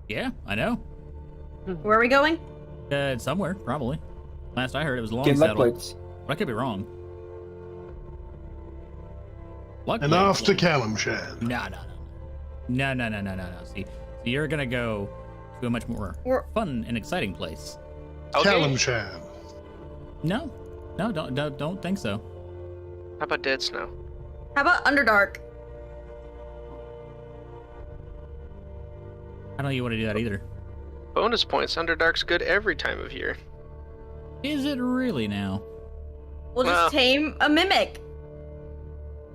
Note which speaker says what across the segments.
Speaker 1: Yeah, I know.
Speaker 2: Where are we going?
Speaker 1: Somewhere, probably. Last I heard, it was long
Speaker 3: Get luck
Speaker 1: settled.
Speaker 3: plates.
Speaker 1: But I could be wrong. Luck
Speaker 4: And
Speaker 1: plates.
Speaker 4: off to Kalimshan.
Speaker 1: No. See, so you're gonna go to a much more fun and exciting place.
Speaker 5: Okay.
Speaker 4: Kalimshan.
Speaker 1: No, don't think so.
Speaker 5: How about Dead Snow?
Speaker 2: How about Underdark?
Speaker 1: I don't think you want to do that either.
Speaker 5: Bonus points. Underdark's good every time of year.
Speaker 1: Is it really now?
Speaker 2: We'll just tame a mimic.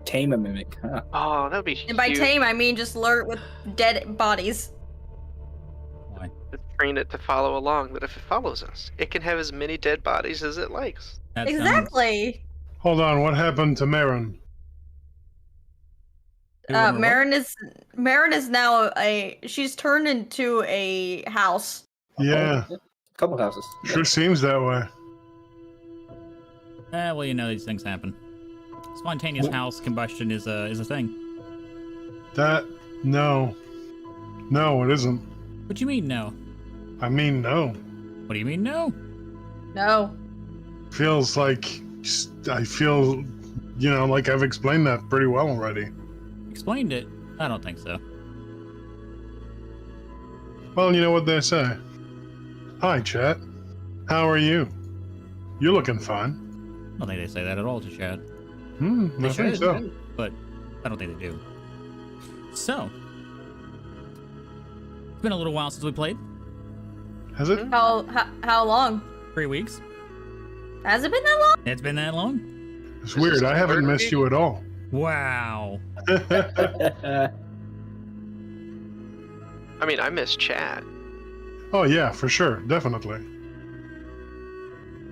Speaker 3: Tame a mimic. Huh.
Speaker 5: Oh, that'd be
Speaker 2: And by
Speaker 5: huge.
Speaker 2: tame, I mean just lure it with dead bodies.
Speaker 1: Why?
Speaker 5: Train it to follow along, that if it follows us, it can have as many dead bodies as it likes.
Speaker 1: That sounds-
Speaker 2: Exactly.
Speaker 4: Hold on, what happened to Marin?
Speaker 2: Marin is now she's turned into a house.
Speaker 4: Yeah,
Speaker 3: Couple houses.
Speaker 4: sure seems that way.
Speaker 1: Well, you know these things happen. Spontaneous house combustion is a thing.
Speaker 4: No, it isn't.
Speaker 1: What do you mean no?
Speaker 4: I mean, no.
Speaker 1: What do you mean no?
Speaker 2: No.
Speaker 4: Feels like I feel, like I've explained that pretty well already.
Speaker 1: Explained it? I don't think so.
Speaker 4: Well, you know what they say. Hi, chat. How are you? You're looking fine.
Speaker 1: I don't think they say that at all to Chad.
Speaker 4: I
Speaker 1: They
Speaker 4: think
Speaker 1: should,
Speaker 4: so.
Speaker 1: but I don't think they do. So, it's been a little while since we played.
Speaker 4: Has it?
Speaker 2: How long?
Speaker 1: 3 weeks.
Speaker 2: Has it been that long?
Speaker 1: It's been that long?
Speaker 4: It's
Speaker 5: This
Speaker 4: weird.
Speaker 5: is
Speaker 4: I
Speaker 5: the
Speaker 4: haven't
Speaker 5: third
Speaker 4: missed
Speaker 5: week.
Speaker 4: you at all.
Speaker 1: Wow.
Speaker 5: I mean, I miss chat.
Speaker 4: Oh yeah, for sure, definitely.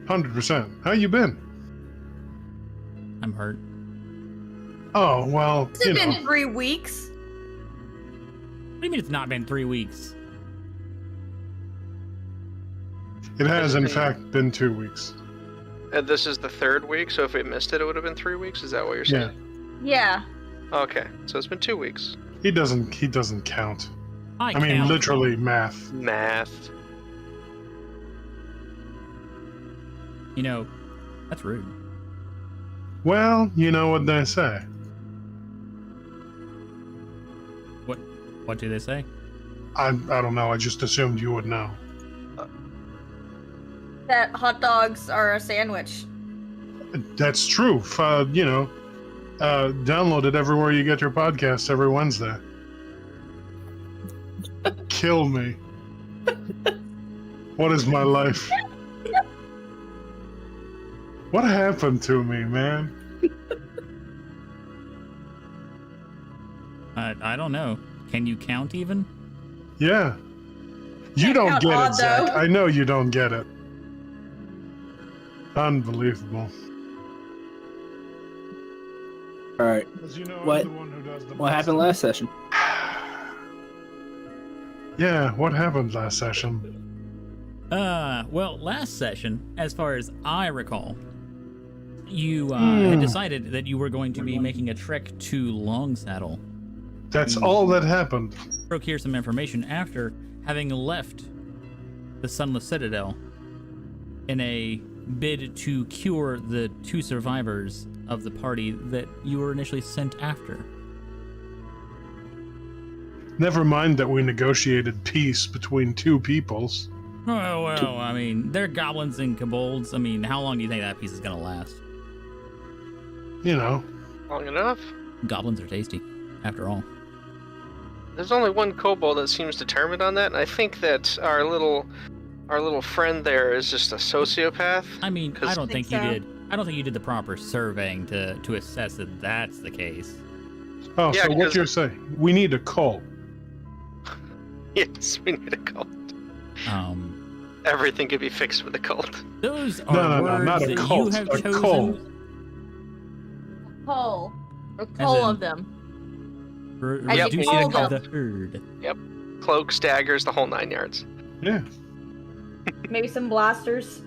Speaker 4: 100%. How you been?
Speaker 1: I'm hurt.
Speaker 4: Oh well,
Speaker 2: Has it been 3 weeks?
Speaker 1: What do you mean it's not been 3 weeks?
Speaker 4: it has in fact been 2 weeks.
Speaker 5: And this is the third week, so if we missed it, it would have been 3 weeks? Is that what you're
Speaker 4: Yeah,
Speaker 5: saying?
Speaker 2: Yeah.
Speaker 5: Okay, so it's been 2 weeks.
Speaker 4: he doesn't count. I mean,
Speaker 1: count.
Speaker 4: literally math.
Speaker 5: Math.
Speaker 1: You know, that's rude.
Speaker 4: Well, you know what they say.
Speaker 1: What do they say?
Speaker 4: I don't know. I just assumed you would know.
Speaker 2: That hot dogs are a sandwich.
Speaker 4: That's true. Download it everywhere you get your podcasts every Wednesday. Kill me. What is my life? What happened to me, man?
Speaker 1: I don't know. Can you count even?
Speaker 4: Yeah. You
Speaker 2: Can't
Speaker 4: don't
Speaker 2: count
Speaker 4: get
Speaker 2: odd,
Speaker 4: it, Zach.
Speaker 2: though.
Speaker 4: I know you don't get it. Unbelievable.
Speaker 3: All right.
Speaker 4: As you know, I'm
Speaker 3: What-
Speaker 4: the one who does the
Speaker 3: What happened last session?
Speaker 4: Yeah, what happened last session?
Speaker 1: Well, last session, as far as I recall, you had decided that you were going to be making a trek to Longsaddle.
Speaker 4: That's all that happened.
Speaker 1: Procure some information after having left the Sunless Citadel in a bid to cure the 2 survivors of the party that you were initially sent after.
Speaker 4: Never mind that we negotiated peace between 2 peoples.
Speaker 1: Oh, well, I mean, they're goblins and kobolds. I mean, how long do you think that piece is gonna last?
Speaker 4: You know.
Speaker 5: Long enough?
Speaker 1: Goblins are tasty, after all.
Speaker 5: There's only one kobold that seems determined on that, and I think that our little friend there is just a sociopath.
Speaker 1: I mean, I don't think you
Speaker 2: so.
Speaker 1: did. I don't think you did the proper surveying to assess that that's the case.
Speaker 4: Oh,
Speaker 5: Yeah,
Speaker 4: so what
Speaker 5: because-
Speaker 4: you're saying? We need a cult.
Speaker 5: Yes, we need a cult. Everything could be fixed with a cult.
Speaker 1: Those are
Speaker 4: No,
Speaker 1: words
Speaker 4: not a
Speaker 1: that
Speaker 4: cult.
Speaker 1: you have
Speaker 4: A
Speaker 1: chosen.
Speaker 4: cult.
Speaker 2: Whole. A
Speaker 1: As
Speaker 2: whole
Speaker 1: in-
Speaker 2: of them.
Speaker 1: Reducing
Speaker 5: Yep, we need a cult.
Speaker 1: the herd.
Speaker 5: Cloaks, daggers, the whole 9 yards.
Speaker 4: Yeah.
Speaker 2: Maybe some blasters.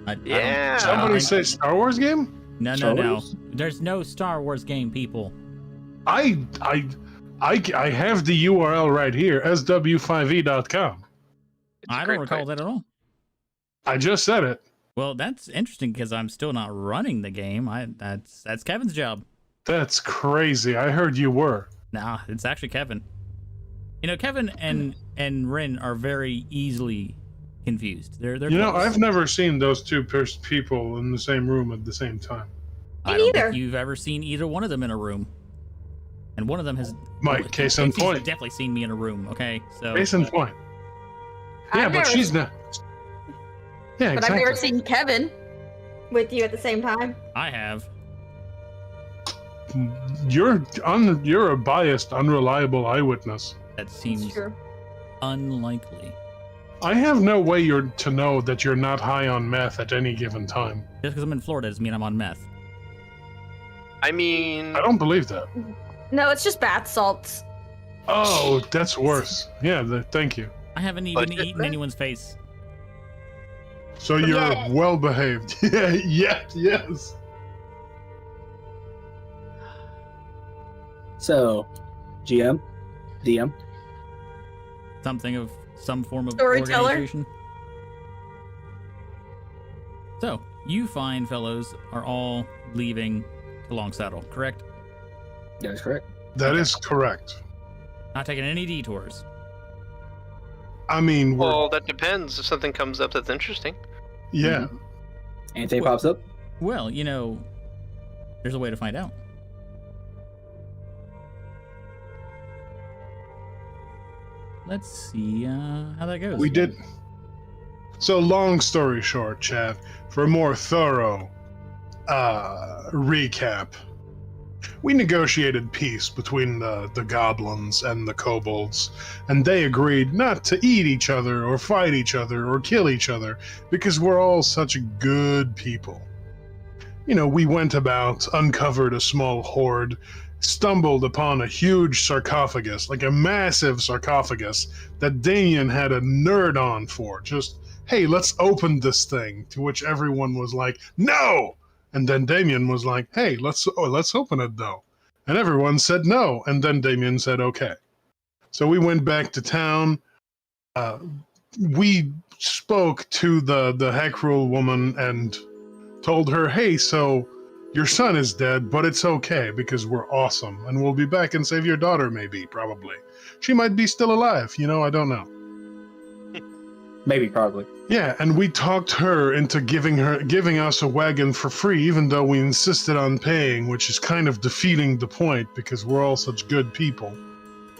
Speaker 1: I don't-
Speaker 5: Yeah.
Speaker 4: Somebody say Star Wars game?
Speaker 1: No.
Speaker 3: Star Wars?
Speaker 1: There's no Star Wars game, people.
Speaker 4: I I have the URL right here, sw5e.com.
Speaker 5: It's a
Speaker 1: I don't
Speaker 5: great
Speaker 1: recall
Speaker 5: place.
Speaker 1: that at all.
Speaker 4: I just said it.
Speaker 1: Well, that's interesting because I'm still not running the game. That's Kevin's job.
Speaker 4: That's crazy. I heard you were.
Speaker 1: Nah, it's actually Kevin. You know, Kevin and Rin are very easily confused. They're
Speaker 4: You know,
Speaker 1: close.
Speaker 4: I've never seen those two people in the same room at the same time.
Speaker 1: I
Speaker 2: Me
Speaker 1: don't
Speaker 2: neither.
Speaker 1: think you've ever seen either one of them in a room. And one of them has
Speaker 4: Mike, case in
Speaker 1: Casey's
Speaker 4: point.
Speaker 1: definitely seen me in a room, okay? So
Speaker 4: Case in point. Yeah,
Speaker 2: I've
Speaker 4: but
Speaker 2: never-
Speaker 4: she's not. Yeah,
Speaker 2: But
Speaker 4: exactly.
Speaker 2: I've never seen Kevin with you at the same time.
Speaker 1: I have.
Speaker 4: You're a biased, unreliable eyewitness.
Speaker 1: That
Speaker 2: It's
Speaker 1: seems
Speaker 2: true.
Speaker 1: unlikely.
Speaker 4: I have no way to know that you're not high on meth at any given time.
Speaker 1: Just because I'm in Florida doesn't mean I'm on meth.
Speaker 5: I mean,
Speaker 4: I don't believe that.
Speaker 2: No, it's just bath salts.
Speaker 4: Oh, that's worse. Yeah, thank you.
Speaker 1: I haven't even
Speaker 5: But-
Speaker 1: eaten anyone's face.
Speaker 4: So you're
Speaker 2: Yeah.
Speaker 4: well behaved. Yes.
Speaker 3: So, GM, DM.
Speaker 1: Something of some form of
Speaker 2: Storyteller?
Speaker 1: organization. So, you fine fellows are all leaving to Long Saddle, correct?
Speaker 3: That is correct.
Speaker 4: That is correct.
Speaker 1: Not taking any detours.
Speaker 4: I mean,
Speaker 5: well, that depends. If something comes up that's interesting.
Speaker 4: yeah.
Speaker 3: Anything
Speaker 1: Well-
Speaker 3: pops up?
Speaker 1: Well, you know, there's a way to find out. Let's see how that goes.
Speaker 4: We did. So, long story short, Chad, for a more thorough recap, we negotiated peace between the goblins and the kobolds, and they agreed not to eat each other or fight each other or kill each other because we're all such good people. You know, we went about, uncovered a small horde, stumbled upon a huge sarcophagus, like a massive sarcophagus that Damien had a nerd on for. Just, hey, let's open this thing. To which everyone was like, no! And then Damien was like, hey, let's open it though. And everyone said no. And then Damien said, okay. So we went back to town. We spoke to the Heckrule woman and told her, hey, so your son is dead, but it's okay because we're awesome and we'll be back and save your daughter, maybe, probably. She might be still alive, you know, I don't know.
Speaker 3: Maybe, probably.
Speaker 4: Yeah, and we talked her into giving us a wagon for free, even though we insisted on paying, which is kind of defeating the point because we're all such good people.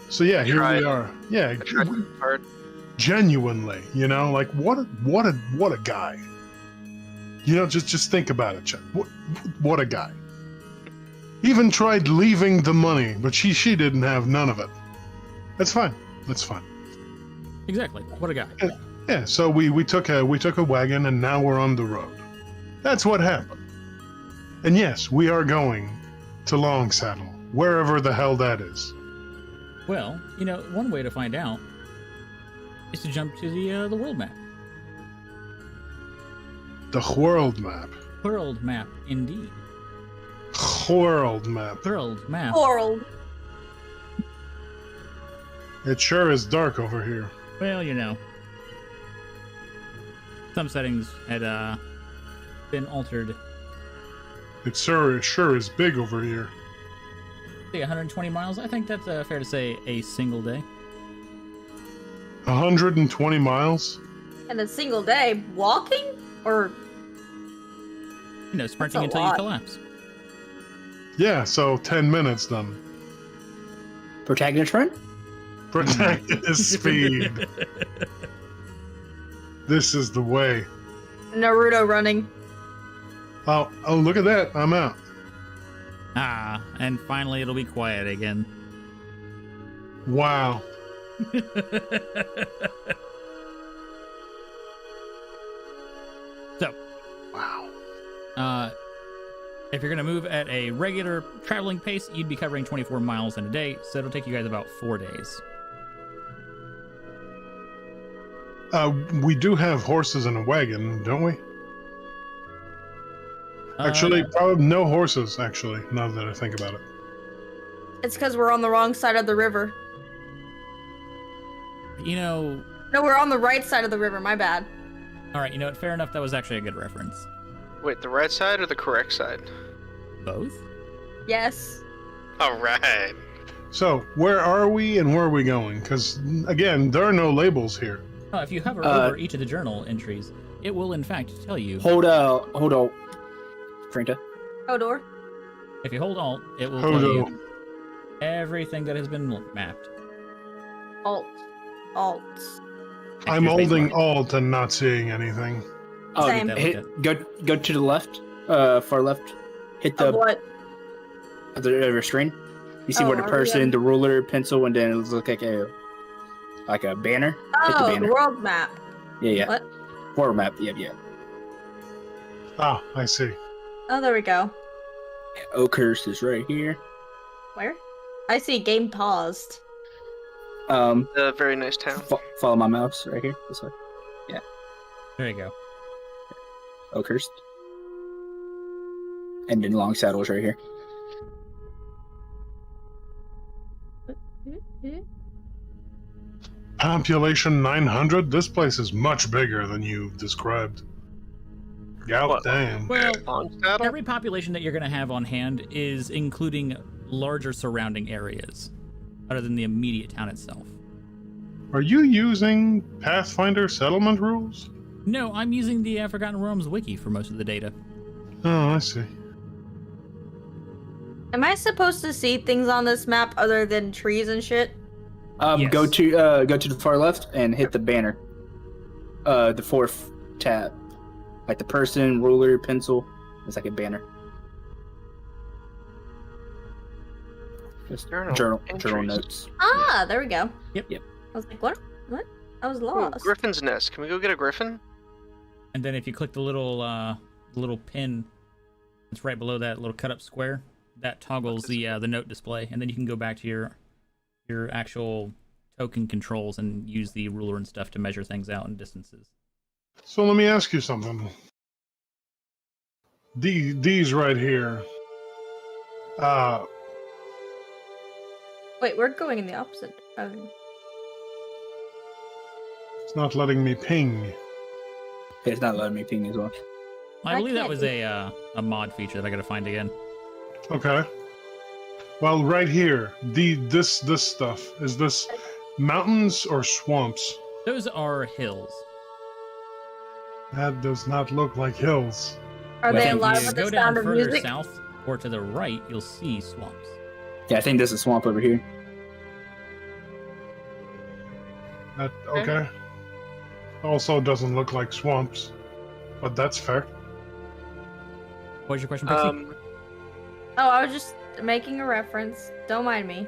Speaker 4: So yeah, here we are. Yeah,
Speaker 5: I tried hard.
Speaker 4: genuinely, you know, like what a guy. You know, just think about it, Chad. What a guy. Even tried leaving the money, but she didn't have none of it. That's fine. That's fine.
Speaker 1: Exactly. What a guy.
Speaker 4: Yeah, so we took a wagon and now we're on the road. That's what happened. And yes, we are going to Long Saddle, wherever the hell that is.
Speaker 1: Well, you know, one way to find out is to jump to the world map.
Speaker 4: The world map.
Speaker 1: World map, indeed.
Speaker 4: World map.
Speaker 1: World map.
Speaker 2: Coral.
Speaker 4: It sure is dark over here.
Speaker 1: Well, you know, some settings had been altered.
Speaker 4: It sure is big over here.
Speaker 1: Say 120 miles. I think that's fair to say a single day.
Speaker 4: 120 miles?
Speaker 2: And a single day walking? Or
Speaker 1: You know, sprinting
Speaker 2: That's a
Speaker 1: until you
Speaker 2: lot.
Speaker 1: collapse.
Speaker 4: Yeah, so 10 minutes then.
Speaker 3: Protagonist run?
Speaker 4: Protagonist speed. This is the way.
Speaker 2: Naruto running?
Speaker 4: Oh, look at that. I'm out.
Speaker 1: Ah, and finally it'll be quiet again.
Speaker 4: Wow.
Speaker 1: So,
Speaker 4: Wow.
Speaker 1: if you're gonna move at a regular traveling pace, you'd be covering 24 miles in a day, so it'll take you guys about 4 days.
Speaker 4: We do have horses and a wagon, don't we? Actually, probably no horses, actually, now that I think about it.
Speaker 2: It's because we're on the wrong side of the river.
Speaker 1: You know,
Speaker 2: No, we're on the right side of the river. My bad.
Speaker 1: all right, you know what? Fair enough. That was actually a good reference.
Speaker 5: Wait, the right side or the correct side?
Speaker 1: Both?
Speaker 2: Yes.
Speaker 5: All right.
Speaker 4: So, where are we and where are we going? Because, again, there are no labels here.
Speaker 1: Oh, if you hover over each of the journal entries, it will in fact tell you.
Speaker 3: Hold on. Frinta.
Speaker 2: Hodor.
Speaker 1: If you hold Alt, it will tell
Speaker 4: Hodo.
Speaker 1: you everything that has been mapped.
Speaker 2: Alt.
Speaker 4: I'm
Speaker 1: Extra space
Speaker 4: holding
Speaker 1: bar.
Speaker 4: Alt and not seeing anything.
Speaker 3: Oh,
Speaker 2: Same.
Speaker 3: go to the left, far left. Hit
Speaker 2: Of
Speaker 3: the
Speaker 2: what?
Speaker 3: other screen. You see
Speaker 2: Oh,
Speaker 3: where the
Speaker 2: are we
Speaker 3: person,
Speaker 2: on-
Speaker 3: the ruler, pencil, and then it looks like a banner. Hit the
Speaker 2: Oh, the
Speaker 3: banner.
Speaker 2: world map.
Speaker 3: Yeah.
Speaker 2: What?
Speaker 3: World map. Yeah.
Speaker 4: Ah, I see.
Speaker 2: Oh, there we go.
Speaker 3: Oakhurst is right here.
Speaker 2: Where? I see game paused.
Speaker 5: A very nice town.
Speaker 3: Follow my mouse right here. This way.
Speaker 1: There you go.
Speaker 3: Oakhurst. And then Long Saddle's right here.
Speaker 4: Population 900? This place is much bigger than you described. God
Speaker 5: What?
Speaker 4: damn.
Speaker 1: Well,
Speaker 5: Long saddle?
Speaker 1: every population that you're going to have on hand is including larger surrounding areas, other than the immediate town itself.
Speaker 4: Are you using Pathfinder settlement rules?
Speaker 1: No, I'm using the Forgotten Realms wiki for most of the data.
Speaker 4: Oh, I see.
Speaker 2: Am I supposed to see things on this map other than trees and shit?
Speaker 1: Yes.
Speaker 3: Go to the far left and hit the banner. The fourth tab. Like the person, ruler, pencil. It's like a banner. Just
Speaker 5: Journal
Speaker 3: journal
Speaker 5: entries.
Speaker 3: notes.
Speaker 2: Ah, there we go.
Speaker 1: Yep.
Speaker 2: I was like, what? What? I was
Speaker 5: Ooh,
Speaker 2: lost.
Speaker 5: Griffin's nest. Can we go get a griffin?
Speaker 1: And then if you click the little pin that's right below that little cut up square, that toggles the note display, and then you can go back to your actual token controls and use the ruler and stuff to measure things out in distances.
Speaker 4: So let me ask you something. These right here.
Speaker 2: Wait, we're going in the opposite.
Speaker 4: It's not letting me ping.
Speaker 3: It's not letting me ping as well.
Speaker 1: I
Speaker 2: I
Speaker 1: believe that
Speaker 2: can't
Speaker 1: was
Speaker 2: do-
Speaker 1: a mod feature that I gotta find again.
Speaker 4: Okay. Well, right here, this stuff, is this mountains or swamps?
Speaker 1: Those are hills.
Speaker 4: That does not look like hills.
Speaker 2: Are
Speaker 3: Well,
Speaker 2: they
Speaker 3: if
Speaker 2: alive
Speaker 1: You
Speaker 2: with
Speaker 1: go
Speaker 2: the
Speaker 1: down
Speaker 2: sound of
Speaker 1: further
Speaker 2: music?
Speaker 1: south or to the right, you'll see swamps.
Speaker 3: Yeah, I think there's a swamp over here.
Speaker 4: That okay. Also doesn't look like swamps, but that's fair.
Speaker 1: What was your question, Pixie?
Speaker 2: Oh, I was just making a reference. Don't mind me.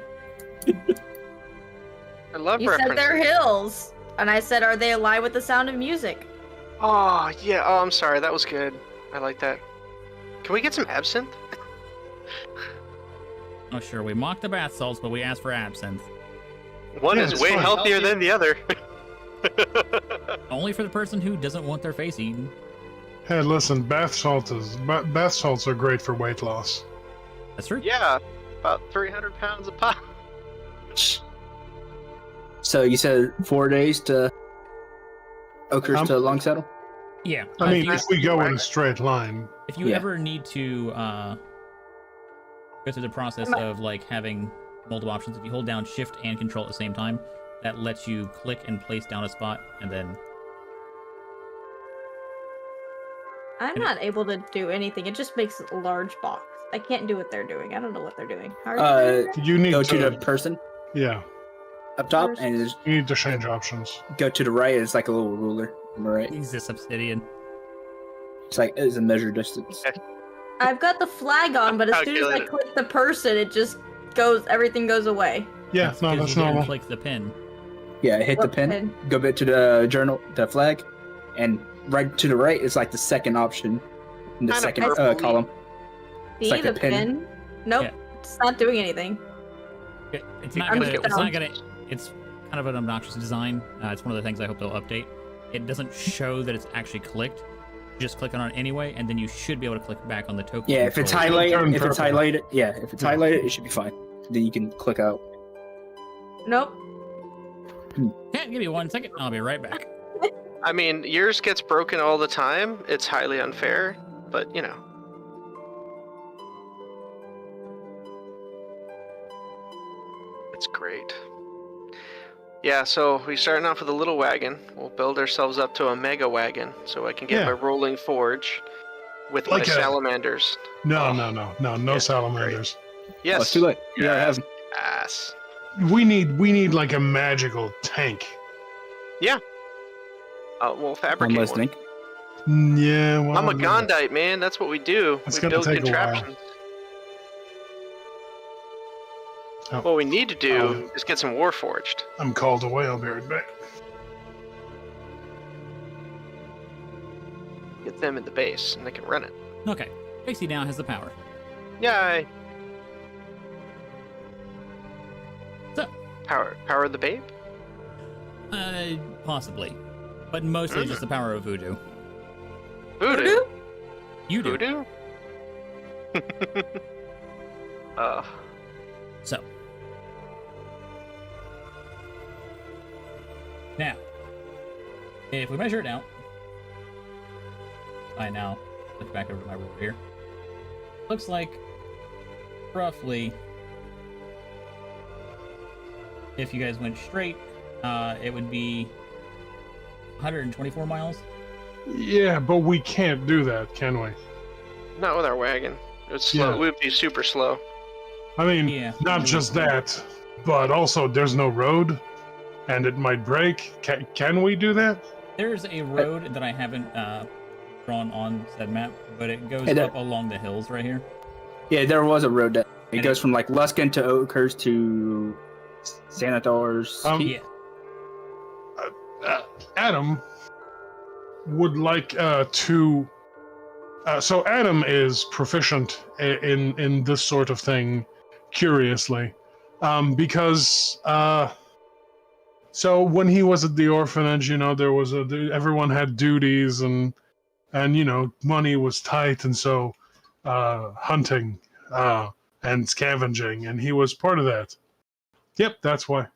Speaker 5: I love
Speaker 2: You said
Speaker 5: references.
Speaker 2: they're hills. And I said, are they alive with the sound of music?
Speaker 5: Oh, yeah. Oh, I'm sorry. That was good. I like that. Can we get some absinthe?
Speaker 1: Oh, sure. We mocked the bath salts, but we asked for absinthe.
Speaker 5: One
Speaker 4: Yeah,
Speaker 5: is
Speaker 4: it's
Speaker 5: way
Speaker 4: fine.
Speaker 5: healthier than the other.
Speaker 1: Only for the person who doesn't want their face eaten.
Speaker 4: Hey, listen, bath salts are great for weight loss.
Speaker 1: That's true.
Speaker 5: Yeah, about 300 pounds a pop.
Speaker 3: So you said 4 days to Oakhurst to Long Saddle?
Speaker 1: Yeah.
Speaker 4: I mean,
Speaker 1: if
Speaker 4: if we go in a straight line,
Speaker 1: you
Speaker 3: Yeah.
Speaker 1: ever need to go through the process of like having multiple options, if you hold down Shift and Control at the same time, that lets you click and place down a spot, and then
Speaker 2: I'm not able to do anything. It just makes a large box. I can't do what they're doing. I don't know what they're doing. How are you doing that?
Speaker 4: you need
Speaker 3: Go
Speaker 4: to,
Speaker 3: to the person
Speaker 4: yeah,
Speaker 3: up top and just
Speaker 4: you need to change options.
Speaker 3: go to the right. It's like a little ruler. Am I right?
Speaker 1: exists Obsidian.
Speaker 3: It's a measure distance.
Speaker 2: I've got the flag on, but as soon as I
Speaker 5: Calculated.
Speaker 2: click the person, it just goes, everything goes away.
Speaker 4: Yeah, no,
Speaker 1: 'cause
Speaker 4: that's
Speaker 1: you didn't
Speaker 4: normal.
Speaker 1: click the pin.
Speaker 3: Yeah, hit the
Speaker 2: What
Speaker 3: pin,
Speaker 2: pin?
Speaker 3: go back to the journal, the flag, and right to the right is like the second option in the
Speaker 5: Kinda
Speaker 3: second
Speaker 5: purpley.
Speaker 3: column.
Speaker 2: See
Speaker 3: like a
Speaker 2: the
Speaker 3: pin.
Speaker 2: pin? Nope,
Speaker 1: Yeah.
Speaker 2: it's not doing anything.
Speaker 1: It's not
Speaker 2: I'm
Speaker 1: gonna.
Speaker 2: just
Speaker 1: It's not
Speaker 2: down.
Speaker 1: gonna. It's kind of an obnoxious design. It's one of the things I hope they'll update. It doesn't show that it's actually clicked. You just click on it anyway, and then you should be able to click back on the token.
Speaker 3: Yeah, if it's
Speaker 1: control.
Speaker 3: highlighted,
Speaker 4: turn
Speaker 3: if it's
Speaker 4: purple.
Speaker 3: highlighted, yeah, if it's
Speaker 4: Yeah.
Speaker 3: highlighted, it should be fine. then you can click out.
Speaker 2: Nope.
Speaker 1: Can't give me 1 second. I'll be right back.
Speaker 5: I mean, yours gets broken all the time. It's highly unfair, but you know. It's great. Yeah, so we're starting off with a little wagon. We'll build ourselves up to a mega wagon so I can get my rolling forge with like my salamanders.
Speaker 4: No salamanders.
Speaker 5: Great. Yes.
Speaker 3: Oh, it's too late. Yeah, I have.
Speaker 5: Yes.
Speaker 4: We need like a magical tank.
Speaker 5: Yeah. We'll fabricate
Speaker 3: I'm listening.
Speaker 5: one.
Speaker 4: Yeah, well,
Speaker 5: I'm a Gondite, man. That's what we do.
Speaker 4: It's
Speaker 5: We
Speaker 4: gonna
Speaker 5: build
Speaker 4: take a while.
Speaker 5: contraptions.
Speaker 4: Oh.
Speaker 5: What we need to do is get some warforged.
Speaker 4: I'm called away. I'll be right back.
Speaker 5: Get them in the base, and they can run it.
Speaker 1: Okay. Pixie now has the power.
Speaker 5: Yay!
Speaker 1: So.
Speaker 5: Power the babe?
Speaker 1: Possibly. But mostly just the power of voodoo.
Speaker 5: Voodoo?
Speaker 1: You do.
Speaker 5: Voodoo?
Speaker 1: So. Now, if we measure it out, I now look back over my ruler here. Looks like roughly, if you guys went straight, it would be 124 miles.
Speaker 4: Yeah, but we can't do that, can we?
Speaker 5: Not with our wagon. It's slow.
Speaker 4: Yeah.
Speaker 5: We'd be super slow.
Speaker 4: I mean,
Speaker 1: Yeah.
Speaker 4: not just that, but also there's no road, and it might break. Can we do that?
Speaker 1: There's a road that I haven't drawn on said map, but it goes up along the hills right here.
Speaker 3: Yeah, there was a road that it goes from like Luskin to Oakhurst to Sanator's.
Speaker 1: Yeah.
Speaker 4: Adam would like to. So Adam is proficient in this sort of thing, curiously, because so when he was at the orphanage, you know, there was everyone had duties and you know, money was tight, and so hunting and scavenging, and he was part of that. Yep, that's why.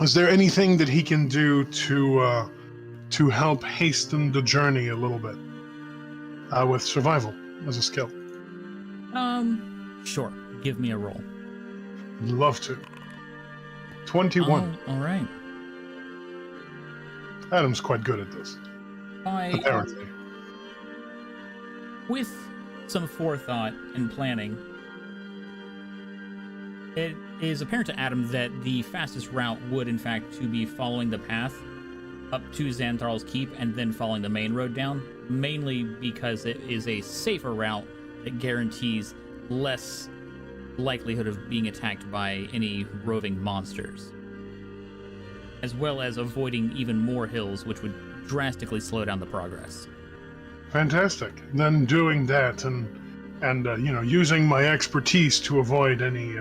Speaker 4: Is there anything that he can do to help hasten the journey a little bit with survival as a skill?
Speaker 1: Sure. Give me a roll.
Speaker 4: Love to. 21.
Speaker 1: All right.
Speaker 4: Adam's quite good at this, apparently.
Speaker 1: With some forethought and planning, it is apparent to Adam that the fastest route would, in fact, to be following the path up to Xantharl's Keep and then following the main road down, mainly because it is a safer route that guarantees less likelihood of being attacked by any roving monsters, as well as avoiding even more hills, which would drastically slow down the progress.
Speaker 4: Fantastic. And then doing that and you know, using my expertise to avoid any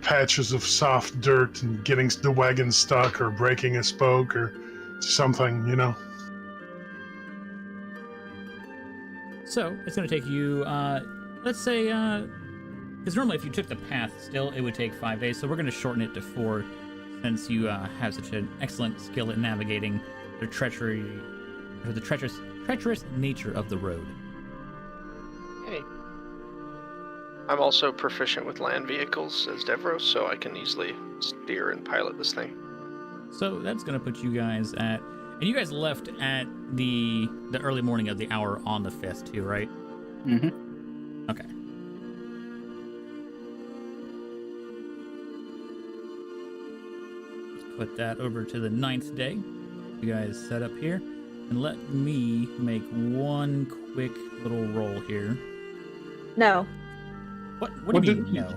Speaker 4: patches of soft dirt and getting the wagon stuck or breaking a spoke or something, you know.
Speaker 1: So it's going to take you, let's say, because normally if you took the path still, it would take 5 days. So we're going to shorten it to 4, since you have such an excellent skill at navigating the treacherous nature of the road.
Speaker 5: Hey. I'm also proficient with land vehicles as Devros, so I can easily steer and pilot this thing.
Speaker 1: So that's going to put you guys at... And you guys left at the early morning of the hour on the 5th too, right?
Speaker 3: Mm-hmm.
Speaker 1: Okay. Let's put that over to the 9th day. You guys set up here. And let me make one quick little roll here.
Speaker 2: No.
Speaker 1: What do you mean, no?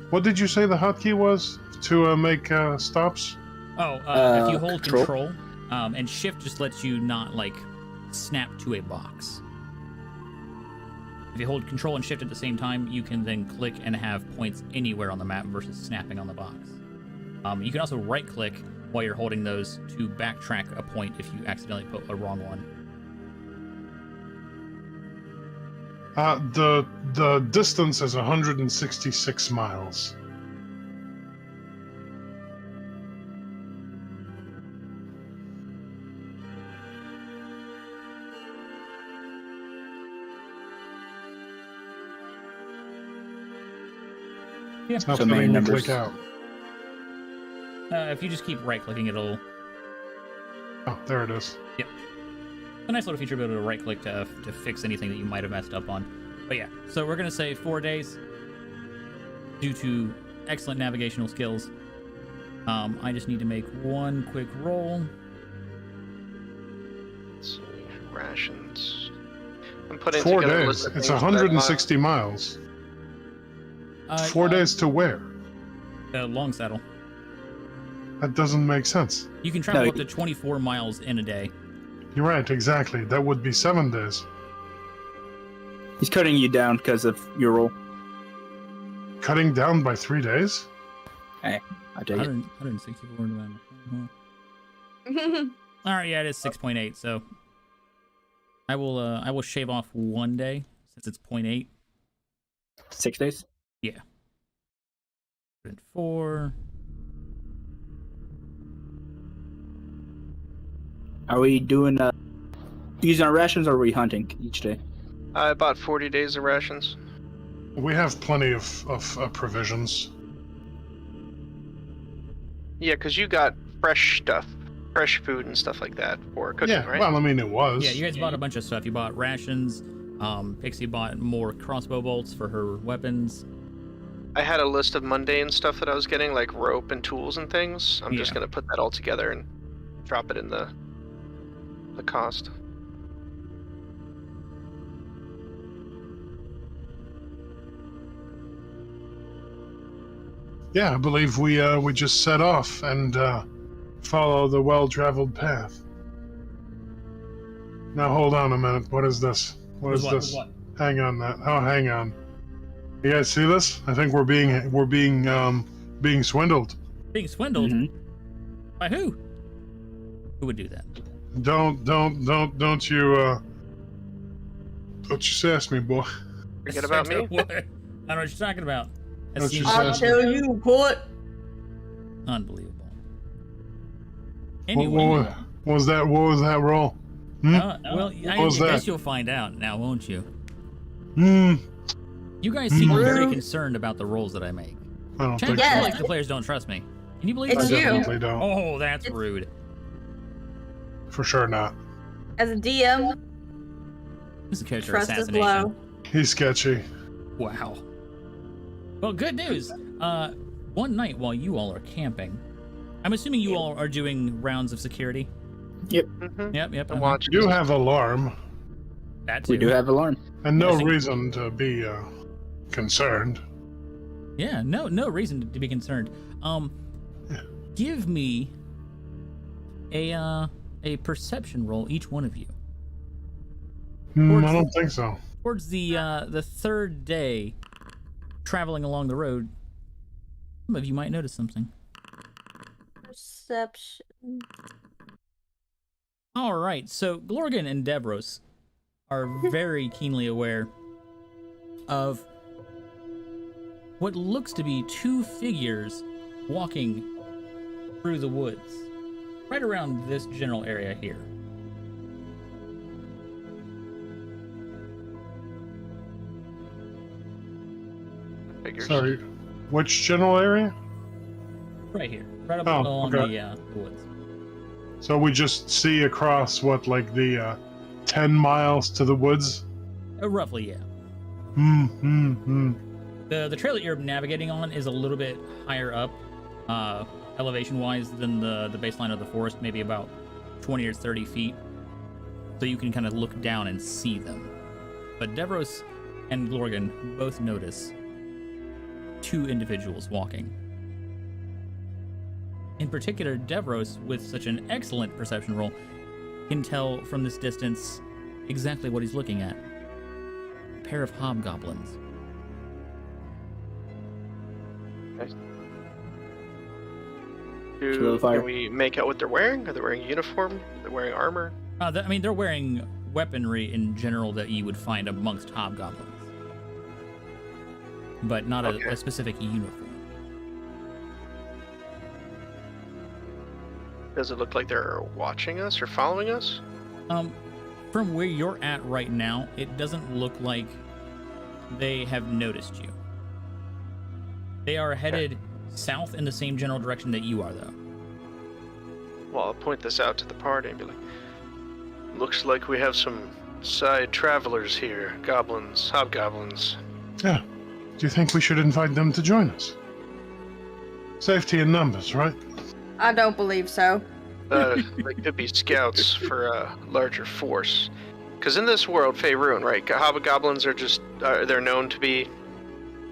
Speaker 4: What did you say the hotkey was to make stops?
Speaker 1: Oh, if you hold control, and shift just lets you not, like, snap to a box. If you hold control and shift at the same time, you can then click and have points anywhere on the map versus snapping on the box. You can also right-click while you're holding those to backtrack a point if you accidentally put a wrong one.
Speaker 4: The distance is 166 miles.
Speaker 1: Yeah.
Speaker 4: It's not
Speaker 3: So
Speaker 4: letting
Speaker 3: many
Speaker 4: me
Speaker 3: numbers.
Speaker 4: click out.
Speaker 1: If you just keep right-clicking, it'll...
Speaker 4: Oh, there it is.
Speaker 1: Yep. It's a nice little feature to be able to right-click to fix anything that you might have messed up on. But yeah, so we're going to say 4 days due to excellent navigational skills. I just need to make one quick roll.
Speaker 5: Let's see. Rations. I'm putting
Speaker 4: 4
Speaker 5: together a
Speaker 4: days.
Speaker 5: list of
Speaker 4: It's
Speaker 5: things that I
Speaker 4: 160 miles. 4 days to where?
Speaker 1: Long saddle.
Speaker 4: That doesn't make sense.
Speaker 1: You can travel
Speaker 3: No,
Speaker 1: up to 24 miles in a day.
Speaker 4: You're right, exactly. That would be 7 days.
Speaker 3: He's cutting you down because of your roll.
Speaker 4: Cutting down by 3 days?
Speaker 3: I take it.
Speaker 1: 164 divided by... All right, yeah, it is 6.8. So I will shave off 1 day since it's 0.8.
Speaker 3: 6 days?
Speaker 1: Yeah. 4.
Speaker 3: Are we doing using our rations, or are we hunting each day?
Speaker 5: I bought 40 days of rations.
Speaker 4: We have plenty of provisions.
Speaker 5: Yeah, because you got fresh stuff, fresh food and stuff like that for cooking,
Speaker 4: Yeah,
Speaker 5: right?
Speaker 4: well, I mean, it was.
Speaker 1: Yeah, you guys bought a bunch of stuff. You bought rations. Pixie bought more crossbow bolts for her weapons.
Speaker 5: I had a list of mundane stuff that I was getting, like rope and tools and things. I'm just
Speaker 1: Yeah.
Speaker 5: gonna put that all together and drop it in the cost.
Speaker 4: Yeah, I believe we just set off and follow the well-traveled path. Now hold on a minute. What is this? What is this? Hang on that. Oh, hang on. You guys see this? I think we're being swindled.
Speaker 1: Being swindled?
Speaker 3: Mm-hmm.
Speaker 1: By who? Who would do that?
Speaker 4: Don't you sass me, boy.
Speaker 5: Forget about me.
Speaker 1: What? I don't know what you're talking about. That
Speaker 4: Don't you
Speaker 1: seems
Speaker 4: say
Speaker 2: I'll tell you what.
Speaker 1: unbelievable.
Speaker 4: What
Speaker 1: Anyway,
Speaker 4: was that? What was that roll?
Speaker 1: well, I
Speaker 4: was
Speaker 1: guess
Speaker 4: that?
Speaker 1: you'll find out now, won't you?
Speaker 4: Hmm.
Speaker 1: You guys seem
Speaker 4: Hmm.
Speaker 1: very concerned about the rolls that I make.
Speaker 4: I don't
Speaker 1: Chad,
Speaker 4: think
Speaker 2: Yeah.
Speaker 1: I feel
Speaker 4: so.
Speaker 1: like the players don't trust me. Can you believe
Speaker 2: It's
Speaker 1: that?
Speaker 4: I
Speaker 2: you.
Speaker 4: definitely don't.
Speaker 1: Oh, that's
Speaker 2: It's-
Speaker 1: rude.
Speaker 4: For sure not.
Speaker 2: As a DM,
Speaker 1: This is character
Speaker 2: trust is
Speaker 1: assassination.
Speaker 2: low.
Speaker 4: He's sketchy.
Speaker 1: Wow. Well, good news. One night while you all are camping, I'm assuming you all are doing rounds of security.
Speaker 5: Mm-hmm.
Speaker 1: Yep.
Speaker 5: The watch.
Speaker 4: You do have alarm,
Speaker 1: That too.
Speaker 3: We do have alarm.
Speaker 4: and no
Speaker 1: Yes,
Speaker 4: reason to be concerned.
Speaker 1: Yeah, no reason to be concerned. Give me a perception roll, each one of you.
Speaker 4: I don't think so.
Speaker 1: Towards the third day, traveling along the road, some of you might notice something.
Speaker 2: Perception.
Speaker 1: All right, so Glorgan and Devros are very keenly aware of what looks to be two figures walking through the woods, right around this general area here.
Speaker 5: Figures.
Speaker 4: Sorry. Which general area?
Speaker 1: Right here, right up
Speaker 4: Oh,
Speaker 1: along
Speaker 4: okay.
Speaker 1: the woods.
Speaker 4: So we just see across what, like the 10 miles to the woods?
Speaker 1: Roughly, yeah. The trail that you're navigating on is a little bit higher up, elevation-wise, than the baseline of the forest, maybe about 20 or 30 feet. So you can kind of look down and see them. But Devros and Glorgan both notice two individuals walking. In particular, Devros, with such an excellent perception roll, can tell from this distance exactly what he's looking at. A pair of hobgoblins.
Speaker 3: Fire.
Speaker 5: Can we make out what they're wearing? Are they wearing a uniform? Are they wearing armor?
Speaker 1: They're wearing weaponry in general that you would find amongst hobgoblins, but not a specific uniform.
Speaker 5: Does it look like they're watching us or following us?
Speaker 1: From where you're at right now, it doesn't look like they have noticed you. They are headed south in the same general direction that you are, though.
Speaker 5: Well, I'll point this out to the party and be like, looks like we have some side travelers here. Goblins, hobgoblins.
Speaker 4: Yeah. Do you think we should invite them to join us? Safety in numbers, right?
Speaker 2: I don't believe so.
Speaker 5: They could be scouts for a larger force. Because in this world, Faerun, right, hobgoblins are just, they're known to be,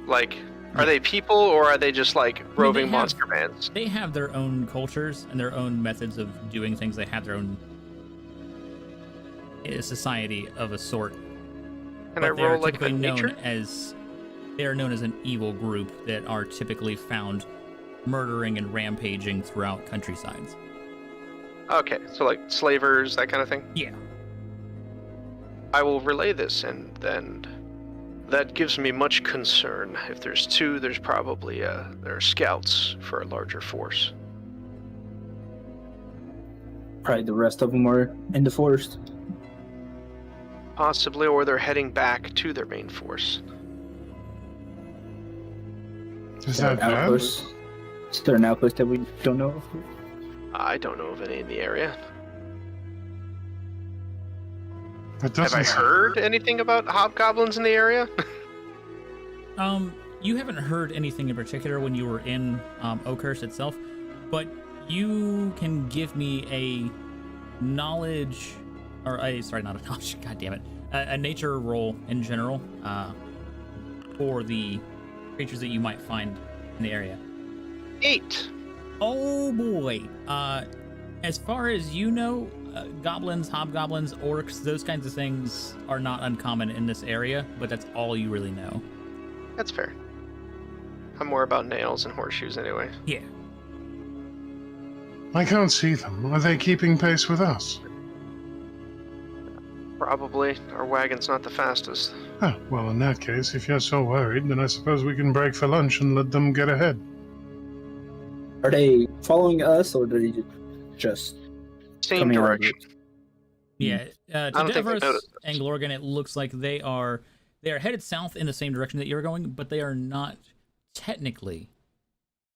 Speaker 5: like, are they people or are they just, like, roving monster bands?
Speaker 1: They have their own cultures and their own methods of doing things. They have their own society of a sort.
Speaker 5: Can I roll, like, a
Speaker 1: known
Speaker 5: nature?
Speaker 1: They are known as an evil group that are typically found murdering and rampaging throughout countrysides.
Speaker 5: Okay, so, like, slavers, that kind of thing?
Speaker 1: Yeah.
Speaker 5: I will relay this, and then that gives me much concern. If there's two, there's probably there are scouts for a larger force.
Speaker 3: Probably the rest of them are in the forest.
Speaker 5: Possibly, or they're heading back to their main force.
Speaker 4: Is that bad?
Speaker 3: Outpost? Is there an outpost that we don't know of?
Speaker 5: I don't know of any in the area.
Speaker 4: That
Speaker 5: Have I
Speaker 4: doesn't
Speaker 5: heard anything about hobgoblins in the area?
Speaker 1: You haven't heard anything in particular when you were in Oakhurst itself, but you can give me a knowledge, or not a knowledge, god damn it, a nature roll in general for the creatures that you might find in the area.
Speaker 5: 8.
Speaker 1: Oh boy. As far as you know, goblins, hobgoblins, orcs, those kinds of things are not uncommon in this area, but that's all you really know.
Speaker 5: That's fair. I'm more about nails and horseshoes anyway.
Speaker 1: Yeah.
Speaker 4: I can't see them. Are they keeping pace with us?
Speaker 5: Probably. Our wagon's not the fastest.
Speaker 4: Oh, well, in that case, if you're so worried, then I suppose we can break for lunch and let them get ahead.
Speaker 3: Are they following us, or are they just
Speaker 5: Same
Speaker 3: coming out of
Speaker 5: direction.
Speaker 1: Yeah. To
Speaker 5: don't think they
Speaker 1: Devros
Speaker 5: noticed
Speaker 1: and Glorgan, it looks like they are headed south in the same direction that you're going, but they are not technically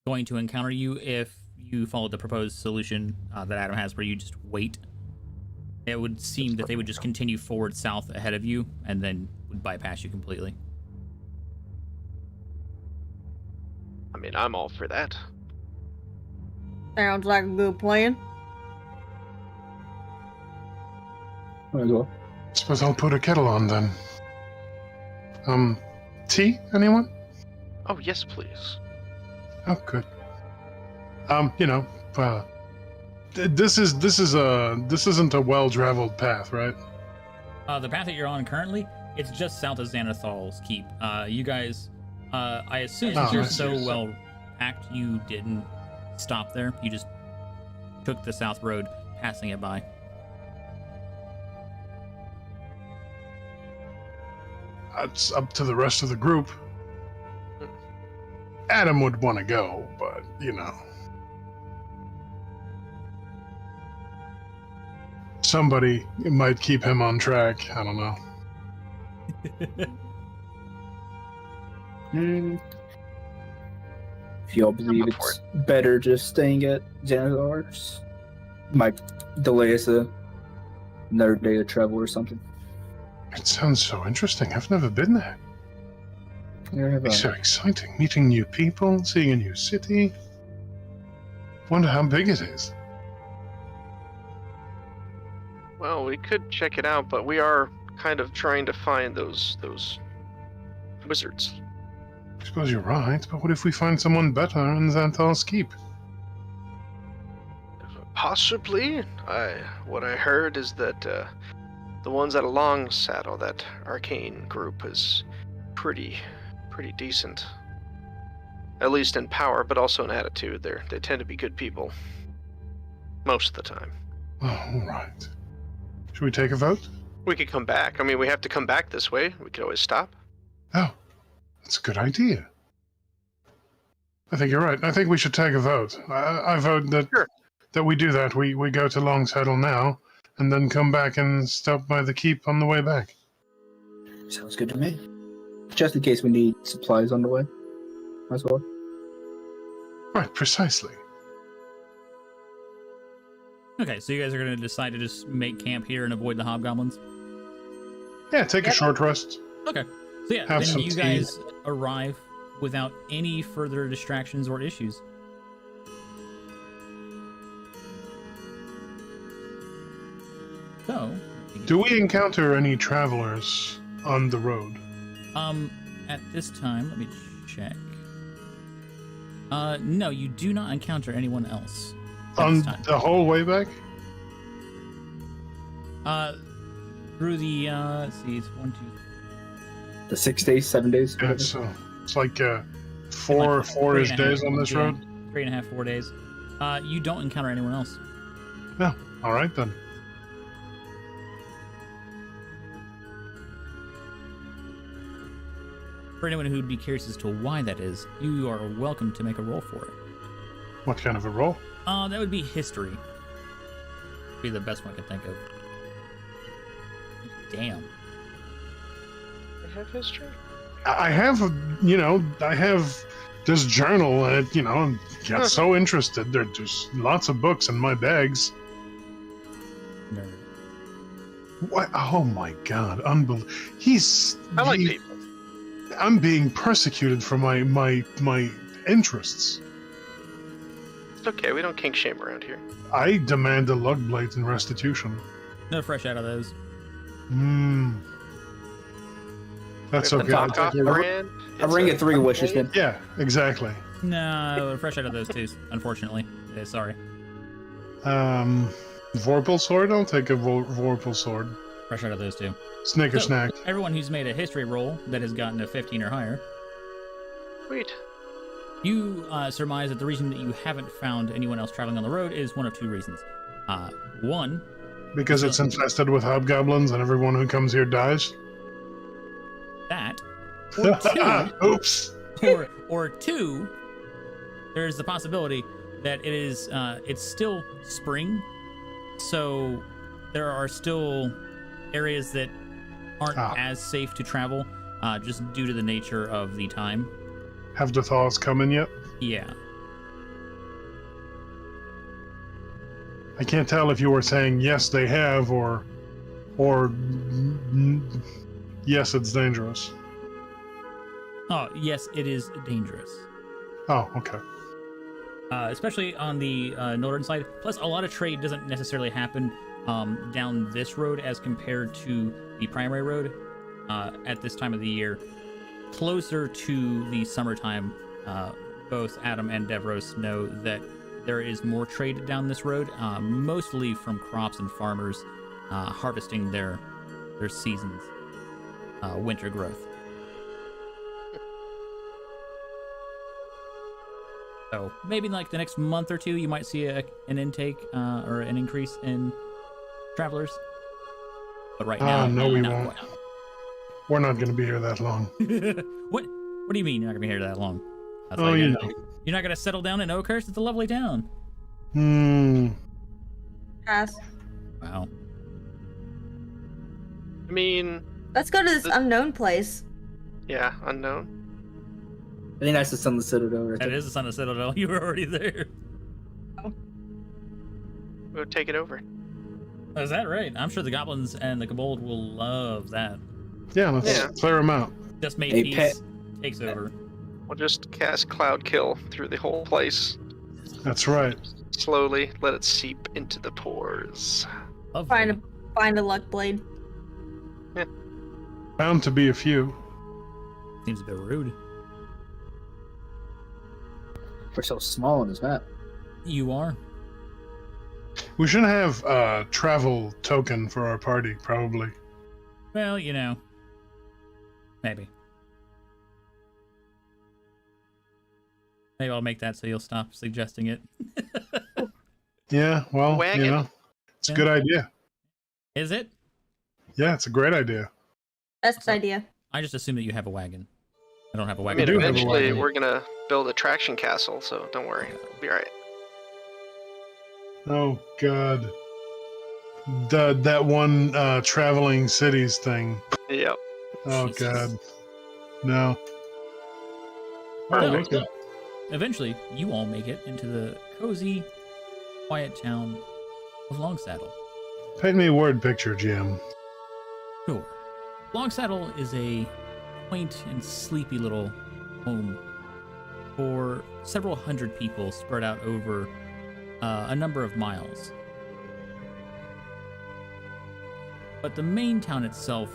Speaker 1: going to encounter you if you follow the proposed solution that Adam has, where you just wait. It would seem that they would just continue forward south ahead of you and then would bypass you completely.
Speaker 5: I mean, I'm all for that.
Speaker 2: Sounds like a good plan.
Speaker 3: Might as well.
Speaker 4: Suppose I'll put a kettle on then. Tea? Anyone?
Speaker 5: Oh, yes, please.
Speaker 4: Oh, good. This isn't a well-traveled path, right?
Speaker 1: The path that you're on currently, it's just south of Xanathal's Keep. You guys, I assume since you're so well packed, you didn't stop there. You just took the south road, passing it by.
Speaker 4: It's up to the rest of the group. Adam would want to go, but, somebody might keep him on track. I don't know.
Speaker 3: If y'all believe it's better just staying at Xanathar's, might delay us another day of travel or something.
Speaker 4: It sounds so interesting. I've never been there. It's so exciting. Meeting new people, seeing a new city. Wonder how big it is.
Speaker 5: Well, we could check it out, but we are kind of trying to find those wizards.
Speaker 4: I suppose you're right, but what if we find someone better in Xanthal's Keep?
Speaker 5: Possibly. What I heard is that the ones at a long saddle, that arcane group, is pretty decent. At least in power, but also in attitude. They tend to be good people. Most of the time.
Speaker 4: Oh, all right. Should we take a vote?
Speaker 5: We could come back. I mean, we have to come back this way. We could always stop.
Speaker 4: Oh, that's a good idea. I think you're right. I think we should take a vote. I vote that
Speaker 5: Sure.
Speaker 4: that we do that. We go to Longsaddle now, and then come back and stop by the keep on the way back.
Speaker 3: Sounds good to me. Just in case we need supplies on the way, as well.
Speaker 4: Right, precisely.
Speaker 1: Okay, so you guys are going to decide to just make camp here and avoid the hobgoblins?
Speaker 4: Yeah, take a short rest.
Speaker 1: Okay. So yeah,
Speaker 4: Have
Speaker 1: then
Speaker 4: some
Speaker 1: you
Speaker 4: tea.
Speaker 1: guys arrive without any further distractions or issues. So,
Speaker 4: Do we encounter any travelers on the road?
Speaker 1: at this time, let me check. No, you do not encounter anyone else at
Speaker 4: On
Speaker 1: this time.
Speaker 4: the whole way back?
Speaker 1: Through the let's see, it's 1, 2,
Speaker 3: The 6 days, 7 days.
Speaker 4: Yeah,
Speaker 3: whatever.
Speaker 4: it's like four-ish days on this road.
Speaker 1: 3.5, 4 days. You don't encounter anyone else.
Speaker 4: No. All right then.
Speaker 1: For anyone who'd be curious as to why that is, you are welcome to make a roll for it.
Speaker 4: What kind of a roll?
Speaker 1: That would be history. Be the best one I could think of. Damn.
Speaker 5: I have history.
Speaker 4: I have, I have this journal, and got so interested. There's just lots of books in my bags.
Speaker 1: Nerd.
Speaker 4: What? Oh my God! Unbelievable.
Speaker 5: I like people.
Speaker 4: I'm being persecuted for my interests.
Speaker 5: It's okay. We don't kink shame around here.
Speaker 4: I demand a lug blade in restitution.
Speaker 1: No fresh out of those.
Speaker 4: That's
Speaker 5: We have
Speaker 4: okay.
Speaker 5: the
Speaker 4: I'll
Speaker 5: knockoff
Speaker 4: take it.
Speaker 5: brand.
Speaker 3: A ring of 3 wishes then.
Speaker 4: Yeah, exactly.
Speaker 1: No, fresh out of those too, unfortunately. Sorry.
Speaker 4: Vorpal sword. I'll take a Vorpal sword.
Speaker 1: Fresh out of those too.
Speaker 4: Snicker
Speaker 1: So,
Speaker 4: snack.
Speaker 1: Everyone who's made a history roll that has gotten a 15 or higher,
Speaker 5: Sweet.
Speaker 1: you surmise that the reason that you haven't found anyone else traveling on the road is one of 2 reasons. One,
Speaker 4: Because it's infested with hobgoblins and everyone who comes here dies.
Speaker 1: that, or 2,
Speaker 4: Oops.
Speaker 1: or 2, there's the possibility that it is it's still spring, so there are still areas that aren't as safe to travel, just due to the nature of the time.
Speaker 4: Have the thaws come in yet?
Speaker 1: Yeah.
Speaker 4: I can't tell if you were saying yes they have or yes it's dangerous.
Speaker 1: Oh, yes, it is dangerous.
Speaker 4: Oh, okay.
Speaker 1: Especially on the northern side. Plus, a lot of trade doesn't necessarily happen down this road as compared to the primary road at this time of the year. Closer to the summertime, both Adam and Devros know that there is more trade down this road, mostly from crops and farmers harvesting their season's winter growth. So maybe in like the next month or 2, you might see an intake or an increase in travelers. But right now,
Speaker 4: No, we
Speaker 1: not
Speaker 4: won't. We're not going to be here that long.
Speaker 1: quite. What do you mean you're not gonna be here that long? That's
Speaker 4: Oh,
Speaker 1: like,
Speaker 4: you know.
Speaker 1: You're not gonna settle down in Oakhurst? It's a lovely town.
Speaker 2: Pass.
Speaker 1: Wow.
Speaker 5: I mean,
Speaker 2: Let's go to this unknown place.
Speaker 5: yeah, unknown.
Speaker 3: I think that's the Sun of the Citadel right
Speaker 1: That
Speaker 3: there.
Speaker 1: is the Son of Citadel. You were already there.
Speaker 5: We'll take it over.
Speaker 1: Is that right? I'm sure the goblins and the kobold will love that.
Speaker 4: Yeah, let's clear them out.
Speaker 1: Just made
Speaker 3: Hey,
Speaker 1: peace
Speaker 3: Pet.
Speaker 1: takes over.
Speaker 5: We'll just cast Cloud Kill through the whole place.
Speaker 4: That's right.
Speaker 5: Slowly let it seep into the pores.
Speaker 1: Lovely.
Speaker 2: Find a luck blade.
Speaker 4: Bound to be a few.
Speaker 1: Seems a bit rude.
Speaker 3: We're so small on this map.
Speaker 1: You are.
Speaker 4: We should have a travel token for our party, probably.
Speaker 1: Well, you know. Maybe. Maybe I'll make that so you'll stop suggesting it.
Speaker 4: Yeah, well,
Speaker 5: Wagon.
Speaker 4: it's a
Speaker 1: Yeah.
Speaker 4: good idea.
Speaker 1: Is it?
Speaker 4: Yeah, it's a great idea.
Speaker 2: Best idea.
Speaker 1: I just assume that you have a wagon. I don't have a
Speaker 5: I
Speaker 1: wagon.
Speaker 5: mean,
Speaker 4: do have a
Speaker 5: eventually
Speaker 4: wagon.
Speaker 5: we're gonna build a traction castle, so don't worry, we'll be all right.
Speaker 4: Oh God. That one traveling cities thing.
Speaker 5: Yep.
Speaker 4: Oh
Speaker 1: Jesus.
Speaker 4: God. No.
Speaker 1: No,
Speaker 4: okay.
Speaker 1: Eventually, you all make it into the cozy, quiet town of Longsaddle.
Speaker 4: Paint me a word picture, Jim.
Speaker 1: Sure. Longsaddle is a quaint and sleepy little home for several hundred people spread out over a number of miles. But the main town itself,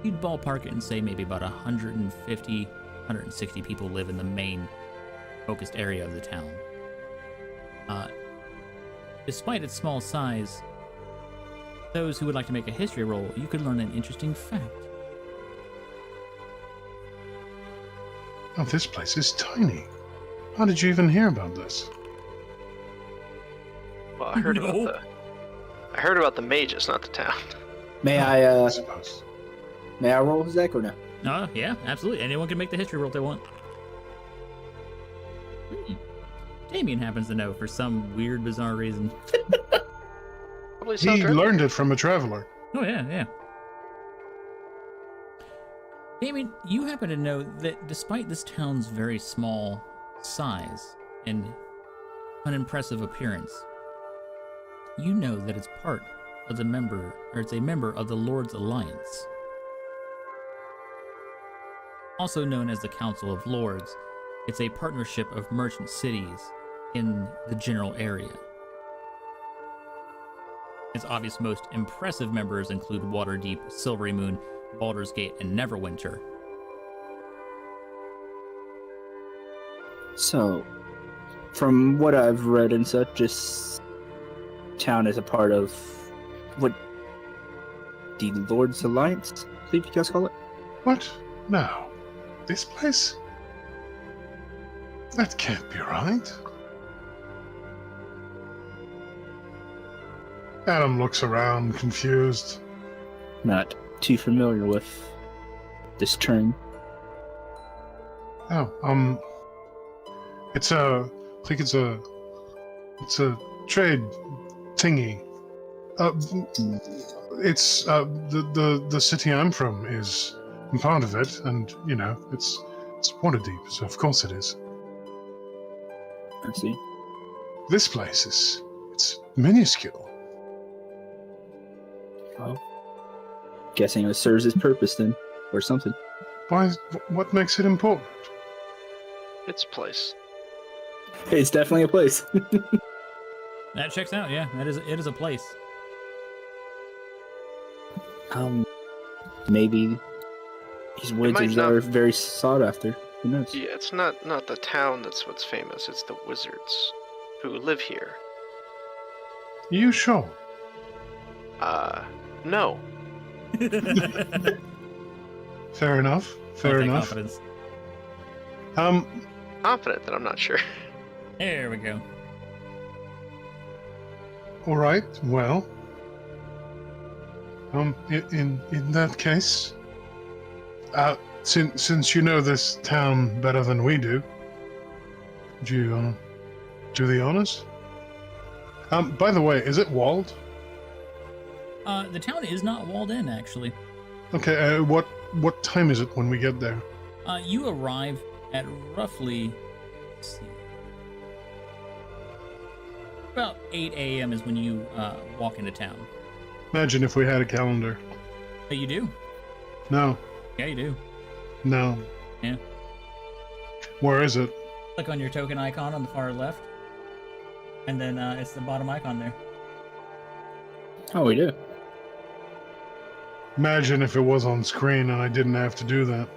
Speaker 1: you'd ballpark it and say maybe about 150, 160 people live in the main focused area of the town. Despite its small size, those who would like to make a history roll, you could learn an interesting fact.
Speaker 4: Oh, this place is tiny. How did you even hear about this?
Speaker 5: Well, I heard about the mages, not the town.
Speaker 3: May
Speaker 4: I
Speaker 3: I
Speaker 4: suppose.
Speaker 3: may I roll, Zach, or no?
Speaker 1: Yeah, absolutely. Anyone can make the history roll if they want. Damien happens to know for some weird, bizarre reason.
Speaker 5: Probably
Speaker 4: He
Speaker 5: sounds right.
Speaker 4: learned it from a traveler.
Speaker 1: Oh, yeah. Damien, you happen to know that despite this town's very small size and unimpressive appearance, you know that it's part of the member, or it's a member of the Lord's Alliance. Also known as the Council of Lords, it's a partnership of merchant cities in the general area. Its obvious most impressive members include Waterdeep, Silvery Moon, Baldur's Gate, and Neverwinter.
Speaker 3: So, from what I've read and such, this town is a part of what the Lord's Alliance, I believe you guys call it.
Speaker 4: What? No. This place? That can't be right. Adam looks around, confused.
Speaker 3: Not too familiar with this term.
Speaker 4: Oh, I think it's a trade thingy. It's the city I'm from is part of it, and you know it's Waterdeep, so of course it is.
Speaker 3: I see.
Speaker 4: This place it's minuscule.
Speaker 3: Well, guessing it serves its purpose then, or something.
Speaker 4: Why? What makes it important?
Speaker 5: Its place.
Speaker 3: It's definitely a place.
Speaker 1: That checks out, yeah. It is a place.
Speaker 3: Maybe these woods
Speaker 5: might not-
Speaker 3: are very sought after. Who knows?
Speaker 5: Yeah, it's not the town that's what's famous. It's the wizards who live here.
Speaker 4: You sure?
Speaker 5: No.
Speaker 4: Fair enough. Fair enough.
Speaker 1: Confidence.
Speaker 5: Confident that I'm not sure.
Speaker 1: There we go.
Speaker 4: All right. Well. In that case, since you know this town better than we do, would you do the honors? By the way, is it walled?
Speaker 1: The town is not walled in, actually.
Speaker 4: Okay. What time is it when we get there?
Speaker 1: You arrive at roughly, let's see, about 8 a.m. is when you walk into town.
Speaker 4: Imagine if we had a calendar.
Speaker 1: Oh, you do?
Speaker 4: No.
Speaker 1: Yeah, you do.
Speaker 4: No.
Speaker 1: Yeah.
Speaker 4: Where is it?
Speaker 1: Click on your token icon on the far left, and then it's the bottom icon there.
Speaker 3: Oh, we do.
Speaker 4: Imagine if it was on screen and I didn't have to do that.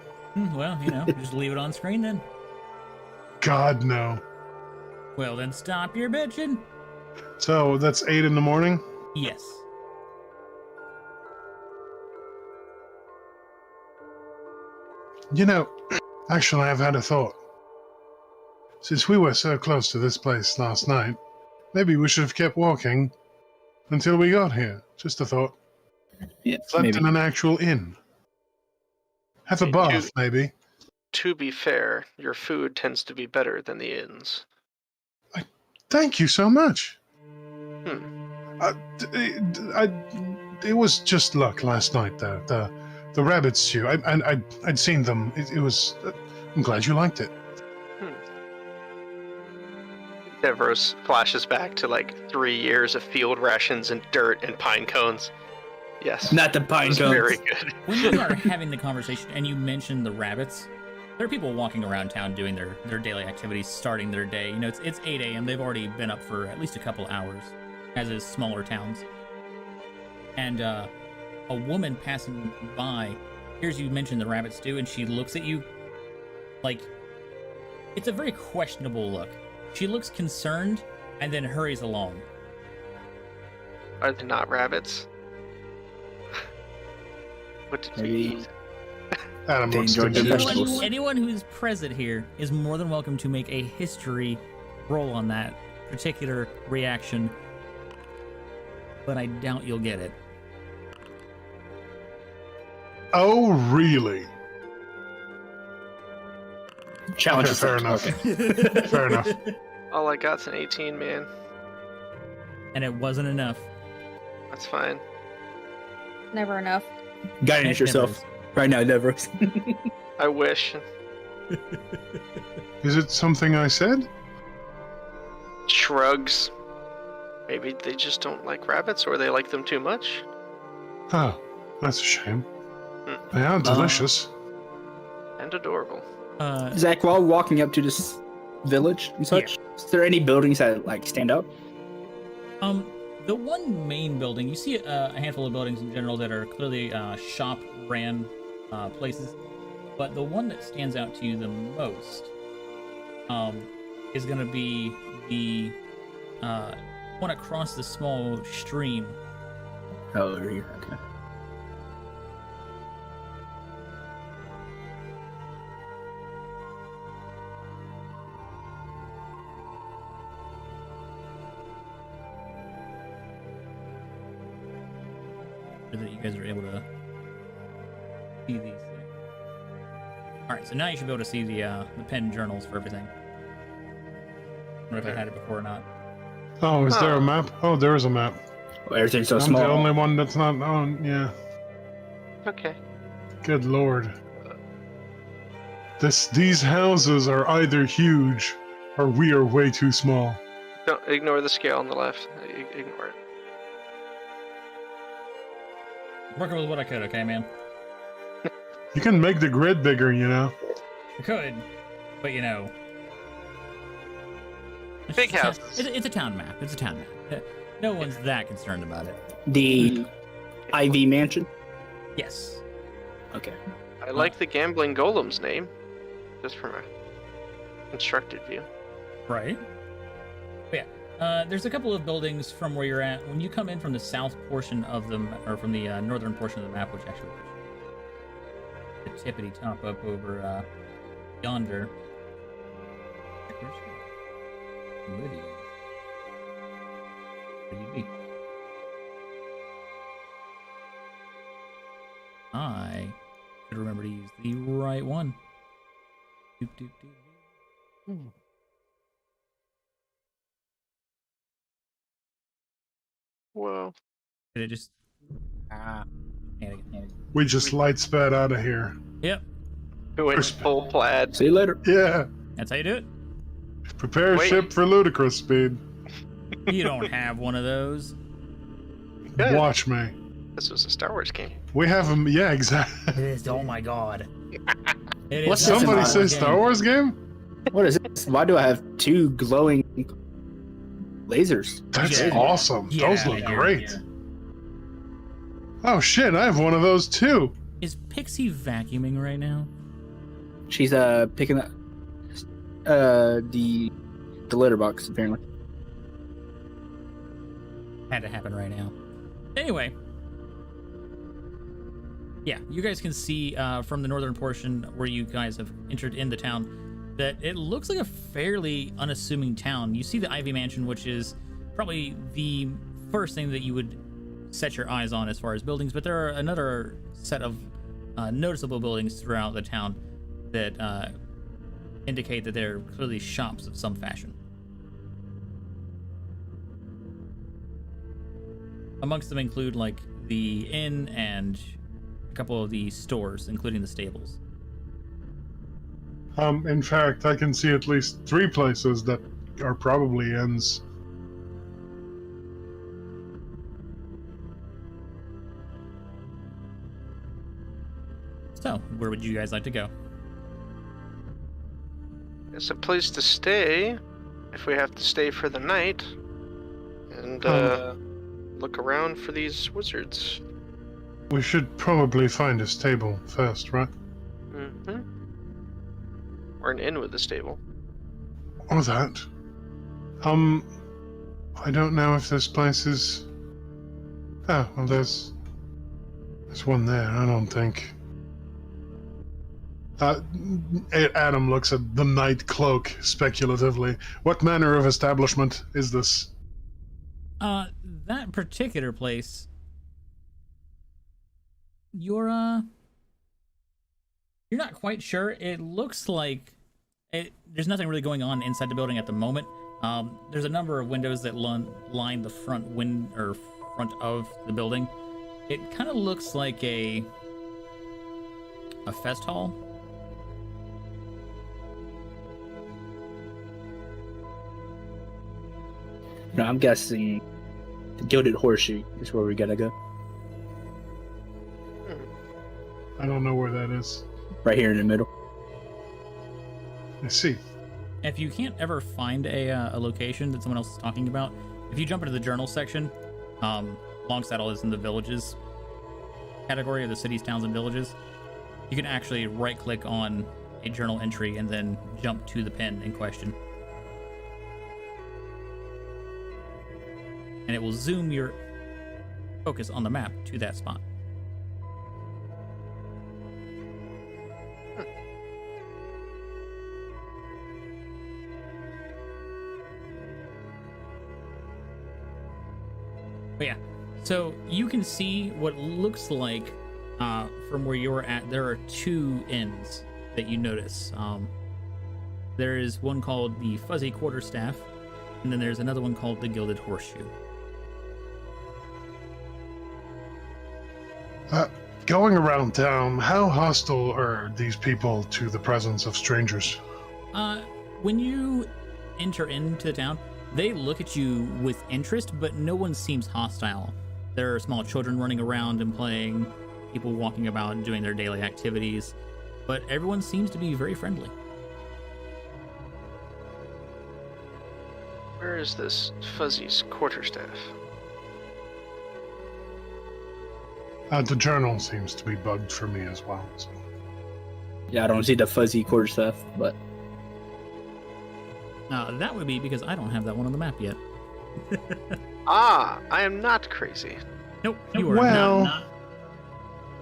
Speaker 1: Well, just leave it on screen then.
Speaker 4: God, no.
Speaker 1: Well, then stop your bitching.
Speaker 4: So that's 8 in the morning?
Speaker 1: Yes.
Speaker 4: You know, actually, I've had a thought. Since we were so close to this place last night, maybe we should have kept walking until we got here. Just a thought.
Speaker 3: Yeah,
Speaker 4: Slept
Speaker 3: maybe.
Speaker 4: in an actual inn. Have a
Speaker 5: Hey,
Speaker 4: bath, maybe.
Speaker 5: To be fair, your food tends to be better than the inns.
Speaker 4: Thank you so much.
Speaker 5: Hmm.
Speaker 4: It was just luck last night. The rabbit stew. I'd seen them. It was. I'm glad you liked it.
Speaker 5: Devros flashes back to like 3 years of field rations and dirt and pine cones. Yes.
Speaker 3: Not the
Speaker 5: It
Speaker 3: pine
Speaker 5: was
Speaker 3: cones.
Speaker 5: very good.
Speaker 1: When you are having the conversation and you mention the rabbits, there are people walking around town doing their daily activities, starting their day. You know, it's 8 a.m. They've already been up for at least a couple hours, as is smaller towns. And a woman passing by hears you mention the rabbit stew, and she looks at you like it's a very questionable look. She looks concerned and then hurries along.
Speaker 5: Are they not rabbits? What did you
Speaker 3: Maybe
Speaker 5: eat?
Speaker 4: Adam
Speaker 3: They
Speaker 4: looks
Speaker 3: enjoyed their
Speaker 4: confused.
Speaker 3: vegetables.
Speaker 1: Anyone who's present here is more than welcome to make a history roll on that particular reaction, but I doubt you'll get it.
Speaker 4: Oh, really?
Speaker 3: Challenge
Speaker 4: Okay, fair
Speaker 3: accepted.
Speaker 4: enough.
Speaker 3: Okay.
Speaker 4: Fair enough.
Speaker 5: All I got's an 18, man.
Speaker 1: And it wasn't enough.
Speaker 5: That's fine.
Speaker 2: Never enough.
Speaker 3: Guidance
Speaker 1: It never
Speaker 3: yourself.
Speaker 1: is.
Speaker 3: Right now, never.
Speaker 5: I wish.
Speaker 4: Is it something I said?
Speaker 5: Shrugs. Maybe they just don't like rabbits, or they like them too much.
Speaker 4: Oh, that's a shame. They are delicious.
Speaker 5: And adorable.
Speaker 3: Zach, while walking up to this village and such, is there any buildings that like stand out?
Speaker 1: The one main building, you see a handful of buildings in general that are clearly shop-ran places, but the one that stands out to you the most is going to be the one across the small stream.
Speaker 3: Oh, over here. Okay.
Speaker 1: That you guys are able to see these things. All right, so now you should be able to see the pen journals for everything. I don't know if I had it before or not.
Speaker 4: Oh, is there a map? Oh, there is a map.
Speaker 3: Well, everything's so
Speaker 4: I'm
Speaker 3: small.
Speaker 4: the only one that's not on. Yeah.
Speaker 5: Okay.
Speaker 4: Good lord. These houses are either huge, or we are way too small.
Speaker 5: Don't ignore the scale on the left. Ignore it.
Speaker 1: Working with what I could, okay, man?
Speaker 4: You can make the grid bigger, you know.
Speaker 1: I could, but you know. It's
Speaker 5: Big
Speaker 1: just
Speaker 5: houses.
Speaker 1: It's a town map. It's a town map. No one's that concerned about it.
Speaker 3: The Ivy Mansion.
Speaker 1: Yes.
Speaker 3: Okay.
Speaker 5: I like the gambling golem's name, just from a constructed view.
Speaker 1: Right. But yeah, there's a couple of buildings from where you're at. When you come in from the south portion of the, or from the northern portion of the map, which actually the tippity top up over yonder. Where you be? I should remember to use the right one. Doop, doop, doop.
Speaker 5: Whoa.
Speaker 1: Did it just... Panic.
Speaker 4: We just light sped out of here.
Speaker 1: Yep,
Speaker 5: Who went full plaid?
Speaker 3: See you later.
Speaker 4: Yeah.
Speaker 1: that's how you do it.
Speaker 4: Prepare
Speaker 5: Wait.
Speaker 4: ship for ludicrous speed.
Speaker 1: You don't have one of those.
Speaker 5: Good.
Speaker 4: Watch me.
Speaker 5: This was a Star Wars game.
Speaker 4: We have them. Yeah, exactly.
Speaker 1: It is, oh my god. It
Speaker 3: What's
Speaker 1: is
Speaker 3: this
Speaker 4: Somebody
Speaker 3: in
Speaker 4: say
Speaker 3: my
Speaker 4: Star Wars game?
Speaker 3: What is this? Why do I have two glowing lasers?
Speaker 4: That's
Speaker 1: Yeah.
Speaker 4: awesome.
Speaker 1: Yeah,
Speaker 4: Those look
Speaker 1: yeah,
Speaker 4: great.
Speaker 1: yeah.
Speaker 4: Oh shit, I have one of those too.
Speaker 1: Is Pixie vacuuming right now?
Speaker 3: She's picking up the litter box apparently.
Speaker 1: Had to happen right now. Anyway. Yeah, you guys can see from the northern portion where you guys have entered in the town that it looks like a fairly unassuming town. You see the Ivy Mansion, which is probably the first thing that you would set your eyes on as far as buildings, but there are another set of noticeable buildings throughout the town that indicate that they're clearly shops of some fashion. Amongst them include like the inn and a couple of the stores, including the stables.
Speaker 4: In fact, I can see at least 3 places that are probably inns.
Speaker 1: So, where would you guys like to go?
Speaker 5: It's a place to stay if we have to stay for the night, and look around for these wizards.
Speaker 4: We should probably find a stable first, right?
Speaker 5: Mm-hmm. Or an inn with a stable.
Speaker 4: Or that. I don't know if this place is... Oh, well, there's one there, I don't think. Adam looks at the night cloak speculatively. What manner of establishment is this?
Speaker 1: That particular place, you're not quite sure. It looks like there's nothing really going on inside the building at the moment. There's a number of windows that line the front of the building. It kind of looks like a fest hall.
Speaker 3: No, I'm guessing the Gilded Horseshoe is where we're gonna go.
Speaker 4: I don't know where that is.
Speaker 3: Right here in the middle.
Speaker 4: I see.
Speaker 1: If you can't ever find a location that someone else is talking about, if you jump into the journal section, Long Saddle is in the villages category of the cities, towns, and villages. You can actually right-click on a journal entry and then jump to the pen in question. And it will zoom your focus on the map to that spot. But yeah, so you can see what looks like from where you're at. There are 2 inns that you notice. There is one called the Fuzzy Quarterstaff, and then there's another one called the Gilded Horseshoe.
Speaker 4: Going around town, how hostile are these people to the presence of strangers?
Speaker 1: When you enter into the town, they look at you with interest, but no one seems hostile. There are small children running around and playing, people walking about and doing their daily activities, but everyone seems to be very friendly.
Speaker 5: Where is this Fuzzy's quarterstaff?
Speaker 4: The journal seems to be bugged for me as well. So.
Speaker 3: Yeah, I don't see the Fuzzy Quarterstaff, but...
Speaker 1: That would be because I don't have that one on the map yet.
Speaker 5: I am not crazy.
Speaker 1: Nope, you are not.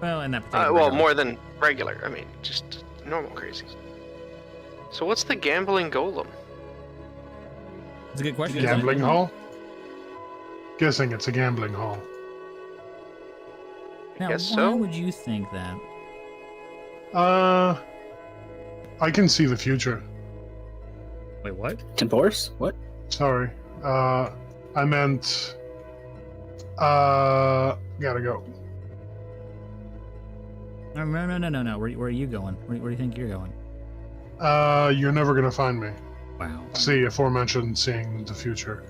Speaker 1: Well, in that particular
Speaker 5: well, more than regular. I mean, just normal crazy. So what's the gambling golem?
Speaker 1: It's a good question.
Speaker 4: Gambling hall? Guessing it's a gambling hall.
Speaker 1: Now,
Speaker 5: Guess
Speaker 1: why
Speaker 5: so.
Speaker 1: would you think that?
Speaker 4: I can see the future.
Speaker 1: Wait, what?
Speaker 3: Temporis? What?
Speaker 4: Sorry. I meant... gotta go.
Speaker 1: No. Where are you going? Where do you think you're going?
Speaker 4: You're never gonna find me.
Speaker 1: Wow.
Speaker 4: See, aforementioned seeing the future.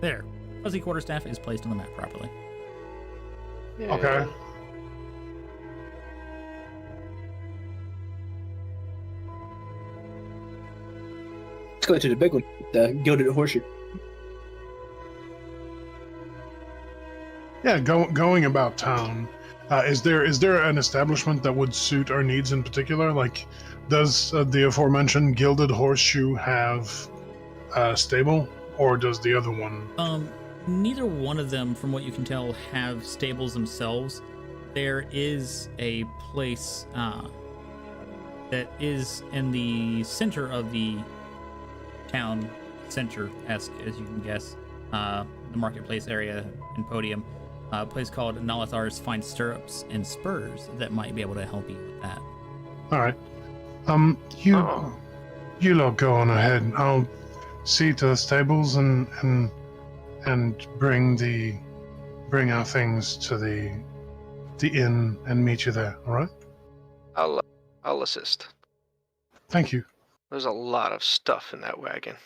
Speaker 1: There. Fuzzy Quarterstaff is placed on the map properly.
Speaker 5: Yeah.
Speaker 4: Okay.
Speaker 3: Let's go to the big one, the Gilded Horseshoe.
Speaker 4: Yeah, going about town. Is there an establishment that would suit our needs in particular? Like, does the aforementioned Gilded Horseshoe have a stable, or does the other one?
Speaker 1: Neither one of them, from what you can tell, have stables themselves. There is a place that is in the center of the town, center-esque, as you can guess. the marketplace area and podium, a place called Nalathar's Fine Stirrups and Spurs that might be able to help you with that.
Speaker 4: All right. You lot go on ahead. I'll see to the stables and bring our things to the inn and meet you there. All right.
Speaker 5: I'll assist.
Speaker 4: Thank you.
Speaker 5: There's a lot of stuff in that wagon.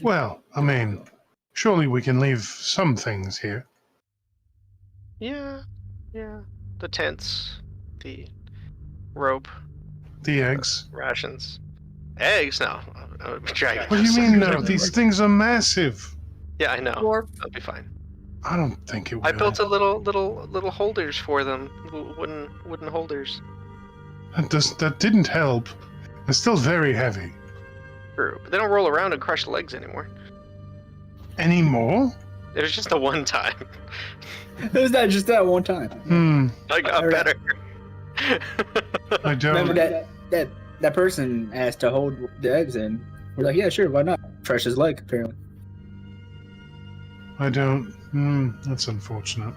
Speaker 4: Well, I mean, surely we can leave some things here.
Speaker 5: Yeah. The tents, the rope,
Speaker 4: The eggs.
Speaker 5: rations. Eggs? No. Dragon.
Speaker 4: What do you mean, no? These things are massive.
Speaker 5: Yeah, I know.
Speaker 2: Dwarf.
Speaker 5: That'll be fine.
Speaker 4: I don't think it will.
Speaker 5: I built a little holders for them. Little wooden holders.
Speaker 4: That didn't help. It's still very heavy.
Speaker 5: True. But they don't roll around and crush legs anymore.
Speaker 4: Anymore?
Speaker 5: It was just the one time.
Speaker 3: It was that just that one time.
Speaker 5: I got better.
Speaker 4: I don't.
Speaker 3: Remember that person asked to hold the eggs in. We're like, yeah, sure, why not? Fresh as leg, apparently.
Speaker 4: I don't. That's unfortunate.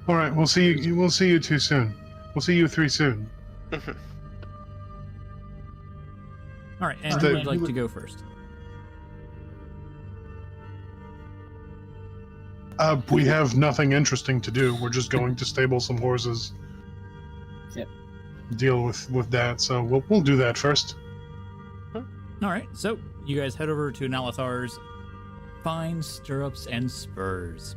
Speaker 4: All right, we'll see you. We'll see you two soon. We'll see you three soon.
Speaker 1: All right, and who would like to go first?
Speaker 4: We have nothing interesting to do. We're just going to stable some horses.
Speaker 3: Yep.
Speaker 4: Deal with that. So we'll do that first.
Speaker 1: All right, so you guys head over to Nalathar's Fine Stirrups and Spurs.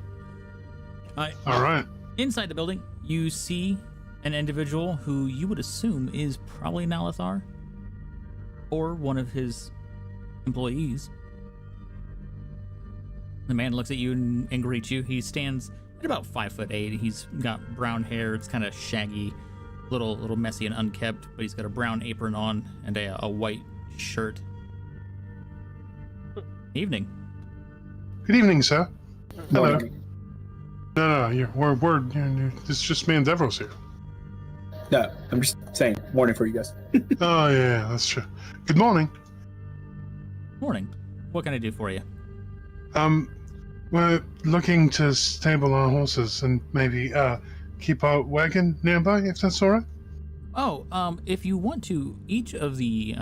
Speaker 4: All right.
Speaker 1: Inside the building, you see an individual who you would assume is probably Nalathar or one of his employees. The man looks at you and greets you. He stands at about 5'8". He's got brown hair. It's kind of shaggy, little messy and unkempt, but he's got a brown apron on and a white shirt. Evening.
Speaker 4: Good evening, sir. Hello.
Speaker 3: Morning.
Speaker 4: No. It's just me and Devros here.
Speaker 3: No, I'm just saying, morning for you guys.
Speaker 4: Oh yeah, that's true. Good morning.
Speaker 1: Morning. What can I do for you?
Speaker 4: We're looking to stable our horses and maybe keep our wagon nearby, if that's all right.
Speaker 1: Oh, if you want to, each of the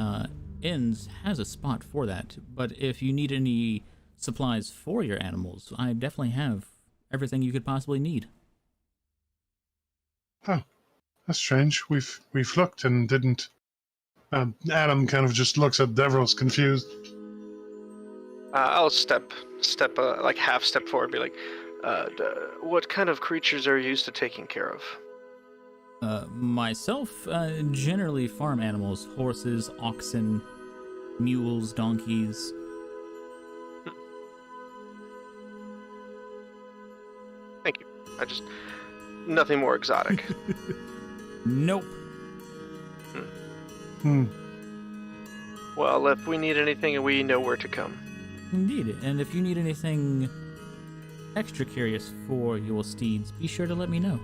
Speaker 1: inns has a spot for that. But if you need any supplies for your animals, I definitely have everything you could possibly need.
Speaker 4: Oh, that's strange. We've looked and didn't. Adam kind of just looks at Devros confused.
Speaker 5: I'll step like half step forward, be like, what kind of creatures are you used to taking care of?
Speaker 1: Myself, generally farm animals, horses, oxen, mules, donkeys.
Speaker 5: Thank you. Nothing more exotic.
Speaker 1: Nope.
Speaker 5: Well, if we need anything, we know where to come.
Speaker 1: Indeed, and if you need anything extra curious for your steeds, be sure to let me know.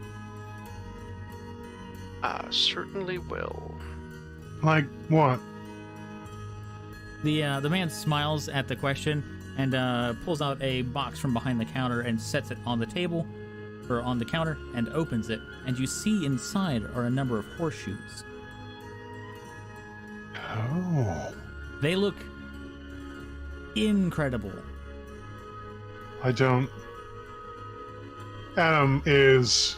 Speaker 5: Certainly will.
Speaker 4: Like what?
Speaker 1: The man smiles at the question and pulls out a box from behind the counter and sets it on the table, or on the counter, and opens it, and you see inside are a number of horseshoes.
Speaker 4: Oh.
Speaker 1: They look incredible.
Speaker 4: I don't. Adam is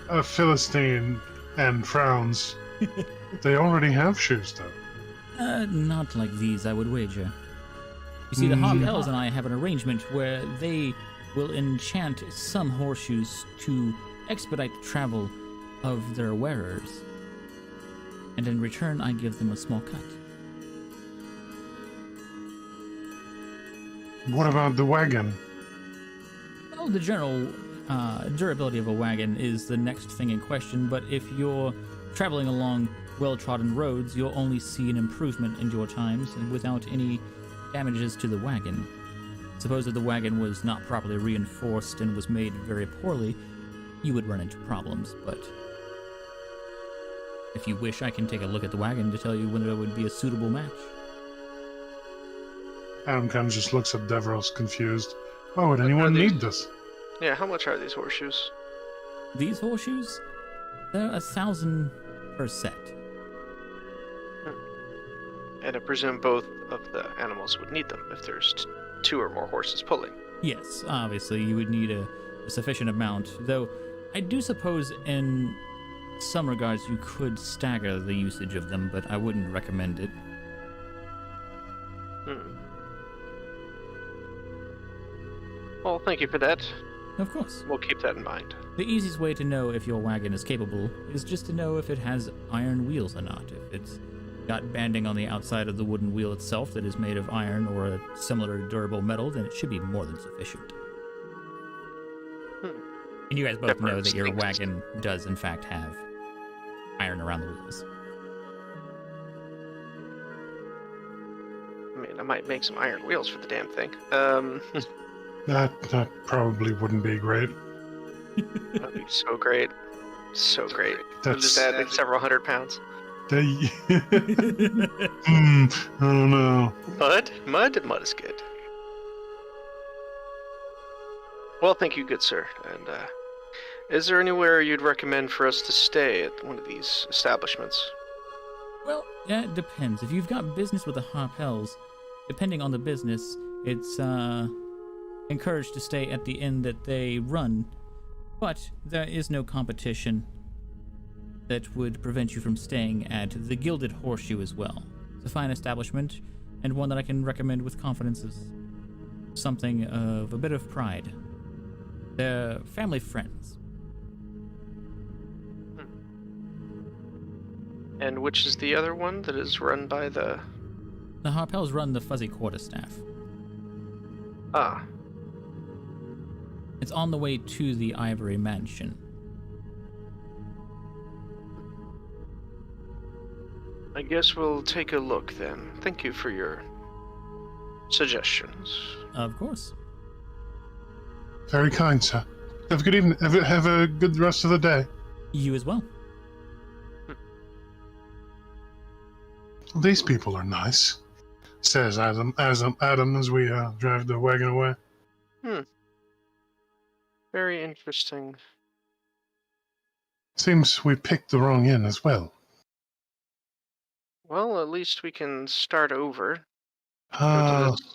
Speaker 4: a Philistine and frowns. They already have shoes, though.
Speaker 1: Not like these, I would wager. You see, the Hog Elves and I have an arrangement where they will enchant some horseshoes to expedite the travel of their wearers. And in return, I give them a small cut.
Speaker 4: What about the wagon?
Speaker 1: Well, the general durability of a wagon is the next thing in question, but if you're traveling along well-trodden roads, you'll only see an improvement in your times and without any damages to the wagon. Suppose that the wagon was not properly reinforced and was made very poorly, you would run into problems, but if you wish, I can take a look at the wagon to tell you whether it would be a suitable match.
Speaker 4: Adam kind of just looks at Devros confused. Why would anyone need this?
Speaker 5: Yeah, how much are these horseshoes?
Speaker 1: These horseshoes, they're 1,000 per set.
Speaker 5: And I presume both of the animals would need them if there's 2 or more horses pulling.
Speaker 1: Yes, obviously you would need a sufficient amount, though I do suppose in some regards you could stagger the usage of them, but I wouldn't recommend it.
Speaker 5: Well, thank you for that.
Speaker 1: Of course.
Speaker 5: We'll keep that in mind.
Speaker 1: The easiest way to know if your wagon is capable is just to know if it has iron wheels or not. If it's got banding on the outside of the wooden wheel itself that is made of iron or a similar durable metal, then it should be more than sufficient. And you guys both know that your wagon does in fact have iron around the wheels.
Speaker 5: I mean, I might make some iron wheels for the damn thing.
Speaker 4: That probably wouldn't be great.
Speaker 5: That'd be so great. So great. We'll
Speaker 4: That's-
Speaker 5: just add like several hundred pounds.
Speaker 4: I don't know.
Speaker 5: Mud? Mud is good. Well, thank you, good sir. And is there anywhere you'd recommend for us to stay at one of these establishments?
Speaker 1: Well, yeah, it depends. If you've got business with the Harpels, depending on the business, it's encouraged to stay at the inn that they run. But there is no competition that would prevent you from staying at the Gilded Horseshoe as well. It's a fine establishment, and one that I can recommend with confidence as something of a bit of pride. They're family friends.
Speaker 5: And which is the other one that is run by the...
Speaker 1: The Harpels run the Fuzzy Quarterstaff.
Speaker 5: Ah.
Speaker 1: It's on the way to the Ivory Mansion.
Speaker 5: I guess we'll take a look then. Thank you for your suggestions.
Speaker 1: Of course.
Speaker 4: Very kind, sir. Have a good evening. Have a good rest of the day.
Speaker 1: You as well.
Speaker 4: These people are nice, says Adam as we drive the wagon away.
Speaker 5: Very interesting.
Speaker 4: Seems we picked the wrong inn as well.
Speaker 5: Well, at least we can start over. Go to this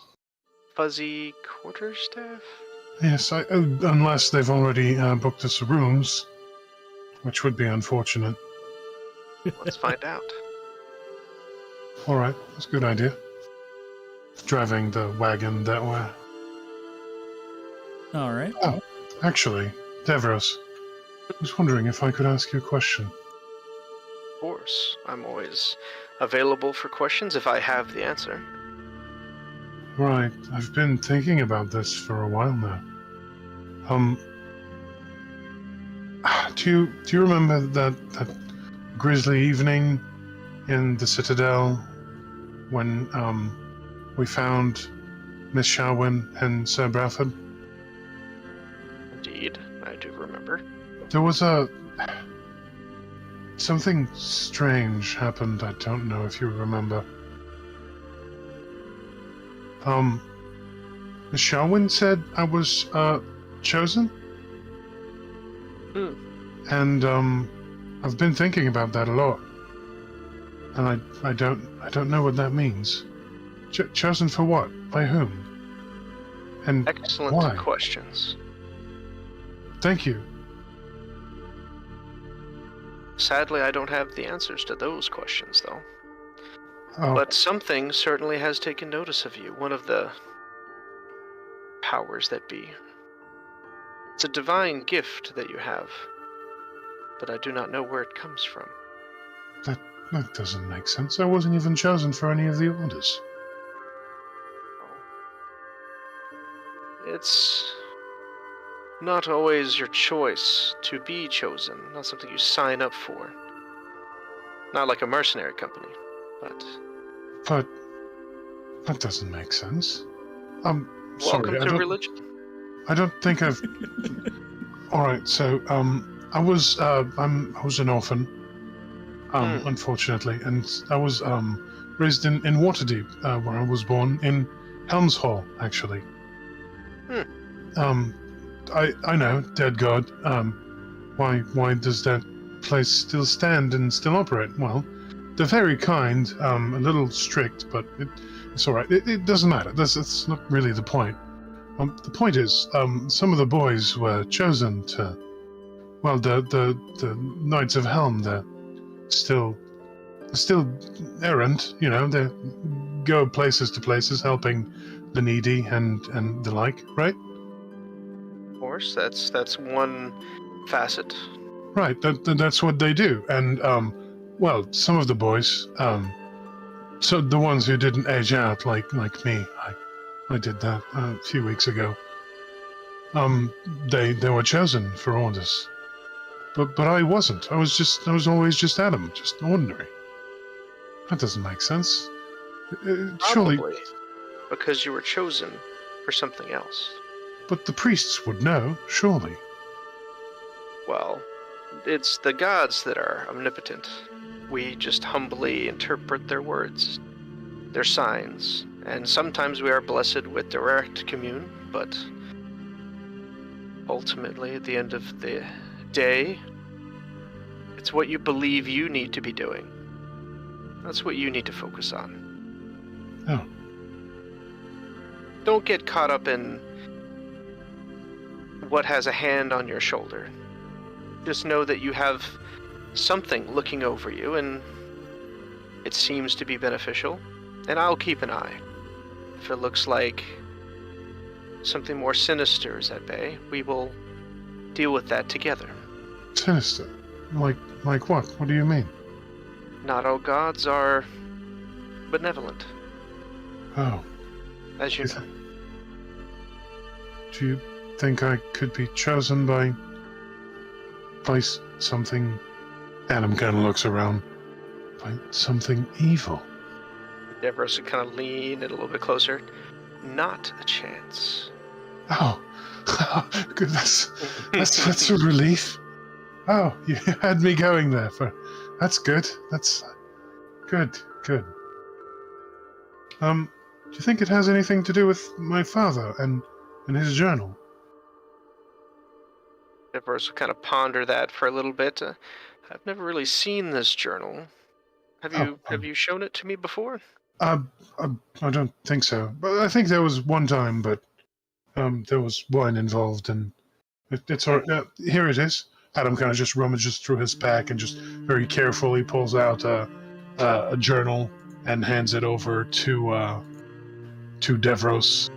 Speaker 5: Fuzzy Quarterstaff?
Speaker 4: Yes, unless they've already booked us rooms, which would be unfortunate.
Speaker 5: Let's find out.
Speaker 4: All right, that's a good idea. Driving the wagon that way.
Speaker 1: All right.
Speaker 4: Oh, actually, Devros, I was wondering if I could ask you a question.
Speaker 5: Of course. I'm always available for questions if I have the answer.
Speaker 4: Right, I've been thinking about this for a while now. Do you remember that grisly evening in the citadel when we found Miss Sharwin and Sir Bradford?
Speaker 5: Indeed, I do remember.
Speaker 4: There was something strange happened. I don't know if you remember. Miss Sharwin said I was chosen. And I've been thinking about that a lot. And I don't know what that means. Chosen for what? By whom? And
Speaker 5: Excellent
Speaker 4: why?
Speaker 5: questions.
Speaker 4: Thank you.
Speaker 5: Sadly, I don't have the answers to those questions, though.
Speaker 4: Oh,
Speaker 5: But something certainly has taken notice of you. One of the powers that be. It's a divine gift that you have, but I do not know where it comes from.
Speaker 4: that doesn't make sense. I wasn't even chosen for any of the orders.
Speaker 5: It's not always your choice to be chosen, not something you sign up for. Not like a mercenary company, but...
Speaker 4: But that doesn't make sense.
Speaker 5: Welcome
Speaker 4: Sorry,
Speaker 5: to religion.
Speaker 4: I don't think I've. All right, so I was an orphan, unfortunately, and I was raised in Waterdeep, where I was born in Helm's Hall, actually. I know, dead god. Why does that place still stand and still operate? Well, they're very kind, a little strict, but it's all right. It doesn't matter. That's not really the point. The point is, some of the boys were chosen to, well, the Knights of Helm. They're still errant. You know, they go places to places, helping the needy and the like. Right?
Speaker 5: Of course, that's one facet.
Speaker 4: Right. That's what they do. And well, some of the boys, so the ones who didn't age out, like me, I did that a few weeks ago. They were chosen for orders, but I wasn't. I was always just Adam, just ordinary. That doesn't make sense. Surely,
Speaker 5: Probably because you were chosen for something else.
Speaker 4: but the priests would know, surely.
Speaker 5: Well, it's the gods that are omnipotent. We just humbly interpret their words, their signs, and sometimes we are blessed with direct commune, but ultimately, at the end of the day, it's what you believe you need to be doing. That's what you need to focus on.
Speaker 4: Oh.
Speaker 5: Don't get caught up in what has a hand on your shoulder. Just know that you have something looking over you, and it seems to be beneficial, and I'll keep an eye. If it looks like something more sinister is at bay, we will deal with that together.
Speaker 4: Sinister? Like what? What do you mean?
Speaker 5: Not all gods are benevolent,
Speaker 4: Oh.
Speaker 5: as you know.
Speaker 4: Do you think I could be chosen by something? Adam kind of looks around. By something evil.
Speaker 5: Devros would kind of lean in a little bit closer. Not a chance.
Speaker 4: Oh, good. That's a relief. Oh, you had me going there for. That's good. That's good. Good. Do you think it has anything to do with my father and his journal?
Speaker 5: Devros would kind of ponder that for a little bit. I've never really seen this journal. Have you shown it to me before?
Speaker 4: I don't think so. But I think there was one time, but there was wine involved, and it's all right. Here it is. Adam kind of just rummages through his pack and just very carefully pulls out a journal and hands it over to Devros.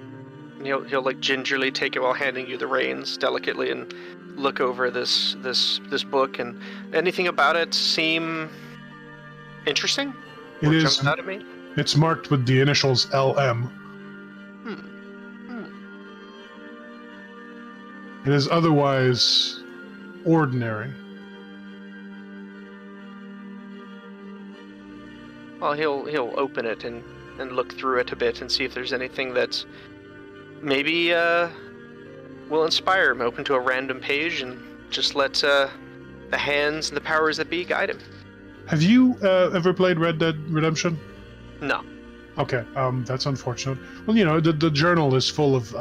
Speaker 5: And he'll like gingerly take it while handing you the reins delicately and look over this book. And anything about it seem interesting?
Speaker 4: It
Speaker 5: Or
Speaker 4: is.
Speaker 5: jumps out at me?
Speaker 4: It's marked with the initials LM. It is otherwise ordinary.
Speaker 5: Well, he'll open it and look through it a bit and see if there's anything that maybe will inspire him. Open to a random page and just let the hands and the powers that be guide him.
Speaker 4: Have you ever played Red Dead Redemption?
Speaker 5: No.
Speaker 4: Okay, that's unfortunate. Well, you know, the journal is full of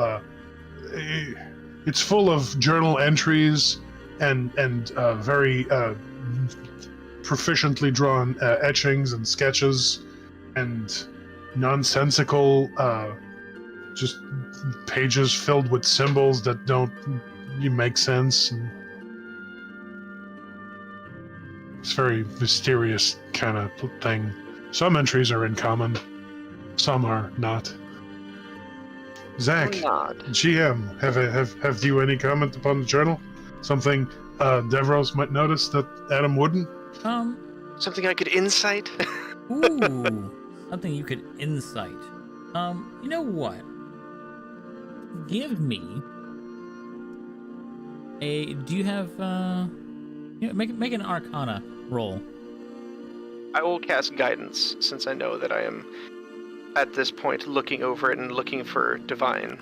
Speaker 4: it's full of journal entries and very proficiently drawn etchings and sketches and nonsensical just pages filled with symbols that don't make sense. And it's a very mysterious kind of thing. Some entries are in common, some are not. Zach, GM, have you any comment upon the journal? Something Devros might notice that Adam wouldn't?
Speaker 5: Something I could insight?
Speaker 1: Ooh, something you could insight. You know what? Give me a. Do you have? Make an Arcana roll.
Speaker 5: I will cast guidance since I know that I am at this point looking over it and looking for divine.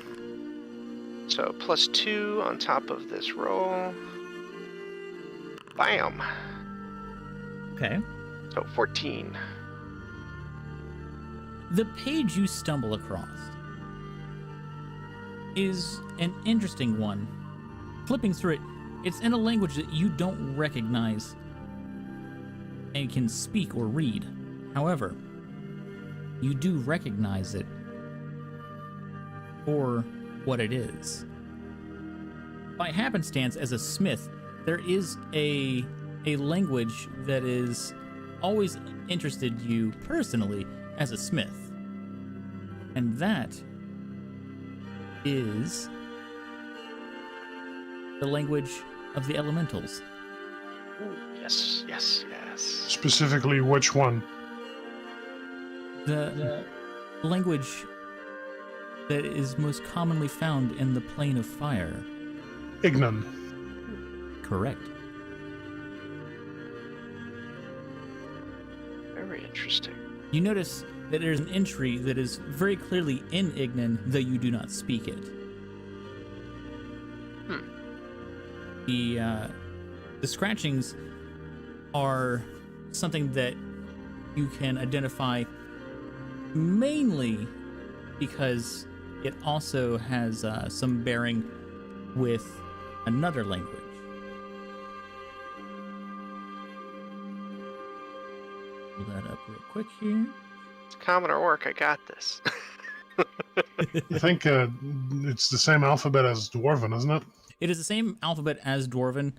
Speaker 5: So +2 on top of this roll. Bam.
Speaker 1: Okay.
Speaker 5: So 14.
Speaker 1: The page you stumble across is an interesting one. Flipping through it, it's in a language that you don't recognize and can speak or read. However, you do recognize it for what it is. By happenstance, as a smith, there is a language that is always interested you personally as a smith. And that is the language of the elementals.
Speaker 5: Ooh, yes.
Speaker 4: Specifically, which one?
Speaker 1: The language that is most commonly found in the plane of fire.
Speaker 4: Ignan.
Speaker 1: Correct.
Speaker 5: Very interesting.
Speaker 1: You notice that there's an entry that is very clearly in Ignan, though you do not speak it. The scratchings are something that you can identify mainly because it also has some bearing with another language. Pull that up real quick here.
Speaker 5: It's common or orc, I got this.
Speaker 4: I think it's the same alphabet as Dwarven, isn't it?
Speaker 1: It is the same alphabet as Dwarven,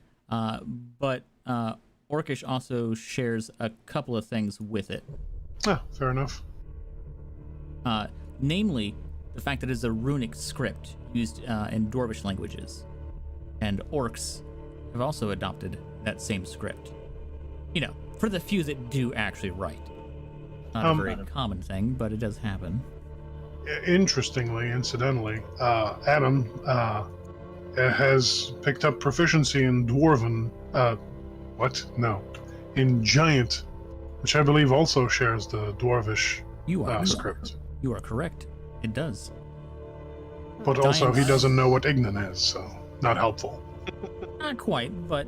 Speaker 1: but Orcish also shares a couple of things with it.
Speaker 4: Ah, fair enough.
Speaker 1: Namely, the fact that it is a runic script used in Dwarvish languages. And orcs have also adopted that same script. You know, for the few that do actually write. Not a very common thing, but it does happen.
Speaker 4: Interestingly, incidentally, Adam has picked up proficiency in Dwarven. In Giant, which I believe also shares the Dwarvish script.
Speaker 1: You are correct. It does.
Speaker 4: But also, he doesn't know what Ignan is, so not helpful.
Speaker 1: Not quite, but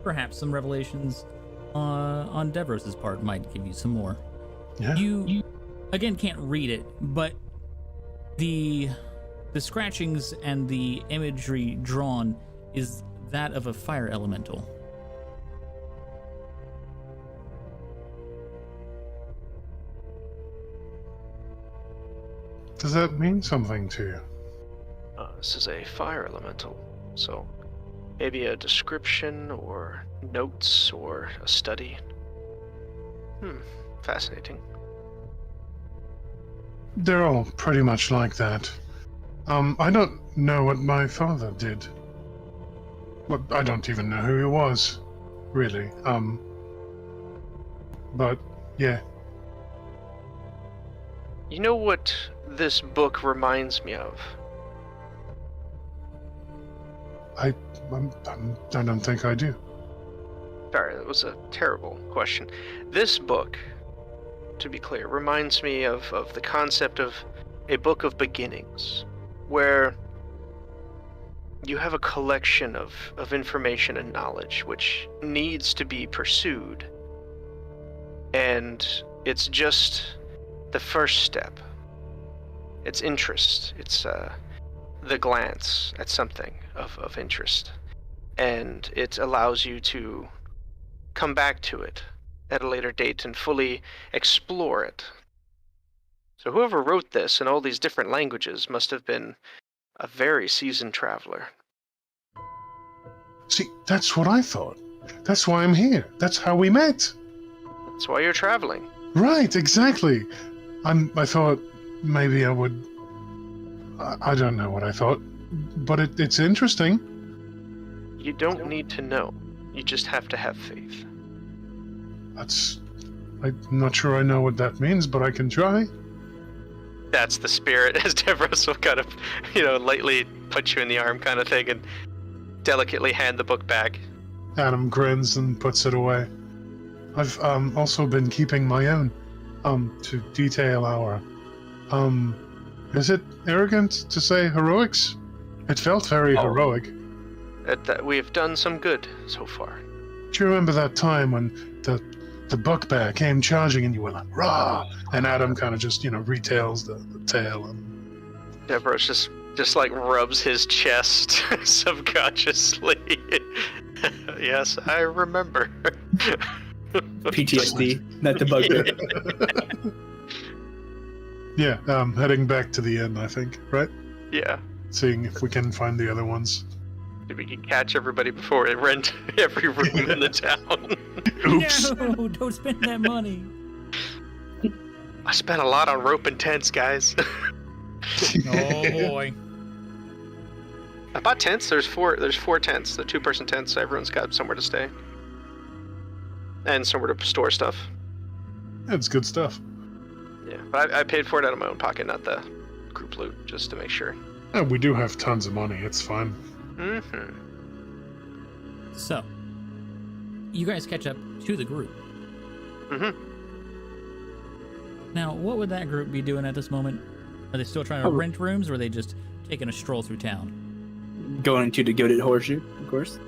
Speaker 1: perhaps some revelations on Devros's part might give you some more.
Speaker 4: Yeah.
Speaker 1: You again can't read it, but the scratchings and the imagery drawn is that of a fire elemental.
Speaker 4: Does that mean something to you?
Speaker 5: This is a fire elemental, so maybe a description or notes or a study. Fascinating.
Speaker 4: They're all pretty much like that. I don't know what my father did. Well, I don't even know who he was, really. But, yeah.
Speaker 5: You know what this book reminds me of?
Speaker 4: I don't think I do.
Speaker 5: Sorry, that was a terrible question. This book, to be clear, reminds me of the concept of a book of beginnings, where you have a collection of information and knowledge which needs to be pursued, and it's just the first step. It's interest. It's the glance at something of interest, and it allows you to come back to it at a later date and fully explore it. So whoever wrote this in all these different languages must have been a very seasoned traveler.
Speaker 4: See, that's what I thought. That's why I'm here. That's how we met.
Speaker 5: That's why you're traveling.
Speaker 4: Right, exactly. I thought maybe I would... I don't know what I thought, but it's interesting.
Speaker 5: You don't need to know. You just have to have faith.
Speaker 4: I'm not sure I know what that means, but I can try.
Speaker 5: That's the spirit, as Devros will kind of, lightly punch you in the arm kind of thing and delicately hand the book back.
Speaker 4: Adam grins and puts it away. I've also been keeping my own, to detail our, is it arrogant to say heroics? It felt very heroic.
Speaker 5: That we have done some good so far.
Speaker 4: Do you remember that time when the bugbear came charging and you were like, rah! And Adam kind of just, retails the tale. And
Speaker 5: Deborah just Just like rubs his chest subconsciously. Yes, I remember.
Speaker 3: PTSD, not the bugbear.
Speaker 4: Yeah, heading back to the inn, I think, right?
Speaker 5: Yeah.
Speaker 4: Seeing if we can find the other ones.
Speaker 5: If we can catch everybody before it rent every room in the town.
Speaker 4: Oops.
Speaker 1: No, don't spend that money.
Speaker 5: I spent a lot on rope and tents, guys.
Speaker 1: Oh boy.
Speaker 5: I bought tents. There's four tents. The 2-person tents, so everyone's got somewhere to stay. And somewhere to store stuff.
Speaker 4: That's good stuff.
Speaker 5: Yeah, but I paid for it out of my own pocket, not the group loot, just to make sure.
Speaker 4: Yeah, we do have tons of money. It's fine.
Speaker 5: Mm-hmm.
Speaker 1: So, you guys catch up to the group.
Speaker 5: Mm-hmm.
Speaker 1: Now, what would that group be doing at this moment? Are they still trying to rent rooms, or are they just taking a stroll through town?
Speaker 3: Going to the Goated Horseshoe, of course.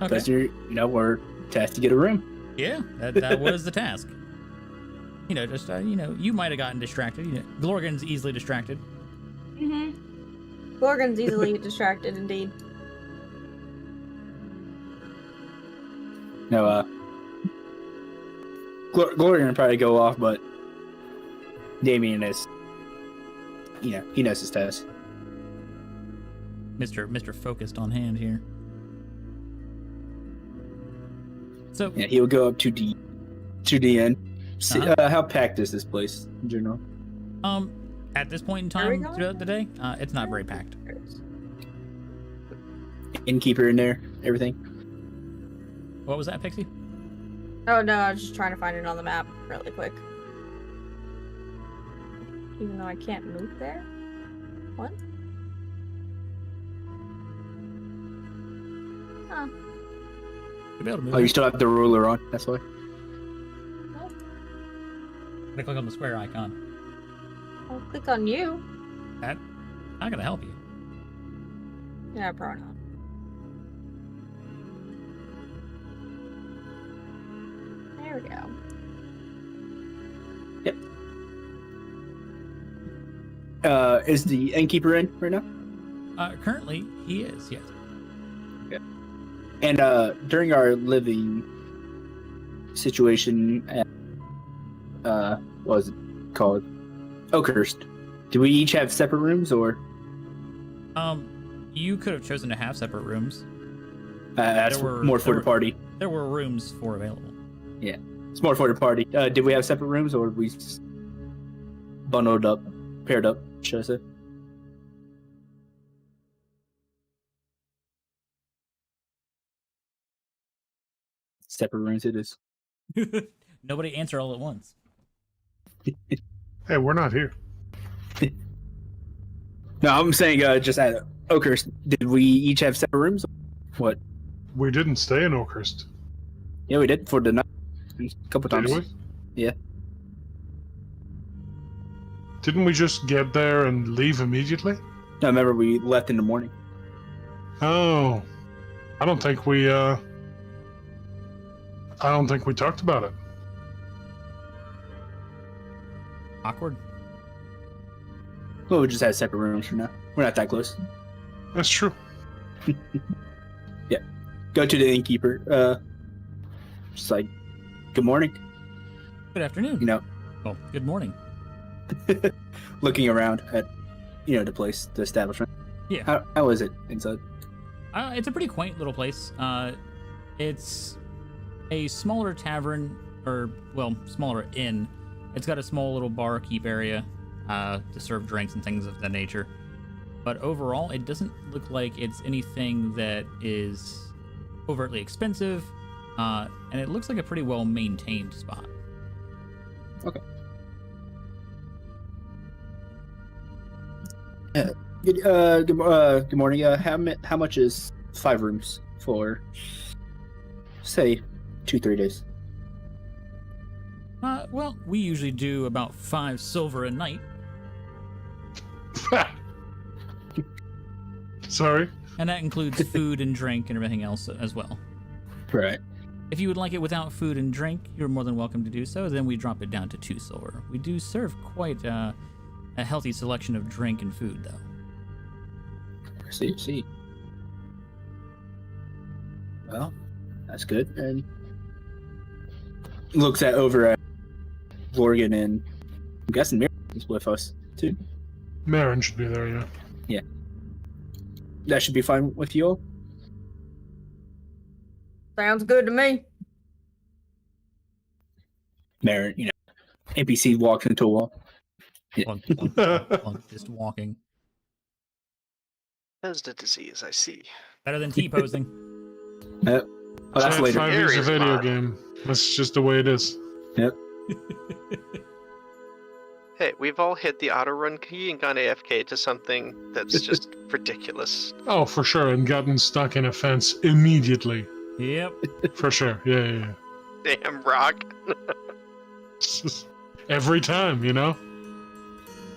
Speaker 1: Okay.
Speaker 3: Because we're tasked to get a room.
Speaker 1: Yeah, that was the task. Just you might have gotten distracted. Glorgan's easily distracted.
Speaker 2: Mm-hmm. Gorgon's easily distracted, indeed.
Speaker 3: No, Glorian will probably go off, but Damien is, he knows his task.
Speaker 1: Mr. Focused on hand here. So
Speaker 3: Yeah, he'll go up to the end. See, how packed is this place in general?
Speaker 1: At this point in
Speaker 2: Where are we
Speaker 1: time
Speaker 2: going?
Speaker 1: throughout the day, it's not very packed.
Speaker 3: Innkeeper in there, everything.
Speaker 1: What was that, Pixie?
Speaker 2: Oh no, I was just trying to find it on the map really quick. Even though I can't move there? What? Huh.
Speaker 1: You'll be able to move.
Speaker 3: Oh, you still have the ruler on, that's why.
Speaker 1: I'm gonna click on the square icon.
Speaker 2: I'll click on you.
Speaker 1: That not gonna help you.
Speaker 2: Yeah, probably not. There we go.
Speaker 3: Yep. Is the innkeeper in right now?
Speaker 1: Currently, he is. Yes.
Speaker 3: And during our living situation at what was it called? Oakhurst. Do we each have separate rooms, or?
Speaker 1: You could have chosen to have separate rooms.
Speaker 3: That's more for the party.
Speaker 1: There were rooms for available.
Speaker 3: Yeah, it's more for the party. Did we have separate rooms, or we bundled up, paired up, should I say? Separate rooms it is.
Speaker 1: Nobody answer all at once.
Speaker 4: Hey, we're not here.
Speaker 3: No, I'm saying just at Oakhurst, did we each have separate rooms? What?
Speaker 4: We didn't stay in Oakhurst.
Speaker 3: Yeah, we did for the night. A couple times.
Speaker 4: Did we?
Speaker 3: Yeah.
Speaker 4: Didn't we just get there and leave immediately?
Speaker 3: No, remember we left in the morning.
Speaker 4: Oh. I don't think we talked about it.
Speaker 1: Awkward.
Speaker 3: Well, we just had separate rooms for now. We're not that close.
Speaker 4: That's true.
Speaker 3: Yeah. Go to the innkeeper. Just like, good morning.
Speaker 1: Good afternoon. Well, good morning.
Speaker 3: Looking around at, the place, the establishment.
Speaker 1: Yeah.
Speaker 3: How is it inside?
Speaker 1: It's a pretty quaint little place. It's a smaller tavern, smaller inn. It's got a small little barkeep area to serve drinks and things of that nature. But overall, it doesn't look like it's anything that is overtly expensive, and it looks like a pretty well-maintained spot.
Speaker 3: Okay. Good morning. How much is 5 rooms for, say, 2-3 days?
Speaker 1: Well, we usually do about 5 silver a night.
Speaker 4: Sorry.
Speaker 1: And that includes food and drink and everything else as well.
Speaker 3: Right.
Speaker 1: If you would like it without food and drink, you're more than welcome to do so. Then we drop it down to 2 silver. We do serve quite a healthy selection of drink and food, though.
Speaker 3: See. Well, that's good. And looks over at Lorgan, and I'm guessing Miriam is with us too.
Speaker 4: Marin should be there, yeah.
Speaker 3: Yeah. That should be fine with you all.
Speaker 2: Sounds good to me.
Speaker 3: Marin, NPC walks into a wall. Yeah.
Speaker 1: Plunk, just walking.
Speaker 5: That's the disease, I see.
Speaker 1: Better than T-posing.
Speaker 3: Oh, that's later.
Speaker 4: 5 years a
Speaker 5: Area's
Speaker 4: video
Speaker 5: mod.
Speaker 4: game. That's just the way it is.
Speaker 3: Yep.
Speaker 5: Hey, we've all hit the auto run key and gone AFK to something that's just ridiculous.
Speaker 4: Oh, for sure, and gotten stuck in a fence immediately.
Speaker 1: Yep.
Speaker 4: For sure. Yeah.
Speaker 5: Damn rock.
Speaker 4: Every time,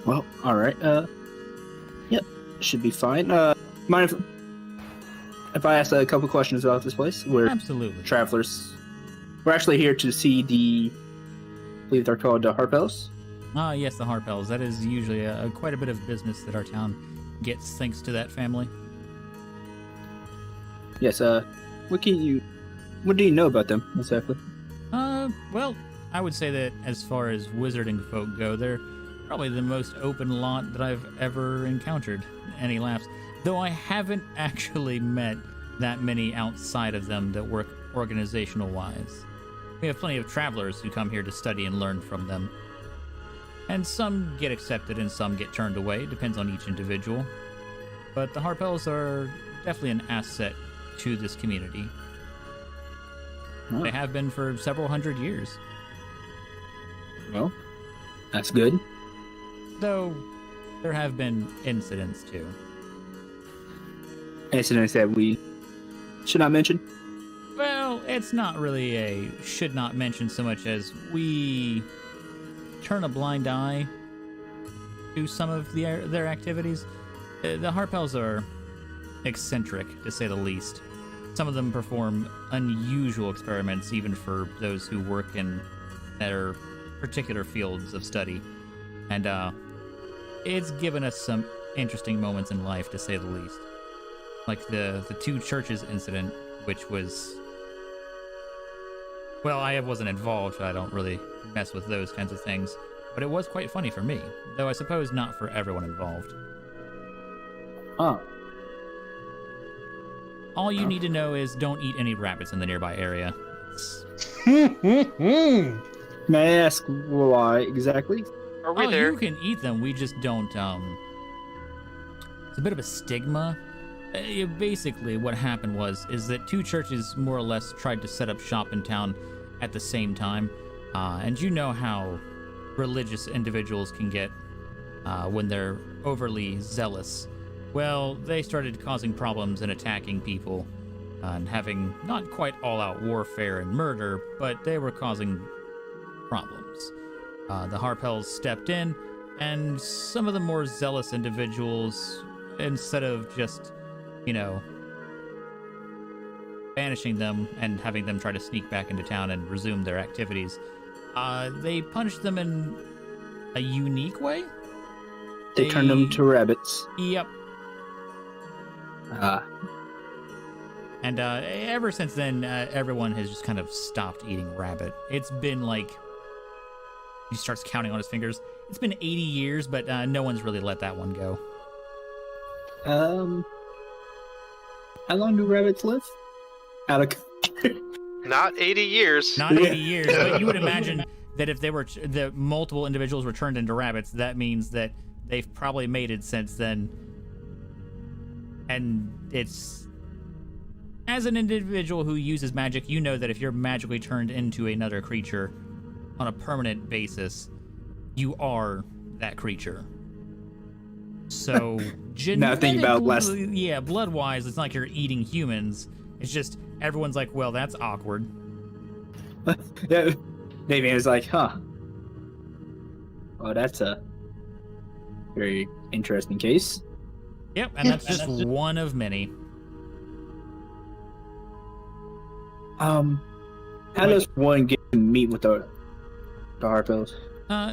Speaker 3: Well, all right. Yep, should be fine. Mind if I ask a couple questions about this place? We're
Speaker 1: Absolutely.
Speaker 3: travelers. We're actually here to see I believe they're called the Harpels.
Speaker 1: Ah, yes, the Harpels. That is usually quite a bit of business that our town gets thanks to that family.
Speaker 3: Yes. What do you know about them exactly?
Speaker 1: Well, I would say that as far as wizarding folk go, they're probably the most open lot that I've ever encountered. Any laughs? Though I haven't actually met that many outside of them that work organizational-wise. We have plenty of travelers who come here to study and learn from them. And some get accepted and some get turned away, depends on each individual. But the Harpels are definitely an asset to this community.
Speaker 3: Oh,
Speaker 1: They have been for several hundred years.
Speaker 3: well, that's good.
Speaker 1: Though, there have been incidents too.
Speaker 3: Incidents that we should not mention.
Speaker 1: Well, it's not really a should not mention so much as we turn a blind eye to some of their activities. The Harpels are eccentric, to say the least. Some of them perform unusual experiments, even for those who work in their particular fields of study. And it's given us some interesting moments in life, to say the least. Like the two churches incident, which was... Well, I wasn't involved, so I don't really mess with those kinds of things. But it was quite funny for me, though I suppose not for everyone involved.
Speaker 3: Oh,
Speaker 1: All you need to know is don't eat any rabbits in the nearby area.
Speaker 3: may I ask why exactly?
Speaker 5: Are we there?
Speaker 1: You can eat them, we just don't, It's a bit of a stigma. Basically, what happened is that two churches more or less tried to set up shop in town at the same time. And you know how religious individuals can get when they're overly zealous. Well, they started causing problems and attacking people and having not quite all-out warfare and murder, but they were causing problems. The Harpels stepped in, and some of the more zealous individuals, instead of just, banishing them and having them try to sneak back into town and resume their activities, they punished them in a unique way.
Speaker 3: They turned them to rabbits.
Speaker 1: Yep.
Speaker 3: Ah,
Speaker 1: And ever since then, everyone has just kind of stopped eating rabbit. It's been like... He starts counting on his fingers. It's been 80 years, but no one's really let that one go.
Speaker 3: how long do rabbits live? Out of
Speaker 5: Not 80 years.
Speaker 1: Not 80 years, but you would imagine that if the multiple individuals were turned into rabbits, that means that they've probably mated since then. And it's... As an individual who uses magic, you know that if you're magically turned into another creature on a permanent basis, you are that creature. So,
Speaker 3: Now think about less.
Speaker 1: Yeah, blood-wise, it's not like you're eating humans. It's just, everyone's like, well, that's awkward.
Speaker 3: Yeah, Davian was like, huh. Well, that's a very interesting case.
Speaker 1: Yep, and that's just one of many.
Speaker 3: How does one get to meet with the Harpels?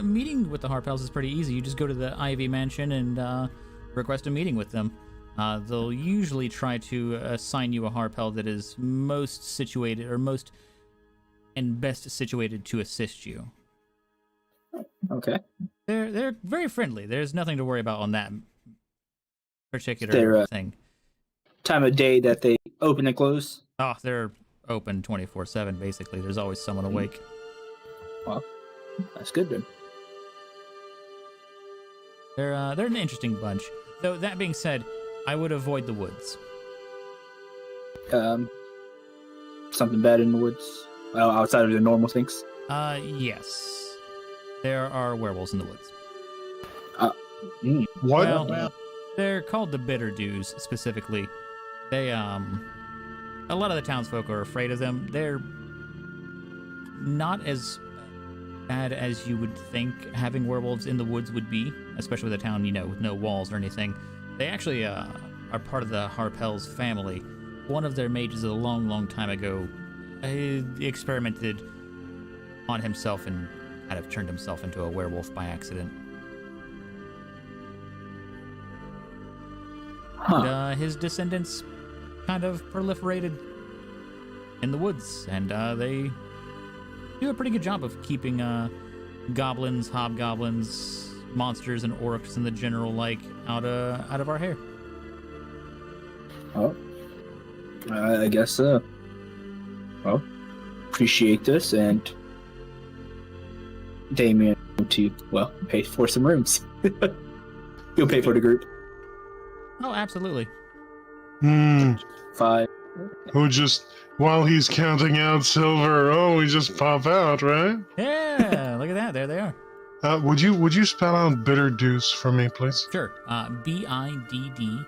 Speaker 1: Meeting with the Harpels is pretty easy. You just go to the Ivy Mansion and request a meeting with them. they'll usually try to assign you a harpel that is most situated or most and best situated to assist you.
Speaker 3: Okay.
Speaker 1: They're very friendly. There's nothing to worry about on that particular thing.
Speaker 3: Time of day that they open and close?
Speaker 1: Oh, they're open 24/7 basically. There's always someone awake.
Speaker 3: Well, that's good then.
Speaker 1: They're an interesting bunch. Though that being said, I would avoid the woods.
Speaker 3: Something bad in the woods? Well, outside of the normal things?
Speaker 1: Yes. There are werewolves in the woods.
Speaker 4: What?
Speaker 1: Well, they're called the Bitter Dews, specifically. They, a lot of the townsfolk are afraid of them. They're not as bad as you would think having werewolves in the woods would be, especially with a town, with no walls or anything. They actually are part of the Harpel's family. One of their mages a long, long time ago experimented on himself and kind of turned himself into a werewolf by accident.
Speaker 3: Huh.
Speaker 1: And, his descendants kind of proliferated in the woods, and they do a pretty good job of keeping goblins, hobgoblins, monsters, and orcs and the general out of our hair.
Speaker 3: Oh, I guess so. Well, appreciate this, and Damien to pay for some rooms. You'll pay for the group.
Speaker 1: Oh, absolutely.
Speaker 3: 5.
Speaker 4: Who just, while he's counting out silver, we just pop out, right?
Speaker 1: Yeah, look at that. There they are.
Speaker 4: Would you spell out Bitter Deuce for me, please?
Speaker 1: Sure. Bidderoos.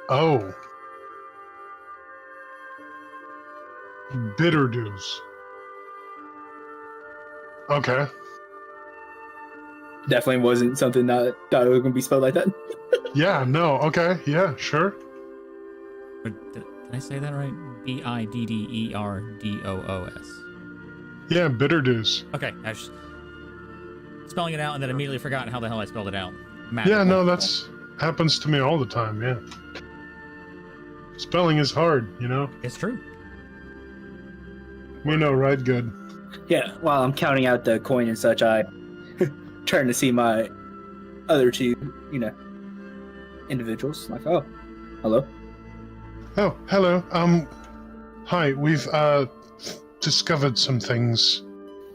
Speaker 4: Oh. Bitter Deuce. Okay.
Speaker 3: Definitely wasn't something that thought it was going to be spelled like that.
Speaker 4: Yeah, no, okay, yeah, sure.
Speaker 1: Or did I say that right? Bidderoos.
Speaker 4: Yeah, Bitter Deuce.
Speaker 1: Okay, I was spelling it out and then immediately forgot how the hell I spelled it out.
Speaker 4: Yeah, no, that's happens to me all the time, yeah. Spelling is hard,
Speaker 1: It's true.
Speaker 4: We know, right? Good.
Speaker 3: Yeah, while I'm counting out the coin and such, I turn to see my other two, individuals. Like, oh, hello.
Speaker 4: Oh, hello. Hi, we've discovered some things.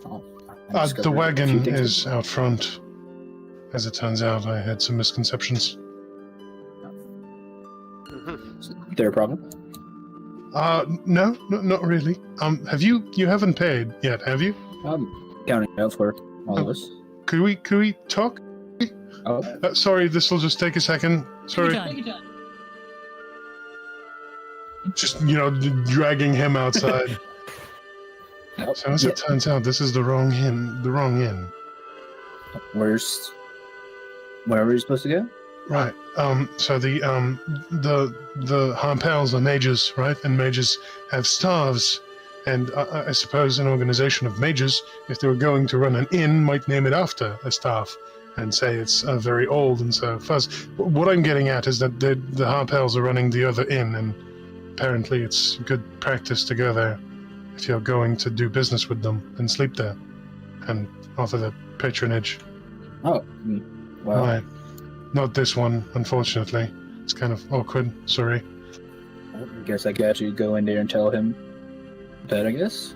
Speaker 4: The wagon is out front. As it turns out, I had some misconceptions.
Speaker 3: Is there a problem?
Speaker 4: No, not really. You haven't paid yet, have you?
Speaker 3: I'm counting out for all of us.
Speaker 4: Could we talk?
Speaker 3: Oh.
Speaker 4: Sorry, this will just take a second. Sorry.
Speaker 1: Take your time.
Speaker 4: Just, dragging him outside. So as it turns out, this is the wrong inn.
Speaker 3: Wherever you're supposed to go?
Speaker 4: Right. So the Harpels are mages, right? And mages have staffs. And I suppose an organization of mages, if they were going to run an inn, might name it after a staff and say it's very old and so forth. What I'm getting at is that the Harpels are running the other inn, and apparently it's good practice to go there if you're going to do business with them and sleep there and offer the patronage.
Speaker 3: Oh, well.
Speaker 4: Right. Not this one, unfortunately. It's kind of awkward. Sorry.
Speaker 3: I guess I got to go in there and tell him that, I guess.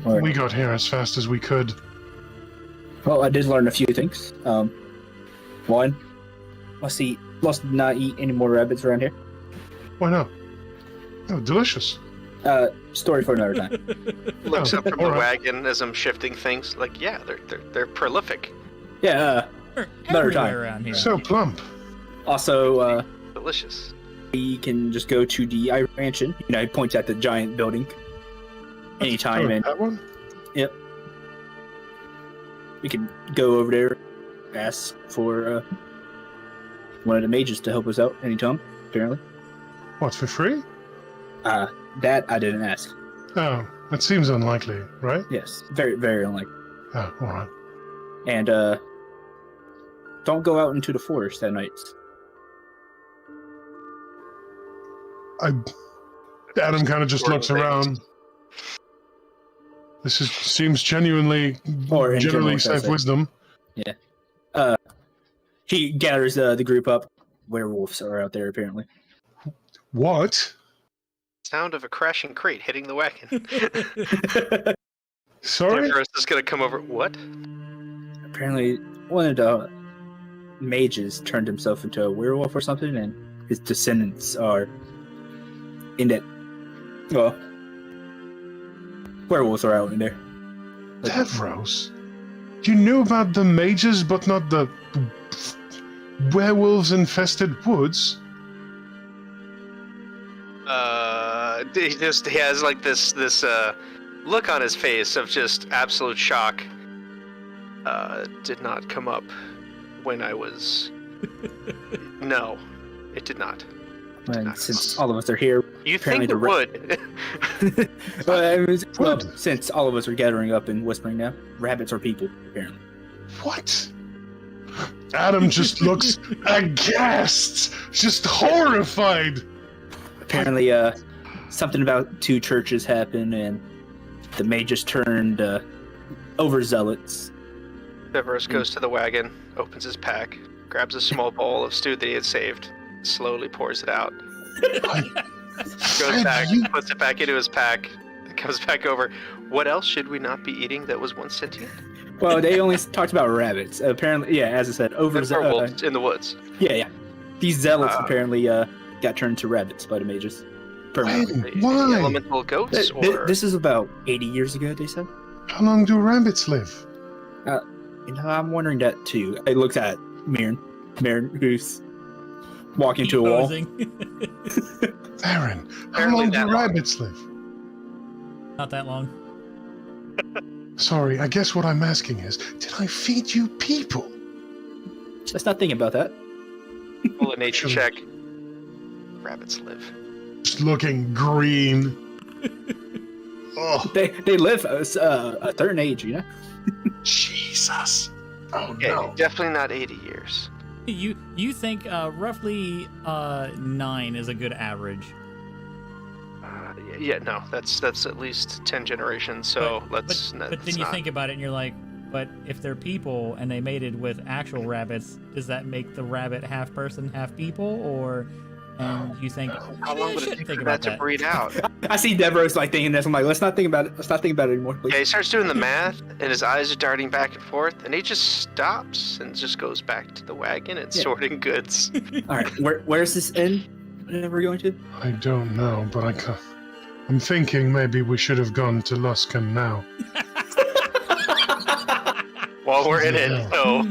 Speaker 3: Or,
Speaker 4: We got here as fast as we could.
Speaker 3: well, I did learn a few things. One, must not eat any more rabbits around here.
Speaker 4: Why not? Oh, delicious.
Speaker 3: Story for another time.
Speaker 5: Looks up from the
Speaker 4: alright.
Speaker 5: wagon as I'm shifting things. Like, yeah, they're prolific.
Speaker 3: Yeah.
Speaker 1: They're
Speaker 3: Another time.
Speaker 1: everywhere around here.
Speaker 4: So plump.
Speaker 3: Also,
Speaker 5: Delicious.
Speaker 3: we can just go to the Iron Mansion. He points at the giant building. Anytime, and
Speaker 4: That one?
Speaker 3: we can go over there, ask for one of the mages to help us out anytime, apparently.
Speaker 4: What, for free?
Speaker 3: That I didn't ask.
Speaker 4: Oh, that seems unlikely, right?
Speaker 3: Yes, very, very unlikely.
Speaker 4: Oh, alright.
Speaker 3: And don't go out into the forest at night.
Speaker 4: Adam kind of just looks around. Seems genuinely,
Speaker 3: Or in
Speaker 4: generally
Speaker 3: general, should I
Speaker 4: safe
Speaker 3: say.
Speaker 4: wisdom.
Speaker 3: Yeah. He gathers the group up. Werewolves are out there, apparently.
Speaker 4: What?
Speaker 5: Sound of a crashing crate hitting the wagon.
Speaker 4: Sorry?
Speaker 5: Peripherals is gonna come over. What?
Speaker 3: Apparently, one of the mages turned himself into a werewolf or something, and his descendants are in that. Well, werewolves are out in there.
Speaker 4: Peripherals? You knew about the mages, but not the werewolves-infested woods?
Speaker 5: He has like this look on his face of just absolute shock. Did not come up when I was. No, it did not.
Speaker 3: And since all of us are here,
Speaker 5: You think it would?
Speaker 3: well, since all of us are gathering up and whispering now, rabbits are people, apparently.
Speaker 4: What? Adam just looks aghast, just horrified.
Speaker 3: Apparently, something about 2 churches happened, and the mages turned overzealots.
Speaker 5: Peripherals goes to the wagon, opens his pack, grabs a small bowl of stew that he had saved, slowly pours it out. Goes back, puts it back into his pack, comes back over. What else should we not be eating that was once sentient?
Speaker 3: Well, they only talked about rabbits. Apparently, yeah, as I said,
Speaker 5: Werewolves in the woods.
Speaker 3: Yeah. These zealots apparently got turned to rabbits by the mages. Permanently.
Speaker 4: Why?
Speaker 5: Elemental goats, or
Speaker 3: This is about 80 years ago, they said.
Speaker 4: How long do rabbits live?
Speaker 3: I'm wondering that too. I looked at Mirren, who's walking to a wall.
Speaker 4: Aaron, how
Speaker 5: Apparently
Speaker 4: long
Speaker 5: that
Speaker 4: do
Speaker 5: long.
Speaker 4: rabbits live?
Speaker 1: Not that long.
Speaker 4: Sorry, I guess what I'm asking is, did I feed you people?
Speaker 3: Let's not think about that.
Speaker 5: roll a nature check. Rabbits live.
Speaker 4: Just looking green. Oh,
Speaker 3: They live a certain age, you know?
Speaker 4: Jesus. Oh,
Speaker 5: Okay,
Speaker 4: no.
Speaker 5: definitely not 80 years.
Speaker 1: You think roughly 9 is a good average?
Speaker 5: Yeah, no, that's at least 10 generations. So
Speaker 1: But then you think about it and you're like, but if they're people and they mated with actual rabbits, does that make the rabbit half person, half people? Or and you think
Speaker 5: how long would it take for that to breed out?
Speaker 3: I see Deborah's like thinking this. I'm like, let's not think about it. Let's not think about it anymore, please.
Speaker 5: Yeah, he starts doing the math, and his eyes are darting back and forth, and he just stops and just goes back to the wagon and sorting goods.
Speaker 3: All right, where's this inn that we're going to?
Speaker 4: I don't know, but I'm thinking maybe we should have gone to Luskan now.
Speaker 5: While we're in it, so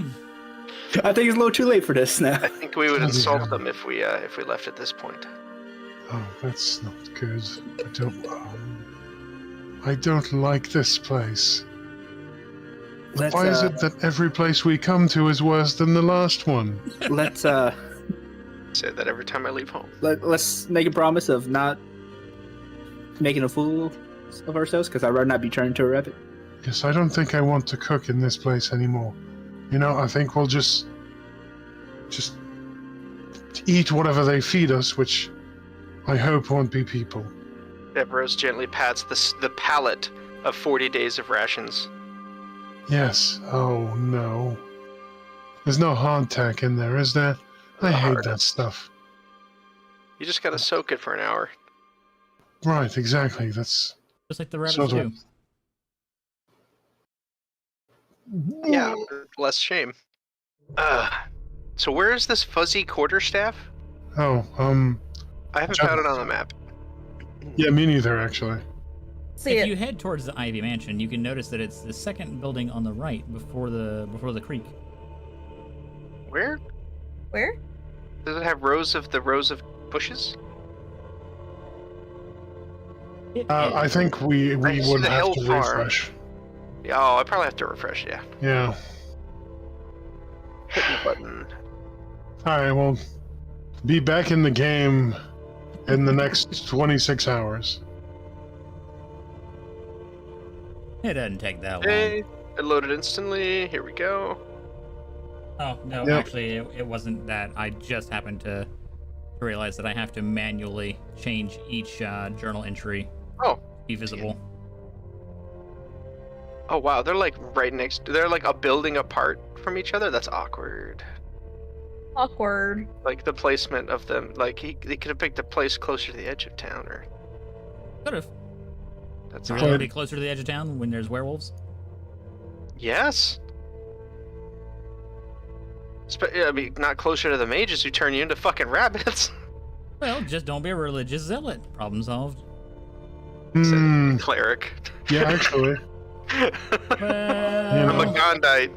Speaker 3: I think it's a little too late for this now.
Speaker 5: I think we would insult them if we left at this point.
Speaker 4: Oh, that's not good. I don't like this place. Why is it that every place we come to is worse than the last one?
Speaker 3: Let's
Speaker 5: Say that every time I leave home.
Speaker 3: let's make a promise of not making a fool of ourselves, because I'd rather not be turned into a rabbit.
Speaker 4: Yes, I don't think I want to cook in this place anymore. You know, I think we'll just eat whatever they feed us, which I hope won't be people.
Speaker 5: Deborah's gently pats the pallet of 40 days of rations.
Speaker 4: Yes. Oh, no. There's no hardtack in there, is there? I hate that stuff.
Speaker 5: You just gotta soak it for an hour.
Speaker 4: Right, exactly. That's...
Speaker 1: Just like the rabbits
Speaker 4: Sort of.
Speaker 1: do.
Speaker 5: Yeah, less shame. So where is this fuzzy quarterstaff?
Speaker 4: Oh,
Speaker 5: I haven't found it on the map.
Speaker 4: yeah, me neither, actually.
Speaker 2: See
Speaker 1: If
Speaker 2: it.
Speaker 1: you head towards the Ivy Mansion, you can notice that it's the second building on the right before the creek.
Speaker 5: Where?
Speaker 2: Where?
Speaker 5: Does it have rows of bushes?
Speaker 4: I think we
Speaker 5: I see
Speaker 4: would
Speaker 5: the
Speaker 4: have
Speaker 5: hill
Speaker 4: to
Speaker 5: farm.
Speaker 4: refresh.
Speaker 5: Oh, I probably have to refresh, yeah.
Speaker 4: Yeah.
Speaker 5: Hit the button.
Speaker 4: Alright, well, be back in the game in the next 26 hours.
Speaker 1: It doesn't take that long.
Speaker 5: Hey, it loaded instantly. Here we go.
Speaker 1: Oh, no,
Speaker 4: Yep.
Speaker 1: actually, it wasn't that. I just happened to realize that I have to manually change each journal entry
Speaker 5: Oh.
Speaker 1: to be visible.
Speaker 5: Oh wow, they're like right next. They're like a building apart from each other. That's awkward.
Speaker 2: Awkward.
Speaker 5: Like the placement of them. Like they could have picked a place closer to the edge of town, or
Speaker 1: Could have.
Speaker 5: that's
Speaker 1: You
Speaker 5: awkward.
Speaker 1: really want to be closer to the edge of town when there's werewolves?
Speaker 5: Yes. I mean, not closer to the mages who turn you into fucking rabbits.
Speaker 1: Well, just don't be a religious zealot. Problem solved.
Speaker 4: Hmm.
Speaker 5: Cleric.
Speaker 4: Yeah, actually.
Speaker 5: I'm
Speaker 1: Well,
Speaker 5: a Gondite.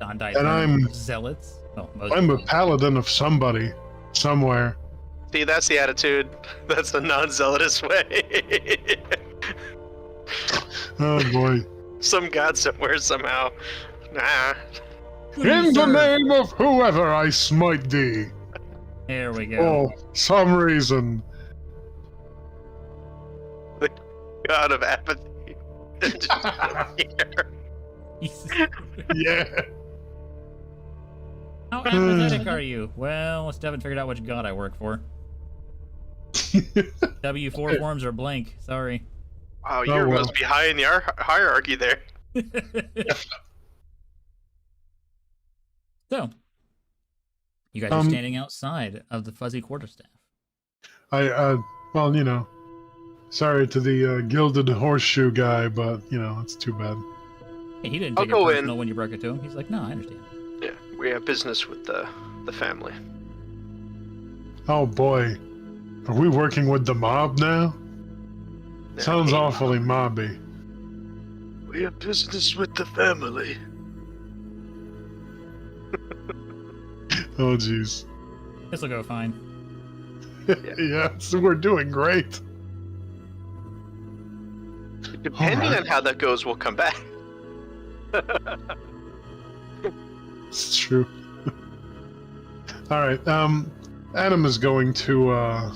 Speaker 1: Gondite
Speaker 4: And I'm-
Speaker 1: zealots. Well, most
Speaker 4: I'm a paladin of somebody, somewhere.
Speaker 5: See, that's the attitude. That's the non-zealotous way.
Speaker 4: Oh boy.
Speaker 5: Some god somewhere somehow. Nah.
Speaker 4: In the name of whoever I smite thee.
Speaker 1: There we go.
Speaker 4: For some reason.
Speaker 5: God of apathy.
Speaker 4: Yeah.
Speaker 1: How apathetic are you? Well, I still haven't figured out which god I work for. W4 forms are blank. Sorry.
Speaker 5: Wow, you're
Speaker 4: well.
Speaker 5: must be high in the hierarchy there.
Speaker 1: So, you guys are standing outside of the fuzzy quarterstaff.
Speaker 4: Well, you know, sorry to the gilded horseshoe guy, but, you know, it's too bad.
Speaker 1: Hey, he didn't
Speaker 5: I'll
Speaker 1: take it
Speaker 5: go in.
Speaker 1: personal when you broke it to him. He's like, no, I understand.
Speaker 5: Yeah, we have business with the family.
Speaker 4: Oh boy. Are we working with the mob now?
Speaker 5: Yeah,
Speaker 4: Sounds
Speaker 5: hey,
Speaker 4: awfully mobby.
Speaker 5: We have business with the family.
Speaker 4: Oh jeez.
Speaker 1: This'll go fine.
Speaker 4: Yeah, so we're doing great.
Speaker 5: Depending
Speaker 4: Alright.
Speaker 5: on how that goes, we'll come back.
Speaker 4: It's true. Alright, Adam is going to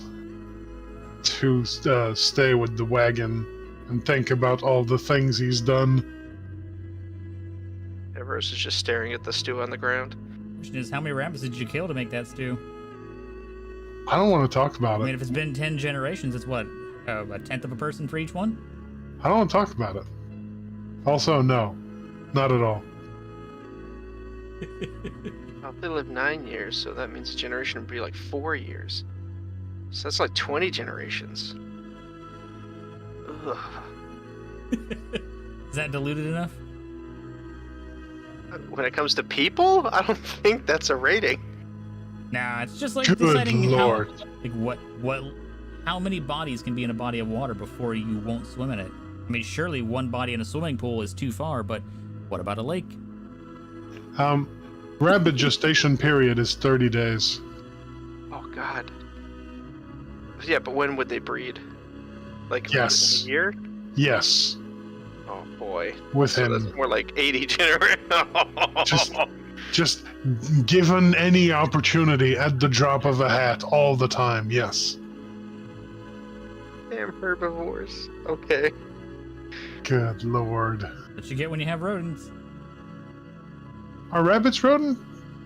Speaker 4: stay with the wagon and think about all the things he's done.
Speaker 5: Everest is just staring at the stew on the ground.
Speaker 1: Question is, how many rabbits did you kill to make that stew?
Speaker 4: I don't want to talk about
Speaker 1: I mean,
Speaker 4: it.
Speaker 1: if it's been 10 generations, it's what? A tenth of a person for each one?
Speaker 4: I don't want to talk about it. Also, no. Not at all.
Speaker 5: Well, they live 9 years, so that means a generation would be like 4 years. So that's like 20 generations. Ugh.
Speaker 1: Is that diluted enough?
Speaker 5: When it comes to people, I don't think that's a rating.
Speaker 1: Nah, it's just like
Speaker 4: Good
Speaker 1: deciding
Speaker 4: lord.
Speaker 1: how many bodies can be in a body of water before you won't swim in it. I mean, surely one body in a swimming pool is too far, but what about a lake?
Speaker 4: Rabbit gestation period is 30 days.
Speaker 5: Oh God. Yeah, but when would they breed? Like
Speaker 4: Yes.
Speaker 5: in a year?
Speaker 4: Yes.
Speaker 5: Oh boy.
Speaker 4: With
Speaker 5: So
Speaker 4: him.
Speaker 5: that's more like 80 generations.
Speaker 4: Just given any opportunity at the drop of a hat all the time, yes.
Speaker 5: Damn herbivores. Okay.
Speaker 4: Good lord.
Speaker 1: What you get when you have rodents?
Speaker 4: Are rabbits rodent?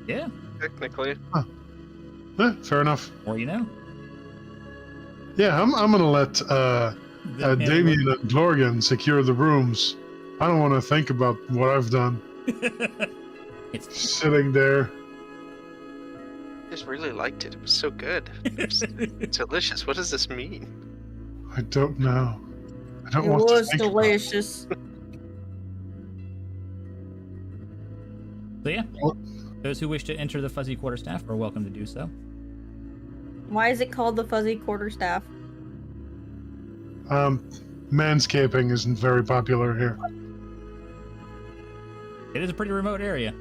Speaker 1: Yeah,
Speaker 5: Technically.
Speaker 4: Fair enough.
Speaker 1: or you know.
Speaker 4: Yeah, I'm gonna let Damien and Glorgan secure the rooms. I don't want to think about what I've done.
Speaker 1: It's
Speaker 4: Sitting there.
Speaker 5: I just really liked it. It was so good. It was delicious. What does this mean?
Speaker 4: I don't know. I don't
Speaker 2: It
Speaker 4: want to
Speaker 2: was
Speaker 4: think about it.
Speaker 2: delicious.
Speaker 1: So yeah,
Speaker 4: What?
Speaker 1: those who wish to enter the fuzzy quarterstaff are welcome to do so.
Speaker 2: Why is it called the fuzzy quarterstaff?
Speaker 4: Manscaping isn't very popular here.
Speaker 1: It is a pretty remote area.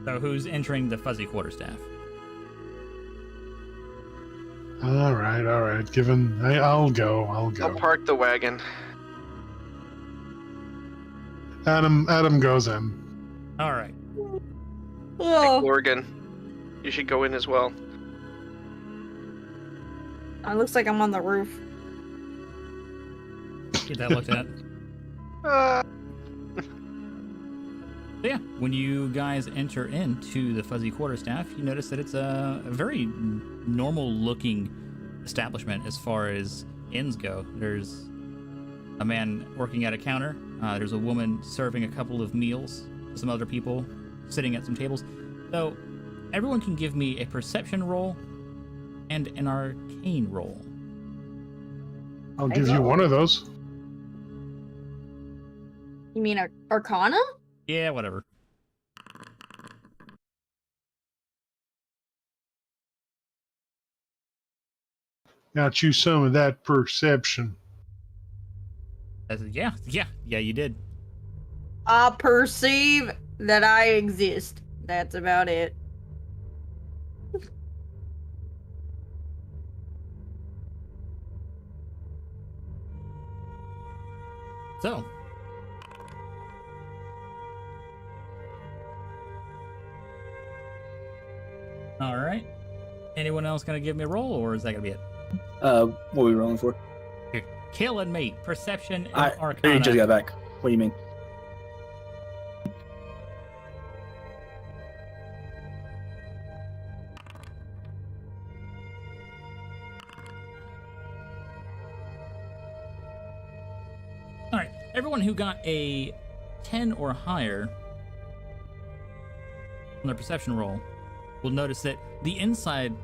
Speaker 1: So who's entering the fuzzy quarterstaff?
Speaker 4: All right. I'll go.
Speaker 5: I'll park the wagon.
Speaker 4: Adam goes in.
Speaker 1: All right.
Speaker 2: Oh,
Speaker 5: Morgan, you should go in as well.
Speaker 2: it looks like I'm on the roof.
Speaker 1: Get that looked at. So yeah, when you guys enter into the Fuzzy Quarterstaff, you notice that it's a very normal-looking establishment as far as inns go. There's a man working at a counter. There's a woman serving a couple of meals. Some other people sitting at some tables. So everyone can give me a perception roll and an arcane roll.
Speaker 4: I'll give you one of those.
Speaker 2: You mean Arcana?
Speaker 1: Yeah, whatever.
Speaker 4: Got you some of that perception.
Speaker 1: Yeah, you did.
Speaker 2: I perceive that I exist. That's about it.
Speaker 1: So, all right. Anyone else gonna give me a roll, or is that gonna be it?
Speaker 3: What are we rolling for?
Speaker 1: You're killing me. Perception and
Speaker 3: I
Speaker 1: Arcana.
Speaker 3: just got back. What do you mean?
Speaker 1: All right. Everyone who got a 10 or higher on their perception roll will notice that the inside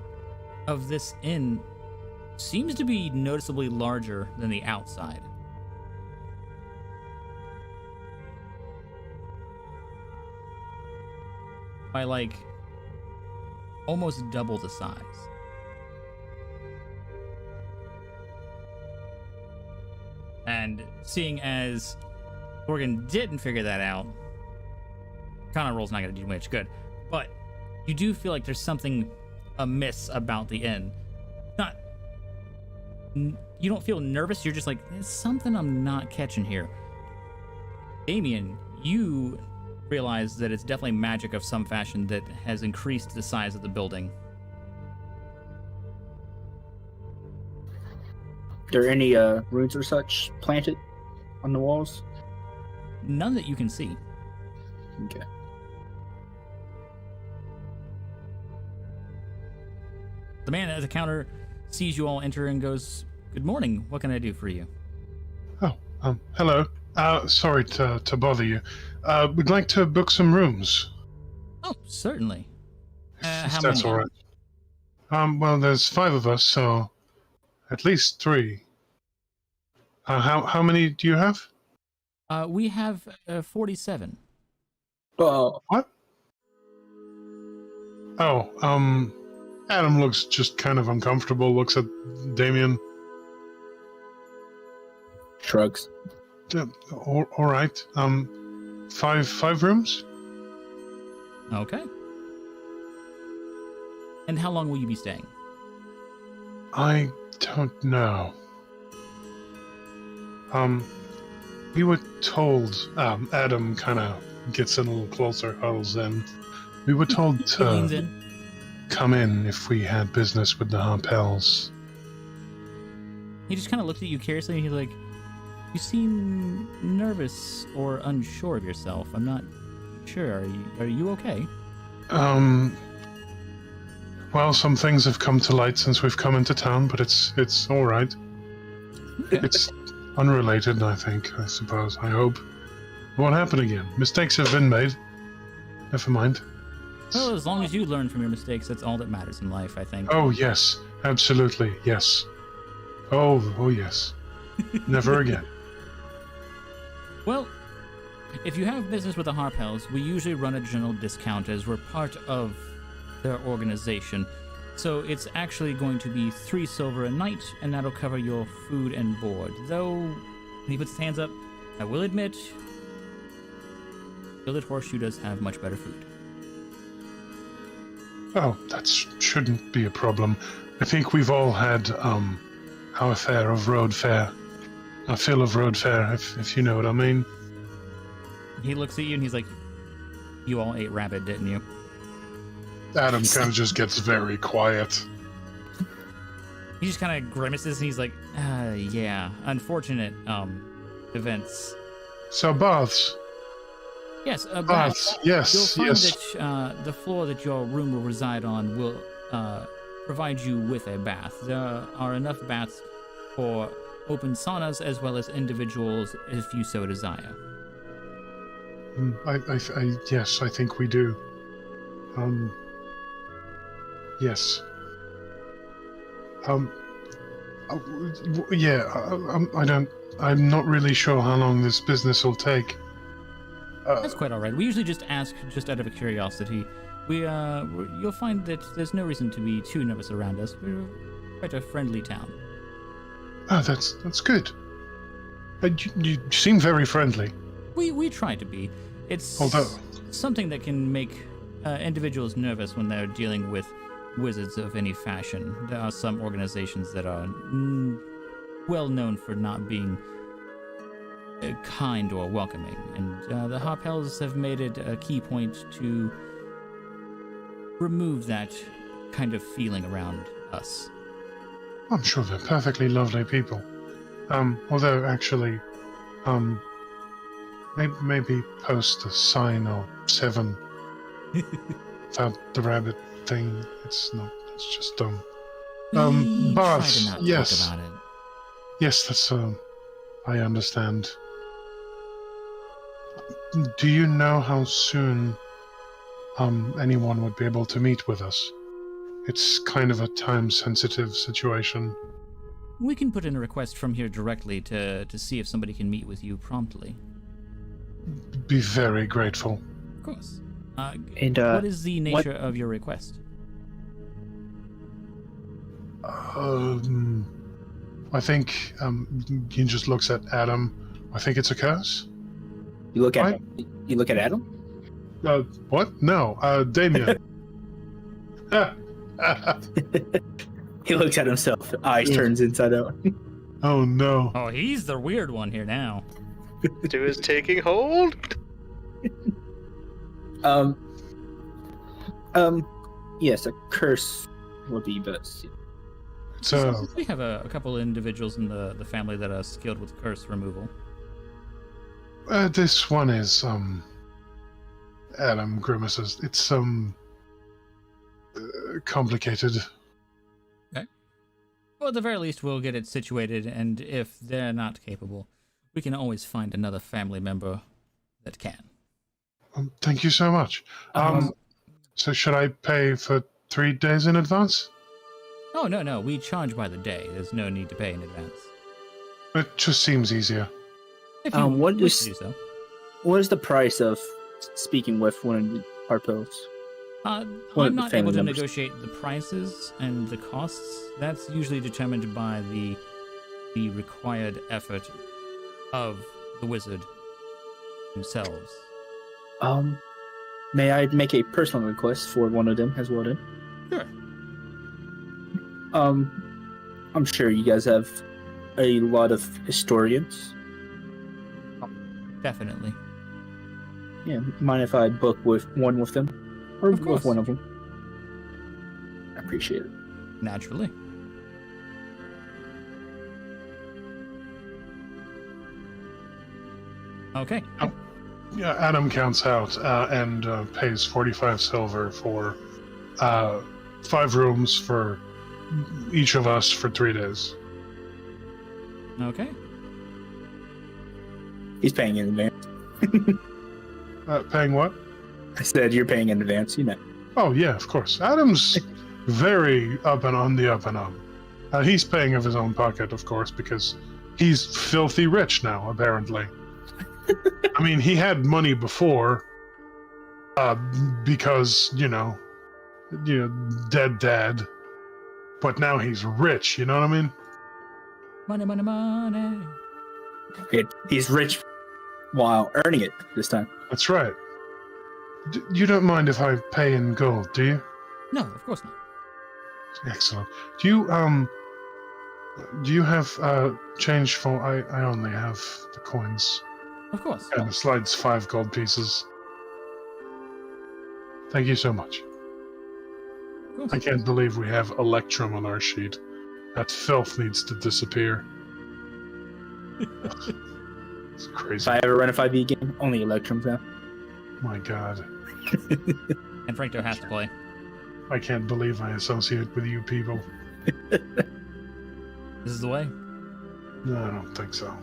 Speaker 1: of this inn seems to be noticeably larger than the outside. By like almost double the size. And seeing as Morgan didn't figure that out, Arcana roll's not going to do much good. But you do feel like there's something amiss about the inn. Not, you don't feel nervous. You're just like, there's something I'm not catching here. Damien, you realize that it's definitely magic of some fashion that has increased the size of the building.
Speaker 3: Are there any runes or such planted on the walls?
Speaker 1: None that you can see.
Speaker 3: Okay.
Speaker 1: The man at the counter sees you all enter and goes, "Good morning. What can I do for you?"
Speaker 4: Oh, hello. Sorry to bother you. We'd like to book some rooms.
Speaker 1: Oh, certainly.
Speaker 4: If
Speaker 1: How
Speaker 4: that's
Speaker 1: many?
Speaker 4: all right. Well, there's 5 of us, so at least 3. How many do you have?
Speaker 1: We have 47.
Speaker 3: Oh,
Speaker 4: What? Oh, Adam looks just kind of uncomfortable, looks at Damien.
Speaker 3: shrugs.
Speaker 4: All right. 5 rooms?
Speaker 1: Okay. And how long will you be staying?
Speaker 4: I don't know. We were told, Adam kind of gets in a little closer, huddles in. We were told
Speaker 1: He leans
Speaker 4: to
Speaker 1: in.
Speaker 4: come in if we had business with the Harpels.
Speaker 1: He just kind of looks at you curiously, and he's like, "You seem nervous or unsure of yourself. I'm not sure. Are you okay?"
Speaker 4: Well, some things have come to light since we've come into town, but it's all right.
Speaker 1: Okay.
Speaker 4: It's unrelated, I suppose, I hope. What happened again? Mistakes have been made. Never mind.
Speaker 1: Well, as long as you learn from your mistakes, that's all that matters in life, I think.
Speaker 4: Oh, yes. Absolutely, yes. Oh, yes. Never again.
Speaker 1: Well, if you have business with the Harpels, we usually run a general discount as we're part of their organization. So it's actually going to be 3 silver a night, and that'll cover your food and board. Though, when he puts his hands up, I will admit, Gilded Horseshoe does have much better food.
Speaker 4: Oh, that shouldn't be a problem. I think we've all had, our fare of road fare. Our fill of road fare, if you know what I mean.
Speaker 1: He looks at you and he's like, "You all ate rabbit, didn't you?"
Speaker 4: Adam kind of just gets very quiet.
Speaker 1: He just kind of grimaces and he's like, "Yeah, unfortunate, events.
Speaker 4: So baths.
Speaker 1: Yes,
Speaker 4: Baths. Yes.
Speaker 1: You'll find
Speaker 4: Yes.
Speaker 1: that the floor that your room will reside on will provide you with a bath. There are enough baths for open saunas as well as individuals if you so desire.
Speaker 4: Yes, I think we do. Yes. I'm not really sure how long this business will take.
Speaker 1: That's quite all right. We usually just ask just out of a curiosity. You'll find that there's no reason to be too nervous around us. We're quite a friendly town.
Speaker 4: Oh, that's good. You seem very friendly.
Speaker 1: We try to be. It's something that can make individuals nervous when they're dealing with wizards of any fashion. There are some organizations that are well known for not being kind or welcoming, and the Harpels have made it a key point to remove that kind of feeling around us.
Speaker 4: I'm sure they're perfectly lovely people. Although actually, maybe post a sign or 7 about the rabbit thing. It's just dumb.
Speaker 1: We
Speaker 4: Baths.
Speaker 1: try to not
Speaker 4: Yes.
Speaker 1: talk about it.
Speaker 4: Yes, that's I understand. Do you know how soon anyone would be able to meet with us? It's kind of a time-sensitive situation.
Speaker 1: We can put in a request from here directly to see if somebody can meet with you promptly.
Speaker 4: Be very grateful.
Speaker 1: Of course.
Speaker 3: And
Speaker 1: what is the nature of your request?
Speaker 4: I think he just looks at Adam. I think it's a curse.
Speaker 3: You look at Adam.
Speaker 4: What? No, Damien.
Speaker 3: He looks at himself. Eyes turns inside out.
Speaker 4: Oh no.
Speaker 1: Oh, he's the weird one here now.
Speaker 5: Do is taking hold.
Speaker 3: Yes, a curse would be best.
Speaker 4: So
Speaker 1: We have a couple individuals in the family that are skilled with curse removal.
Speaker 4: this one is Adam grimaces. It's complicated.
Speaker 1: Okay. Well, at the very least, we'll get it situated, and if they're not capable, we can always find another family member that can.
Speaker 4: Thank you so much. So should I pay for 3 days in advance?
Speaker 1: Oh, no, we charge by the day. There's no need to pay in advance.
Speaker 4: It just seems easier.
Speaker 1: If you
Speaker 3: what
Speaker 1: wish
Speaker 3: is-
Speaker 1: to do so.
Speaker 3: What is the price of speaking with one of the Harpels?
Speaker 1: I'm
Speaker 3: One of the
Speaker 1: not able
Speaker 3: family
Speaker 1: to
Speaker 3: members.
Speaker 1: negotiate the prices and the costs. That's usually determined by the required effort of the wizard themselves.
Speaker 3: May I make a personal request for one of them as well then?
Speaker 1: Sure.
Speaker 3: I'm sure you guys have a lot of historians.
Speaker 1: Definitely.
Speaker 3: Yeah, mind if I book with them? Or
Speaker 1: Of course.
Speaker 3: with one of them? I appreciate it.
Speaker 1: Naturally. Okay.
Speaker 4: Yeah, Adam counts out and pays 45 silver for 5 rooms for each of us for 3 days.
Speaker 1: Okay.
Speaker 3: He's paying in advance.
Speaker 4: Paying what?
Speaker 3: I said you're paying in advance, you know.
Speaker 4: Oh yeah, of course. Adam's very up and on the up and up. He's paying of his own pocket, of course, because he's filthy rich now, apparently. I mean, he had money before, because dead dad. But now he's rich. You know what I mean?
Speaker 1: Money, money, money.
Speaker 3: He's rich while earning it this time.
Speaker 4: That's right. You don't mind if I pay in gold, do you?
Speaker 1: No, of course not.
Speaker 4: Excellent. Do you have change for? I only have the coins.
Speaker 1: Of course.
Speaker 4: And it slides 5 gold pieces. Thank you so much.
Speaker 1: Of course.
Speaker 4: I can't believe we have Electrum on our sheet. That filth needs to disappear. It's crazy.
Speaker 3: If I ever run a 5e game, only Electrums now.
Speaker 4: My God.
Speaker 1: And Frankto has to play.
Speaker 4: I can't believe I associate with you people.
Speaker 1: This is the way.
Speaker 4: No, I don't think so.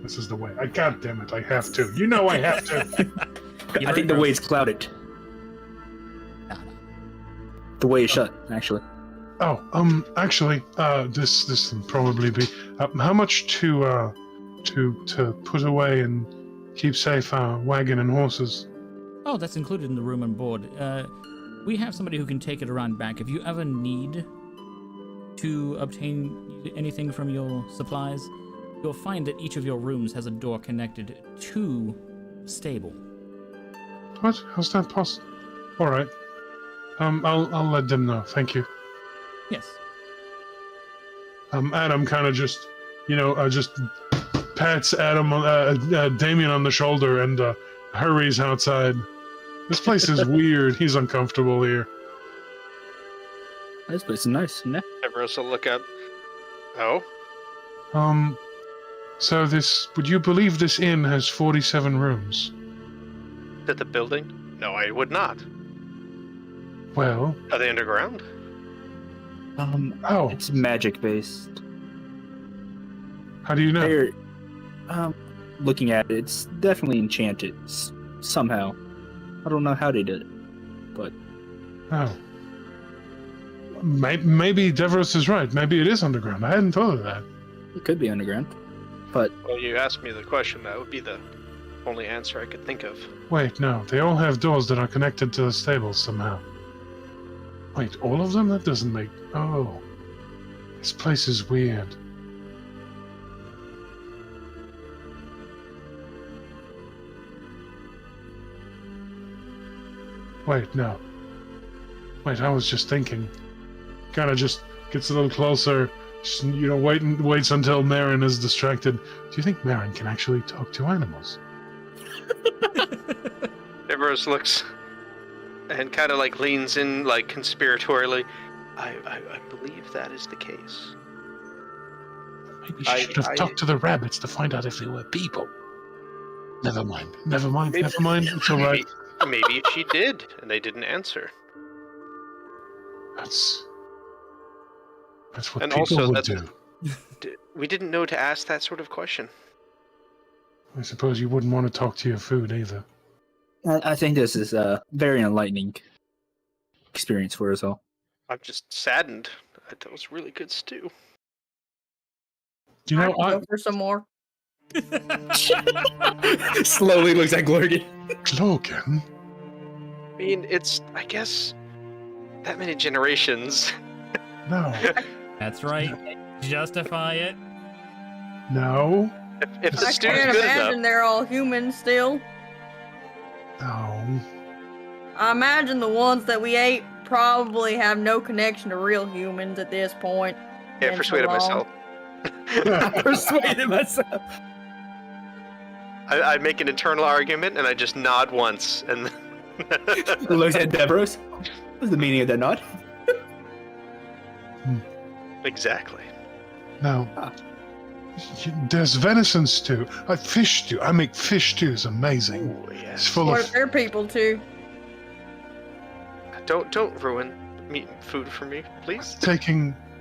Speaker 4: This is the way. God damn it, I have to. You know I have to.
Speaker 3: I think the way is clouded.
Speaker 1: No.
Speaker 3: The way is shut, actually.
Speaker 4: Oh, actually, this will probably be how much to put away and keep safe our wagon and horses.
Speaker 1: Oh, that's included in the room and board. We have somebody who can take it around back. If you ever need to obtain anything from your supplies, you'll find that each of your rooms has a door connected to the stable.
Speaker 4: What? How's that possible? All right. I'll let them know. Thank you.
Speaker 1: Yes.
Speaker 4: Adam kind of just, just pats Damien on the shoulder and hurries outside. This place is weird. He's uncomfortable here.
Speaker 3: This place is nice, isn't it?
Speaker 5: Peripherals will look up. Oh?
Speaker 4: So would you believe this inn has 47 rooms?
Speaker 5: Is it the building? No, I would not.
Speaker 4: Well...
Speaker 5: Are they underground?
Speaker 3: It's magic based.
Speaker 4: How do you know?
Speaker 3: Looking at it, it's definitely enchanted somehow. I don't know how they did it, but...
Speaker 4: Oh. Maybe Devros is right. Maybe it is underground. I hadn't thought of that.
Speaker 3: It could be underground, but...
Speaker 5: Well, you asked me the question. That would be the only answer I could think of.
Speaker 4: Wait, no. They all have doors that are connected to the stables somehow. Wait, all of them? That doesn't make... Oh. This place is weird. Wait, no. Wait, I was just thinking. Kind of just gets a little closer, just, waits until Marin is distracted. Do you think Marin can actually talk to animals?
Speaker 5: Everest looks and kind of leans in conspiratorially. I believe that is the case.
Speaker 4: Maybe she should have talked to the rabbits to find out if they were people. Never mind. It's all right.
Speaker 5: Maybe she did, and they didn't answer.
Speaker 4: That's what
Speaker 5: And
Speaker 4: people
Speaker 5: also,
Speaker 4: would do.
Speaker 5: We didn't know to ask that sort of question.
Speaker 4: I suppose you wouldn't want to talk to your food either.
Speaker 3: I think this is a very enlightening experience for us all.
Speaker 5: I'm just saddened. That was really good stew.
Speaker 2: I can go for some more.
Speaker 3: Slowly looks at Glorgan.
Speaker 4: Logan?
Speaker 5: I mean, it's, I guess, that many generations.
Speaker 4: No.
Speaker 1: That's right. Justify it.
Speaker 4: No.
Speaker 5: If the
Speaker 2: I
Speaker 5: stew's
Speaker 2: can't
Speaker 5: good
Speaker 2: imagine
Speaker 5: enough.
Speaker 2: they're all human still.
Speaker 4: No.
Speaker 2: I imagine the ones that we ate probably have no connection to real humans at this point.
Speaker 5: Yeah, persuaded myself.
Speaker 3: I persuaded myself.
Speaker 5: I make an internal argument and I just nod once and
Speaker 3: Looks at Devros. What's the meaning of that nod?
Speaker 5: Exactly.
Speaker 4: No. There's venison stew. Fish stew. I make fish stew. It's amazing.
Speaker 5: Ooh, yes.
Speaker 4: It's full
Speaker 2: What
Speaker 4: of...
Speaker 2: if they're people too?
Speaker 5: Don't ruin meat and food for me, please.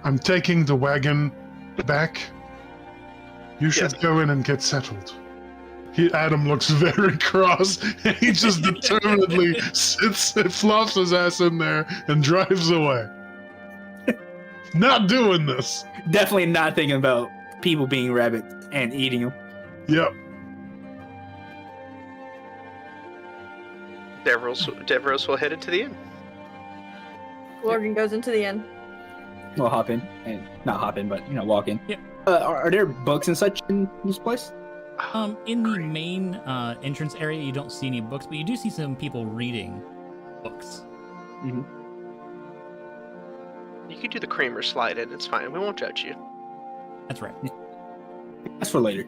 Speaker 4: I'm taking the wagon back. You should
Speaker 5: Yes.
Speaker 4: go in and get settled. Adam looks very cross, and he just determinedly sits and flops his ass in there and drives away. Not doing this.
Speaker 3: Definitely not thinking about people being rabbits and eating them.
Speaker 4: Yep.
Speaker 5: Devros will head into the inn.
Speaker 2: Glorgan goes into the inn.
Speaker 3: We'll hop in, and not hop in, but walk in.
Speaker 1: Yep.
Speaker 3: Are there books and such in this place?
Speaker 1: In the main entrance area, you don't see any books, but you do see some people reading books.
Speaker 3: Mm-hmm.
Speaker 5: You could do the creamer slide in. It's fine. We won't judge you.
Speaker 1: That's right.
Speaker 3: That's for later,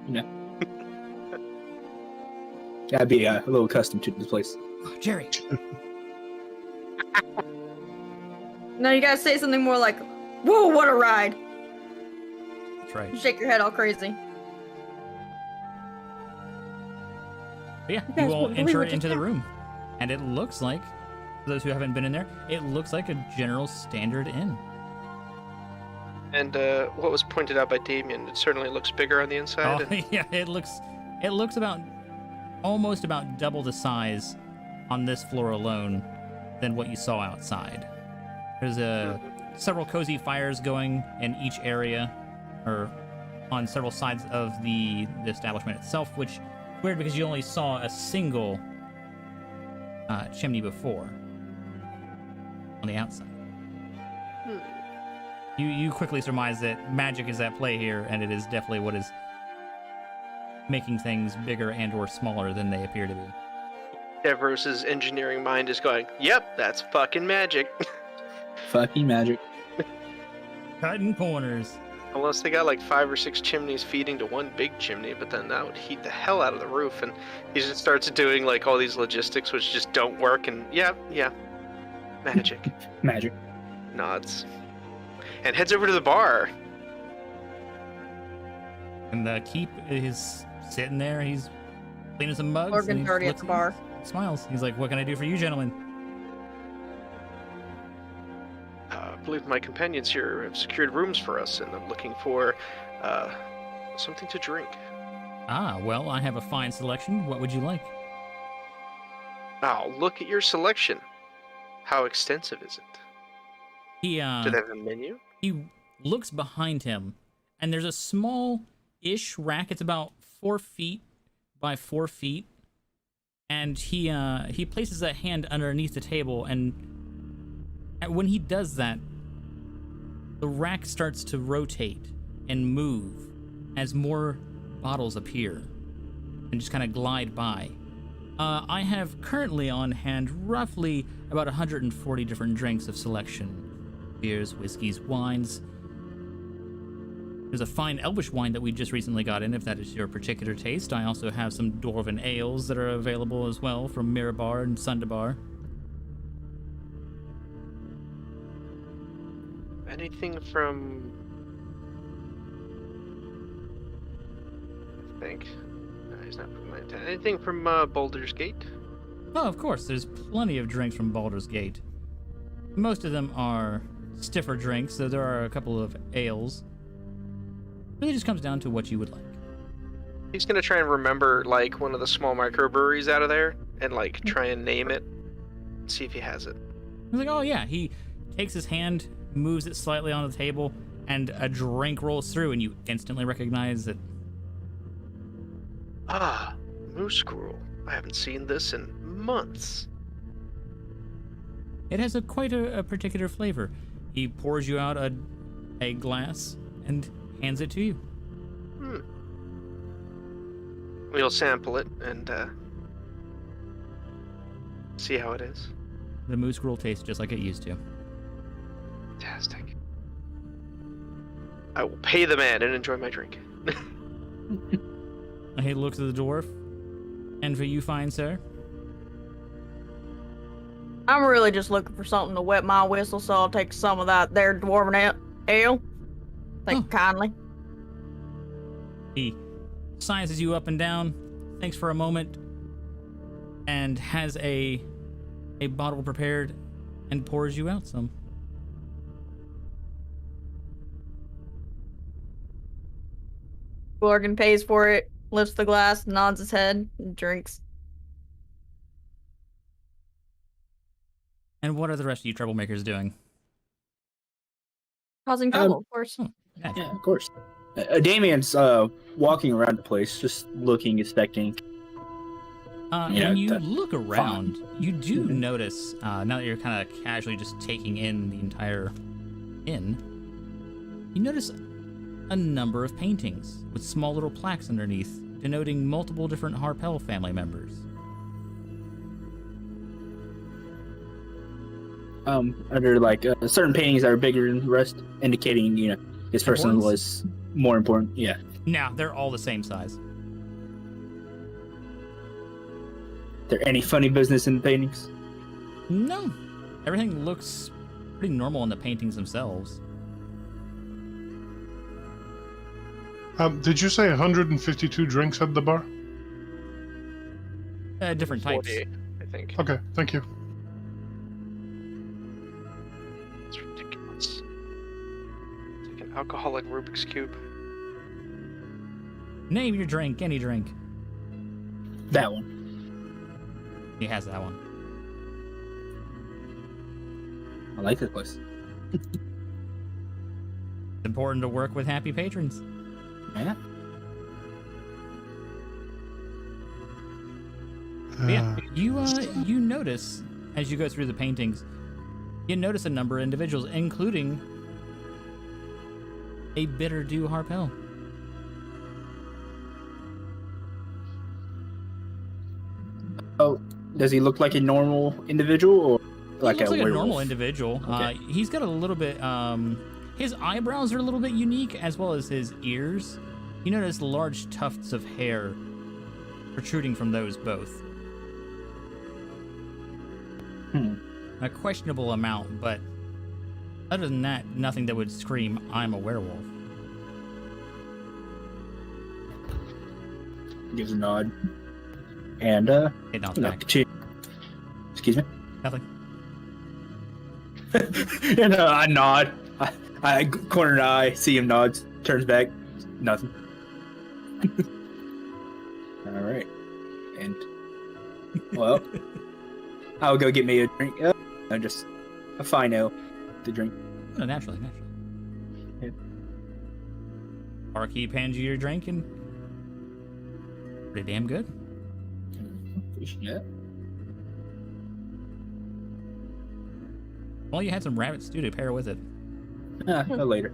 Speaker 3: Gotta be a little accustomed to this place.
Speaker 1: Oh, Jerry.
Speaker 2: No, you gotta say something more like, "Whoa, what a ride!"
Speaker 1: That's right.
Speaker 2: You shake your head all crazy.
Speaker 1: But yeah,
Speaker 2: You
Speaker 1: you
Speaker 2: guys
Speaker 1: all
Speaker 2: wouldn't believe
Speaker 1: enter
Speaker 2: what just
Speaker 1: into the
Speaker 2: happened.
Speaker 1: room, and it looks like, for those who haven't been in there, it looks like a general standard inn.
Speaker 5: And what was pointed out by Damien, it certainly looks bigger on the inside.
Speaker 1: Oh, yeah, it looks about almost about double the size on this floor alone than what you saw outside. There's several cozy fires going in each area, or on several sides of the establishment itself, which is weird because you only saw a single chimney before on the outside. You quickly surmise that magic is at play here, and it is definitely what is making things bigger and or smaller than they appear to be.
Speaker 5: Devros's engineering mind is going, yep, that's fucking magic.
Speaker 3: Fucking magic.
Speaker 1: Cutting corners.
Speaker 5: Unless they got like 5 or 6 chimneys feeding to one big chimney, but then that would heat the hell out of the roof, and he just starts doing like all these logistics which just don't work, and yeah, magic.
Speaker 3: Magic.
Speaker 5: Nods. And heads over to the bar.
Speaker 1: And the keep is sitting there. He's cleaning some mugs.
Speaker 2: Morgan's
Speaker 1: and he
Speaker 2: already at
Speaker 1: looks
Speaker 2: the bar.
Speaker 1: Smiles. He's like, "What can I do for you, gentlemen?"
Speaker 5: I believe my companions here have secured rooms for us, and I'm looking for something to drink.
Speaker 1: Ah, well, I have a fine selection. What would you like?
Speaker 5: Oh, look at your selection. How extensive is it?
Speaker 1: He
Speaker 5: Do they have a menu?
Speaker 1: He looks behind him, and there's a small-ish rack. It's about 4 feet by 4 feet, and he places a hand underneath the table, and when he does that, the rack starts to rotate and move as more bottles appear and just kind of glide by. I have currently on hand roughly about 140 different drinks of selection. Beers, whiskeys, wines. There's a fine elvish wine that we just recently got in, if that is your particular taste. I also have some dwarven ales that are available as well from Mirabar and Sundabar.
Speaker 5: Anything from... I think. No, he's not from my town. Anything from Baldur's Gate?
Speaker 1: Oh, of course, there's plenty of drinks from Baldur's Gate. Most of them are stiffer drinks, so there are a couple of ales. Really just comes down to what you would like.
Speaker 5: He's gonna try and remember, like, one of the small microbreweries out of there, and, like, try and name it, and see if he has it.
Speaker 1: He's like, oh yeah, he takes his hand, moves it slightly on the table, and a drink rolls through, and you instantly recognize it.
Speaker 5: Ah, moose gruel. I haven't seen this in months.
Speaker 1: It has quite a particular flavor. He pours you out a glass and hands it to you.
Speaker 5: We'll sample it and see how it is.
Speaker 1: The moose gruel tastes just like it used to.
Speaker 5: Fantastic. I will pay the man and enjoy my drink.
Speaker 1: He looks at the dwarf. And for you, fine sir?
Speaker 2: I'm really just looking for something to wet my whistle, so I'll take some of that there dwarven ale. Thank you kindly.
Speaker 1: He sizes you up and down, thinks for a moment, and has a bottle prepared and pours you out some.
Speaker 2: Morgan pays for it, lifts the glass, nods his head, and drinks.
Speaker 1: And what are the rest of you troublemakers doing?
Speaker 2: Causing trouble, of course.
Speaker 3: Yeah, of course. Damien's walking around the place, just looking, inspecting.
Speaker 1: When you look around, you do notice, now that you're kind of casually just taking in the entire inn, you notice a number of paintings with small little plaques underneath, denoting multiple different Harpel family members.
Speaker 3: Under like certain paintings that are bigger than the rest, indicating this person was more important. Yeah.
Speaker 1: Now they're all the same size.
Speaker 3: There any funny business in the paintings?
Speaker 1: No, everything looks pretty normal in the paintings themselves.
Speaker 4: Did you say 152 drinks at the bar?
Speaker 1: Different types.
Speaker 5: 40, I think.
Speaker 4: Okay, thank you.
Speaker 5: It's ridiculous. It's like an alcoholic Rubik's Cube.
Speaker 1: Name your drink, any drink.
Speaker 3: That one.
Speaker 1: He has that one.
Speaker 3: I like this place.
Speaker 1: It's important to work with happy patrons.
Speaker 3: Yeah.
Speaker 1: But yeah, you notice as you go through the paintings, you notice a number of individuals, including a bitter dew Harpel.
Speaker 3: Oh, does he look like a normal individual or like
Speaker 1: He looks like a
Speaker 3: werewolf?
Speaker 1: normal individual.
Speaker 3: Okay.
Speaker 1: He's got a little bit. His eyebrows are a little bit unique, as well as his ears. You notice large tufts of hair protruding from those both. A questionable amount, but other than that, nothing that would scream, "I'm a werewolf."
Speaker 3: Gives a nod. And
Speaker 1: It nods
Speaker 3: you know,
Speaker 1: back.
Speaker 3: excuse me.
Speaker 1: Nothing.
Speaker 3: And I nod. I corner an eye, see him nods, turns back, nothing. All right, and well, I'll go get me a drink. Just a fine ale to drink.
Speaker 1: No, naturally.
Speaker 3: Yeah.
Speaker 1: Barkeep hands you your drink, and pretty damn good.
Speaker 3: Yeah.
Speaker 1: Well, you had some rabbit stew to pair with it.
Speaker 3: No later.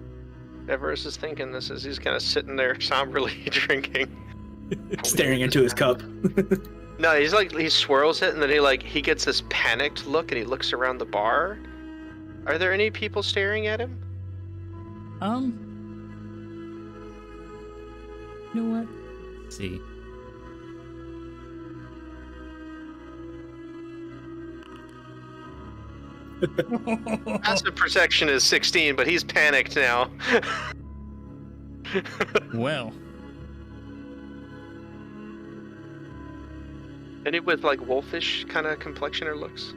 Speaker 5: Everest is thinking this as he's kind of sitting there somberly drinking.
Speaker 3: Staring into his cup.
Speaker 5: No, he's like, he swirls it and then he gets this panicked look and he looks around the bar. Are there any people staring at him?
Speaker 1: You know what? Let's see.
Speaker 5: Passive perception is 16, but he's panicked now.
Speaker 1: Well,
Speaker 5: Any with like wolfish kind of complexion or looks?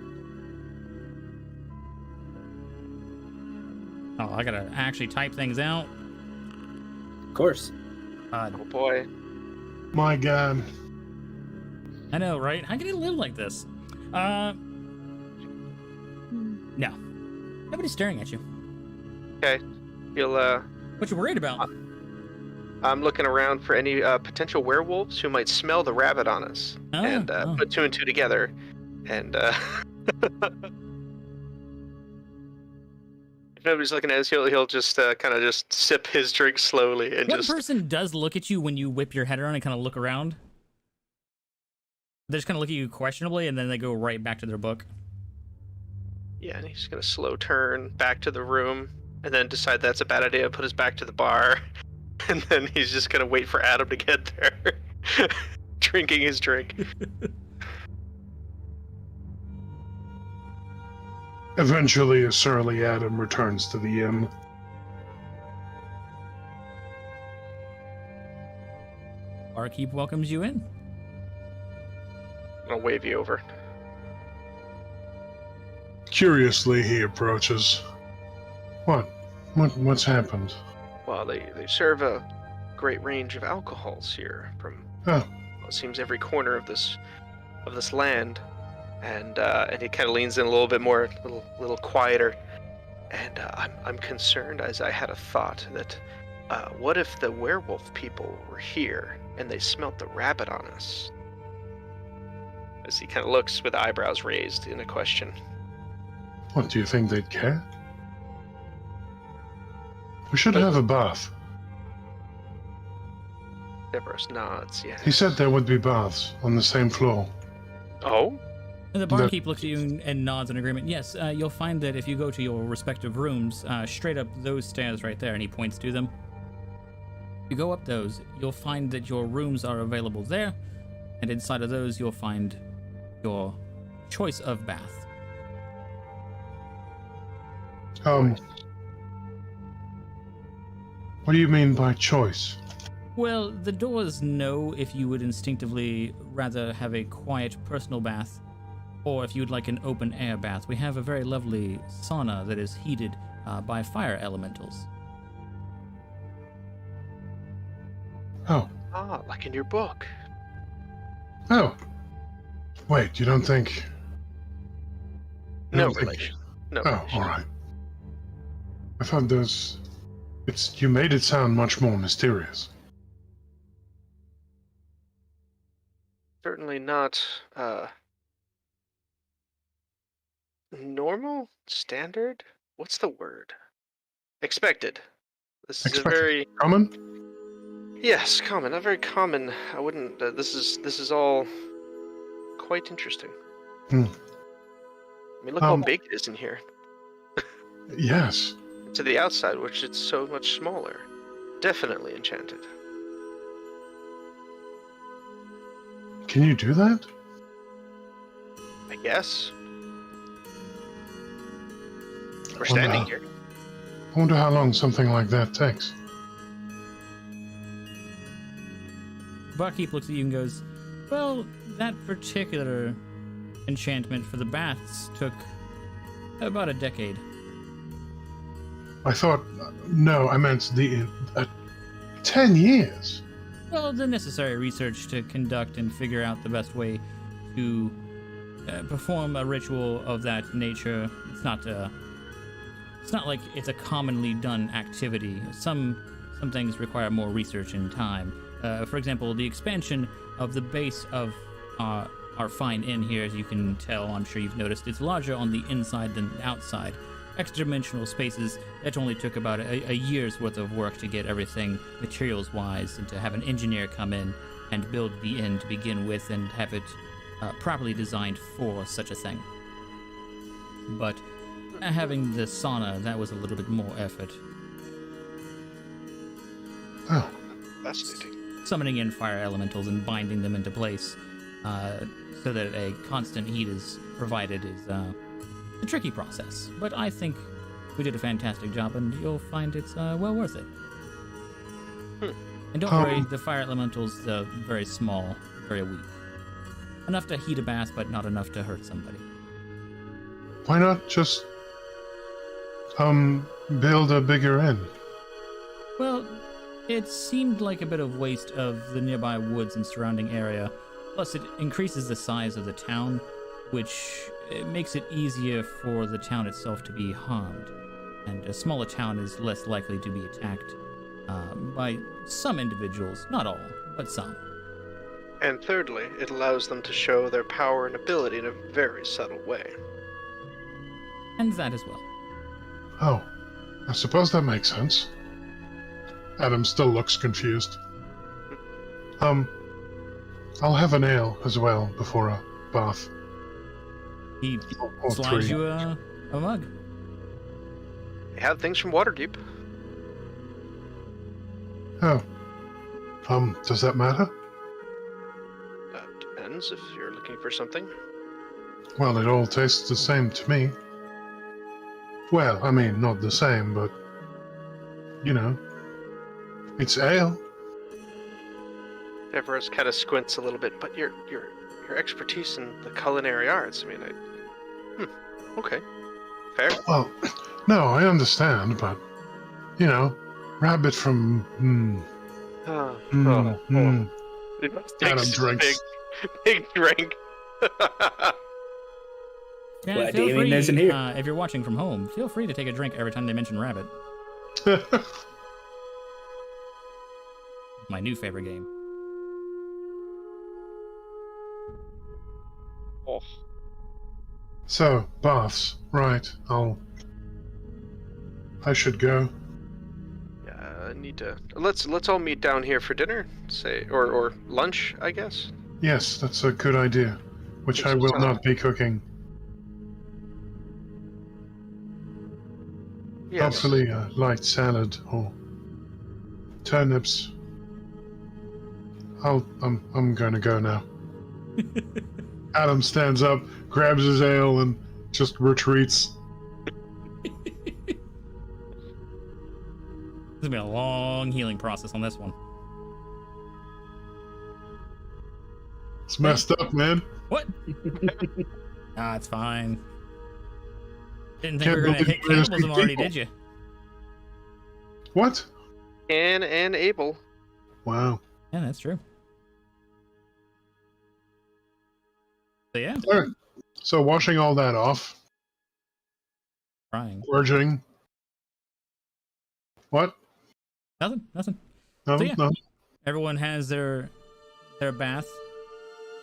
Speaker 1: oh, I gotta actually type things out.
Speaker 3: Of course.
Speaker 5: Oh boy.
Speaker 4: My God.
Speaker 1: I know, right? How can you live like this? No. Nobody's staring at you.
Speaker 5: Okay. You'll
Speaker 1: What you worried about?
Speaker 5: I'm looking around for any potential werewolves who might smell the rabbit on us and put two and two together. And if nobody's looking at us, he'll just kind of just sip his drink slowly and
Speaker 1: One
Speaker 5: just.
Speaker 1: person does look at you when you whip your head around and kind of look around. They just kind of look at you questionably, and then they go right back to their book.
Speaker 5: Yeah, and he's gonna slow turn back to the room, and then decide that's a bad idea. Put his back to the bar, and then he's just gonna wait for Adam to get there, drinking his drink.
Speaker 4: Eventually, a surly Adam returns to the inn.
Speaker 1: Barkeep welcomes you in.
Speaker 5: I'll wave you over.
Speaker 4: Curiously, he approaches. What's happened?
Speaker 5: Well, they serve a great range of alcohols here from
Speaker 4: Oh,
Speaker 5: it seems every corner of this land, and he kind of leans in a little bit more, little quieter, and I'm concerned as I had a thought that what if the werewolf people were here and they smelt the rabbit on us? As he kind of looks with eyebrows raised in a question.
Speaker 4: what, do you think they'd care? We should have a bath.
Speaker 5: Deborah's nods, yeah.
Speaker 4: He said there would be baths on the same floor.
Speaker 5: Oh?
Speaker 1: And the barkeep looks at you and nods in agreement. Yes, you'll find that if you go to your respective rooms, straight up those stairs right there, and he points to them. If you go up those, you'll find that your rooms are available there, and inside of those, you'll find your choice of bath.
Speaker 4: What do you mean by choice?
Speaker 1: Well, the doors know if you would instinctively rather have a quiet personal bath or if you would like an open air bath. We have a very lovely sauna that is heated by fire elementals.
Speaker 4: Oh.
Speaker 5: Ah, like in your book.
Speaker 4: Oh. Wait, you don't think...
Speaker 5: No relation. No
Speaker 4: Oh,
Speaker 5: relation.
Speaker 4: alright. I thought there's... You made it sound much more mysterious.
Speaker 5: Certainly not normal? Standard? What's the word? Expected. This is a very...
Speaker 4: Common?
Speaker 5: Yes, common. Not very common. I wouldn't... this is all quite interesting.
Speaker 4: Hmm.
Speaker 5: I mean, look how big it is in here.
Speaker 4: Yes.
Speaker 5: To the outside, which it's so much smaller. Definitely enchanted.
Speaker 4: Can you do that?
Speaker 5: I guess. We're standing here.
Speaker 4: I wonder how long something like that takes.
Speaker 1: Barkeep looks at you and goes, well, that particular enchantment for the baths took about a decade.
Speaker 4: I thought... no, I meant the... 10 years?
Speaker 1: Well, the necessary research to conduct and figure out the best way to perform a ritual of that nature. It's not like it's a commonly done activity. Some things require more research and time. For example, the expansion of the base of our fine inn here, as you can tell, I'm sure you've noticed, it's larger on the inside than the outside. Extra-dimensional spaces, that only took about a year's worth of work to get everything materials-wise, and to have an engineer come in and build the inn to begin with and have it properly designed for such a thing. But having the sauna, that was a little bit more effort.
Speaker 4: Oh.
Speaker 5: Fascinating.
Speaker 1: Summoning in fire elementals and binding them into place so that a constant heat is provided is a tricky process. But I think we did a fantastic job, and you'll find it's well worth it. And don't worry, the fire elementals are very small, very weak. Enough to heat a bath, but not enough to hurt somebody.
Speaker 4: Why not just build a bigger inn?
Speaker 1: Well, it seemed like a bit of waste of the nearby woods and surrounding area. Plus, it increases the size of the town, which makes it easier for the town itself to be harmed. And a smaller town is less likely to be attacked by some individuals. Not all, but some.
Speaker 5: And thirdly, it allows them to show their power and ability in a very subtle way.
Speaker 1: And that as well.
Speaker 4: Oh, I suppose that makes sense. Adam still looks confused. I'll have an ale as well before a bath.
Speaker 1: He
Speaker 4: Or
Speaker 1: slides
Speaker 4: 3.
Speaker 1: you a mug.
Speaker 5: They have things from Waterdeep.
Speaker 4: Oh. Does that matter?
Speaker 5: Depends if you're looking for something.
Speaker 4: Well, it all tastes the same to me. Well, I mean, not the same, but... you know. It's ale.
Speaker 5: Everest kind of squints a little bit, but your expertise in the culinary arts, I mean, okay. Fair.
Speaker 4: Well, no, I understand, but... you know, rabbit from... Adam drinks.
Speaker 5: Big drink.
Speaker 1: Yeah,
Speaker 3: Glad
Speaker 1: feel
Speaker 3: Damien
Speaker 1: free,
Speaker 3: isn't here.
Speaker 1: if you're watching from home, feel free to take a drink every time they mention rabbit. My new favorite game.
Speaker 5: Oh.
Speaker 4: So, baths. Right, I should go.
Speaker 5: Yeah, I need to. Let's all meet down here for dinner, say, or lunch, I guess.
Speaker 4: Yes, that's a good idea. Which I will not be cooking.
Speaker 5: Yes.
Speaker 4: Hopefully a light salad or turnips. I'm gonna go now. Adam stands up, grabs his ale, and just retreats.
Speaker 1: This has been a long healing process on this one.
Speaker 4: That's messed up, man.
Speaker 1: What? Ah, it's fine. Didn't think
Speaker 4: Can't
Speaker 1: we were gonna
Speaker 4: believe
Speaker 1: hit
Speaker 4: you made us
Speaker 1: cannibalism
Speaker 4: eat
Speaker 1: already,
Speaker 4: people.
Speaker 1: did you?
Speaker 4: What?
Speaker 5: And Abel.
Speaker 4: Wow.
Speaker 1: Yeah, that's true. So yeah,
Speaker 4: All right. So washing all that off,
Speaker 1: crying.
Speaker 4: purging. What?
Speaker 1: Nothing.
Speaker 4: No,
Speaker 1: So, yeah.
Speaker 4: no.
Speaker 1: Everyone has their bath.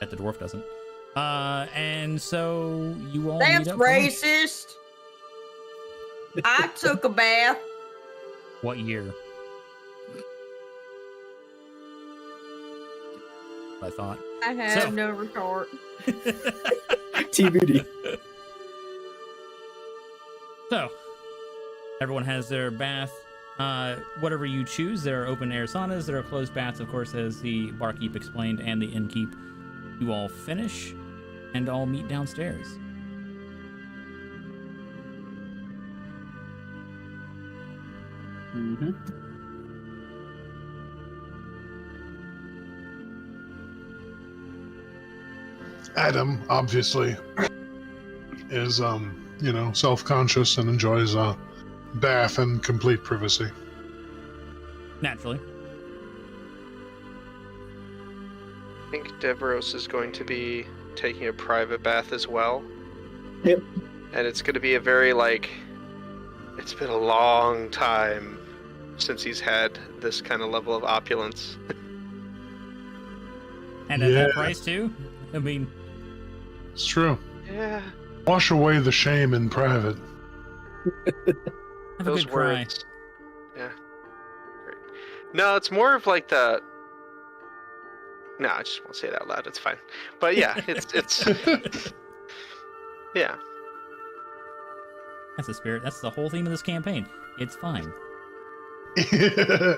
Speaker 1: That the dwarf doesn't. And so you all
Speaker 2: That's
Speaker 1: meet up. for lunch.
Speaker 2: racist. I took a bath.
Speaker 1: What year? I thought.
Speaker 2: I have
Speaker 1: So-
Speaker 2: no retort.
Speaker 3: TBD.
Speaker 1: So, everyone has their bath. Whatever you choose. There are open air saunas. There are closed baths, of course, as the barkeep explained, and the innkeep. You all finish, and all meet downstairs.
Speaker 3: Mm-hmm.
Speaker 4: Adam obviously is self-conscious and enjoys a bath and complete privacy.
Speaker 1: Naturally.
Speaker 5: I think Devros is going to be taking a private bath as well.
Speaker 3: Yep.
Speaker 5: And it's going to be a very, it's been a long time since he's had this kind of level of opulence.
Speaker 1: And at
Speaker 4: Yeah.
Speaker 1: that price, too? I mean,
Speaker 4: It's true.
Speaker 5: Yeah.
Speaker 4: Wash away the shame in private.
Speaker 1: have
Speaker 5: Those
Speaker 1: a good cry.
Speaker 5: words. Yeah. Great. No, it's more of like the. No, I just won't say it out loud. It's fine. But yeah, it's yeah.
Speaker 1: That's the spirit. That's the whole theme of this campaign. It's fine.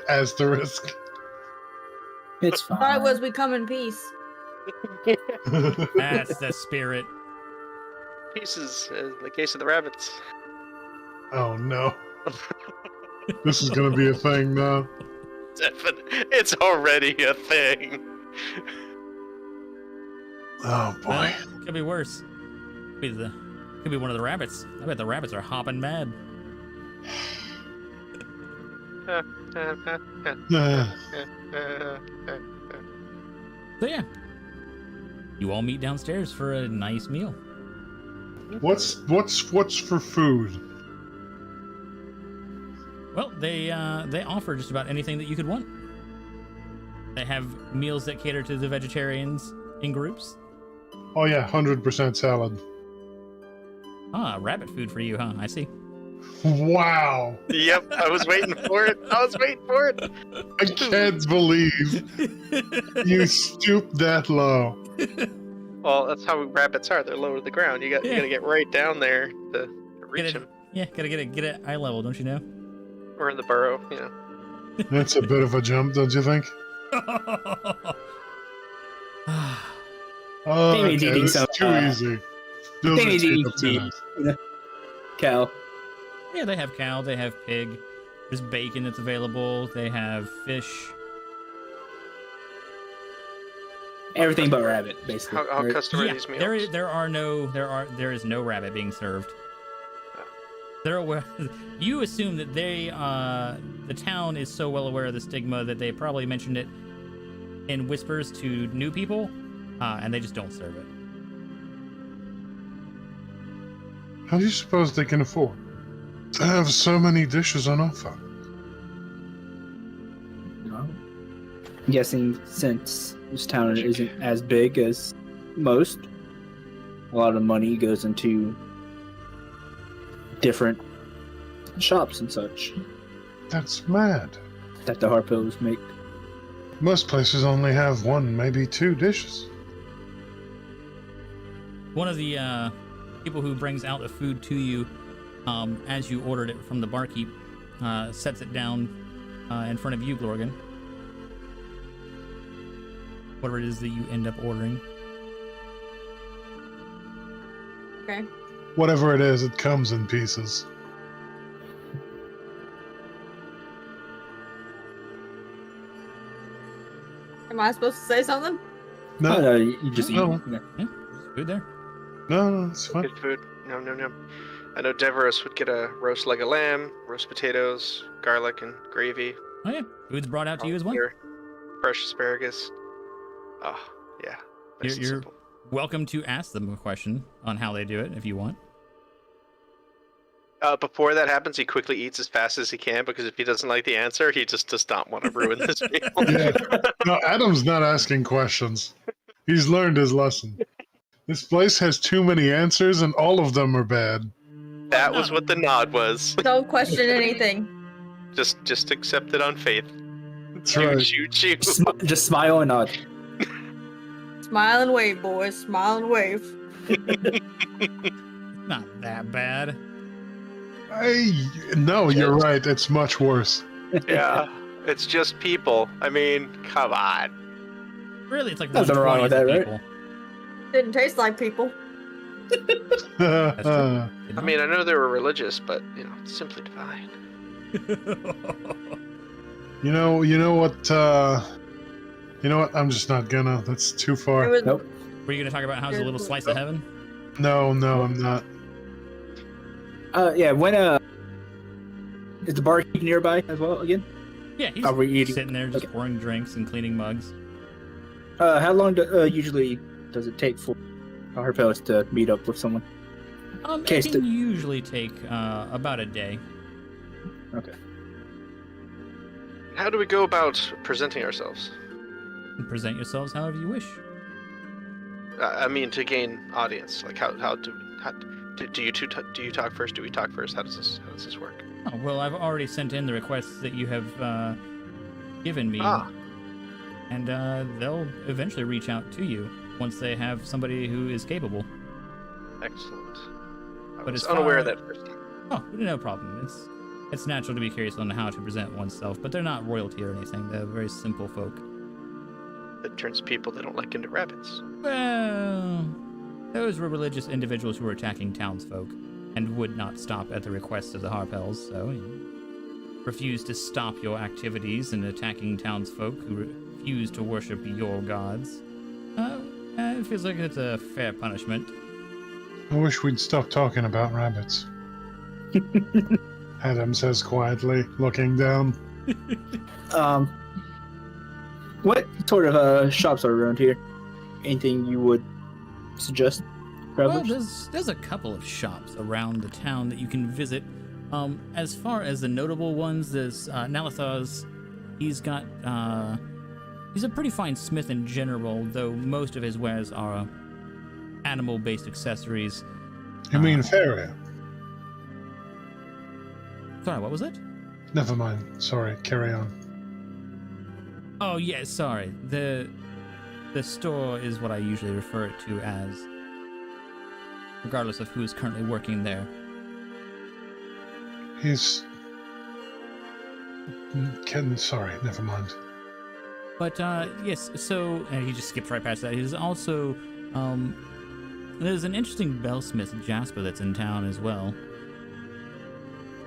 Speaker 4: Asterisk.
Speaker 3: It's
Speaker 2: Thought
Speaker 3: fine.
Speaker 2: it was we come in peace.
Speaker 1: That's the spirit.
Speaker 5: Pieces in the case of the rabbits.
Speaker 4: Oh no. This is gonna be a thing now.
Speaker 5: It's already a thing.
Speaker 4: Oh boy.
Speaker 1: Well, could be worse. Could be one of the rabbits. I bet the rabbits are hopping mad. So yeah, you all meet downstairs for a nice meal.
Speaker 4: What's for food?
Speaker 1: Well, they offer just about anything that you could want. They have meals that cater to the vegetarians in groups.
Speaker 4: Oh yeah, 100% salad.
Speaker 1: Ah, rabbit food for you, huh? I see.
Speaker 4: Wow.
Speaker 5: Yep, I was waiting for it.
Speaker 4: I can't believe you stooped that low.
Speaker 5: Well, that's how rabbits are. They're low to the ground. You gotta get right down there to reach them.
Speaker 1: Yeah, gotta get it eye level, don't you know?
Speaker 5: Or in the burrow, you know.
Speaker 4: That's a bit of a jump, don't you think? Oh,
Speaker 3: David's
Speaker 4: okay,
Speaker 3: eating
Speaker 4: this is
Speaker 3: some,
Speaker 4: too easy. Those are
Speaker 3: David's
Speaker 4: too
Speaker 3: eating
Speaker 4: peanuts.
Speaker 3: cheese. Cow.
Speaker 1: Yeah, they have cow, they have pig. There's bacon that's available. They have fish.
Speaker 3: Everything but rabbit, basically.
Speaker 5: How
Speaker 3: right?
Speaker 5: custom are
Speaker 1: Yeah,
Speaker 5: these meals?
Speaker 1: there is no rabbit being served. They're aware. You assume that the town is so well aware of the stigma that they probably mentioned it in whispers to new people, and they just don't serve it.
Speaker 4: How do you suppose they can afford to have so many dishes on offer?
Speaker 3: No. I'm guessing since this town isn't as big as most, a lot of money goes into different shops and such
Speaker 4: That's mad.
Speaker 3: that the Harpos make.
Speaker 4: Most places only have one, maybe two dishes.
Speaker 1: One of the people who brings out the food to you, as you ordered it from the barkeep, sets it down in front of you, Glorgan. Whatever it is that you end up ordering.
Speaker 2: Okay.
Speaker 4: Whatever it is, it comes in pieces.
Speaker 2: Am I supposed to say something?
Speaker 4: No,
Speaker 3: Oh, no, you just
Speaker 4: No.
Speaker 3: eat. Yeah.
Speaker 1: Yeah, there's food there.
Speaker 4: no, it's fine.
Speaker 5: Good food. No, no, no. I know Deverous would get a roast leg of lamb, roast potatoes, garlic and gravy.
Speaker 1: Oh yeah, food's brought out to you as well.
Speaker 5: Here, fresh asparagus. Oh, yeah. Nice and
Speaker 1: You're
Speaker 5: simple.
Speaker 1: welcome to ask them a question on how they do it if you want.
Speaker 5: Before that happens, he quickly eats as fast as he can because if he doesn't like the answer, he just does not want to ruin this meal.
Speaker 4: Yeah. No, Adam's not asking questions. He's learned his lesson. This place has too many answers, and all of them are bad.
Speaker 5: That was what the nod was.
Speaker 2: Don't question anything.
Speaker 5: Just accept it on faith.
Speaker 4: That's
Speaker 5: Choo,
Speaker 4: right.
Speaker 5: choo, choo.
Speaker 3: Just smile and nod.
Speaker 2: Smile and wave, boys. Smile and wave.
Speaker 1: Not that bad.
Speaker 4: No, you're right. It's much worse.
Speaker 5: Yeah, it's just people. I mean, come on.
Speaker 1: Really, it's like
Speaker 3: Nothing wrong
Speaker 1: 1/20
Speaker 3: with that, right?
Speaker 1: people.
Speaker 2: Didn't taste like people.
Speaker 1: That's true.
Speaker 5: I mean, I know they were religious, but, it's simply divine.
Speaker 4: You know what? I'm just not gonna. That's too
Speaker 2: It
Speaker 4: far.
Speaker 2: was,
Speaker 3: Nope.
Speaker 1: Were you gonna talk about how's a little slice of heaven?
Speaker 4: No, I'm not.
Speaker 3: Yeah, when is the barkeep nearby as well again?
Speaker 1: Yeah, he's
Speaker 3: Are we eating?
Speaker 1: sitting there just
Speaker 3: Okay.
Speaker 1: pouring drinks and cleaning mugs.
Speaker 3: How long usually does it take for Harpels to meet up with someone?
Speaker 1: It
Speaker 3: Case
Speaker 1: can
Speaker 3: to-
Speaker 1: usually take about a day.
Speaker 3: Okay.
Speaker 5: How do we go about presenting ourselves?
Speaker 1: Present yourselves however you wish.
Speaker 5: I mean, to gain audience. Like, how do you talk first? Do we talk first? How does this work?
Speaker 1: Oh, well, I've already sent in the requests that you have given me,
Speaker 5: Ah,
Speaker 1: and they'll eventually reach out to you once they have somebody who is capable.
Speaker 5: excellent. I
Speaker 1: But
Speaker 5: was
Speaker 1: as
Speaker 5: unaware of
Speaker 1: far-
Speaker 5: that first time.
Speaker 1: Oh, no problem. It's natural to be curious on how to present oneself, but they're not royalty or anything. They're very simple folk.
Speaker 5: That turns people they don't like into rabbits.
Speaker 1: Well, those were religious individuals who were attacking townsfolk and would not stop at the request of the Harpels, so refused to stop your activities in attacking townsfolk who refuse to worship your gods. It feels like it's a fair punishment.
Speaker 4: I wish we'd stop talking about rabbits. Adam says quietly, looking down.
Speaker 3: What sort of shops are around here? Anything you would suggest,
Speaker 1: Well,
Speaker 3: travelers?
Speaker 1: there's a couple of shops around the town that you can visit. As far as the notable ones, there's Nalathaz. He's got he's a pretty fine smith in general, though most of his wares are animal-based accessories.
Speaker 4: You mean Faria?
Speaker 1: Sorry, what was it?
Speaker 4: Never mind. Sorry, carry on.
Speaker 1: Oh yeah, sorry. The store is what I usually refer it to as, regardless of who is currently working there.
Speaker 4: He's... Sorry, never mind.
Speaker 1: But yes, so and he just skipped right past that. He's also there's an interesting bellsmith Jasper that's in town as well.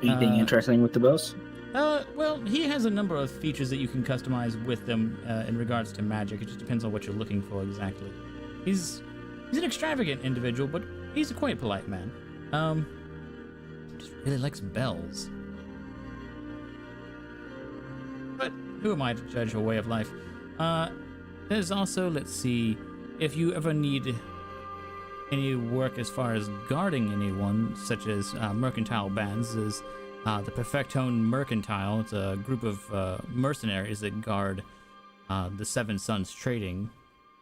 Speaker 3: Anything interesting with the bells?
Speaker 1: Well, he has a number of features that you can customize with them in regards to magic. It just depends on what you're looking for exactly. He's an extravagant individual, but he's a quite polite man. Just really likes bells. But who am I to judge her way of life? There's also, let's see, if you ever need any work as far as guarding anyone, such as mercantile bands, there's the Perfectone Mercantile. It's a group of mercenaries that guard the Seven Sons Trading.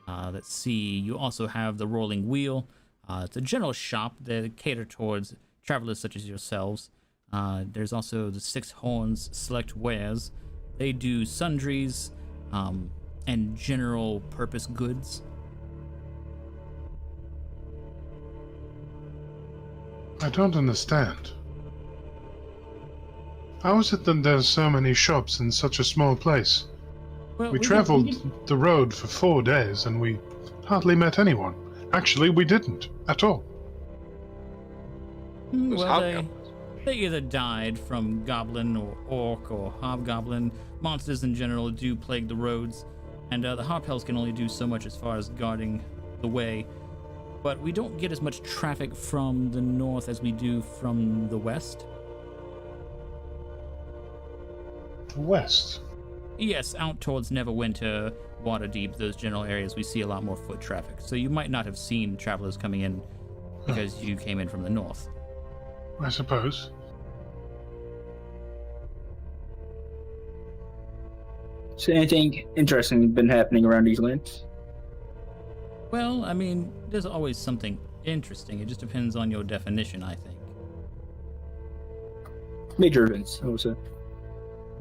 Speaker 1: Let's see, you also have the Rolling Wheel. It's a general shop that cater towards travelers such as yourselves. There's also the Six Horns Select Wares. They do sundries and general purpose goods.
Speaker 4: I don't understand. How is it that there's so many shops in such a small place?
Speaker 1: Well,
Speaker 4: We
Speaker 1: can-
Speaker 4: traveled the road for 4 days and we hardly met anyone. Actually, we didn't at all.
Speaker 5: Those
Speaker 1: Well,
Speaker 5: hobgoblins.
Speaker 1: they either died from goblin or orc or hobgoblin. Monsters in general do plague the roads. And the Harpels can only do so much as far as guarding the way. But we don't get as much traffic from the north as we do from the west.
Speaker 4: The west?
Speaker 1: Yes, out towards Neverwinter, Waterdeep, those general areas, we see a lot more foot traffic. So you might not have seen travelers coming in because you came in from the north.
Speaker 4: I suppose.
Speaker 3: So anything interesting been happening around these lands?
Speaker 1: Well, I mean, there's always something interesting. It just depends on your definition, I think.
Speaker 3: Major events, I would say.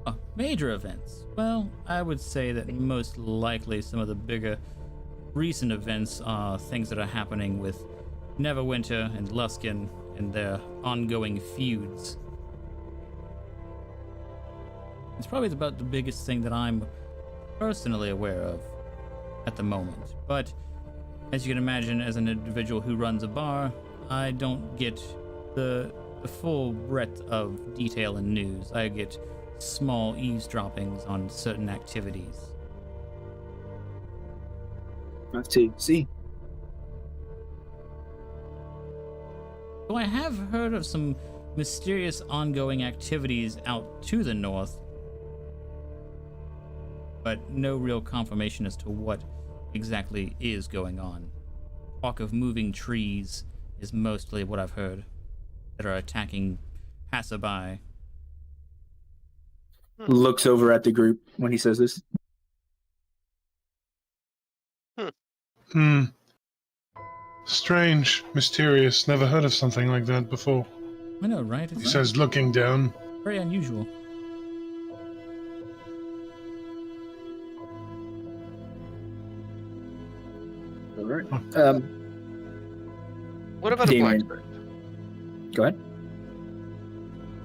Speaker 1: Oh, major events. Well, I would say that most likely some of the bigger recent events are things that are happening with Neverwinter and Luskan and their ongoing feuds. It's probably about the biggest thing that I'm personally aware of at the moment. But as you can imagine, as an individual who runs a bar, I don't get the full breadth of detail and news. I get small eavesdroppings on certain activities.
Speaker 3: Let's see.
Speaker 1: So I have heard of some mysterious ongoing activities out to the north, but no real confirmation as to what exactly is going on. Talk of moving trees is mostly what I've heard that are attacking passerby.
Speaker 3: Looks over at the group when he says this.
Speaker 4: Strange, mysterious. Never heard of something like that before.
Speaker 1: I know, right?
Speaker 4: He says, looking down.
Speaker 1: Very unusual.
Speaker 3: All right.
Speaker 5: What about
Speaker 3: Damien.
Speaker 5: a blacksmith?
Speaker 3: Go ahead.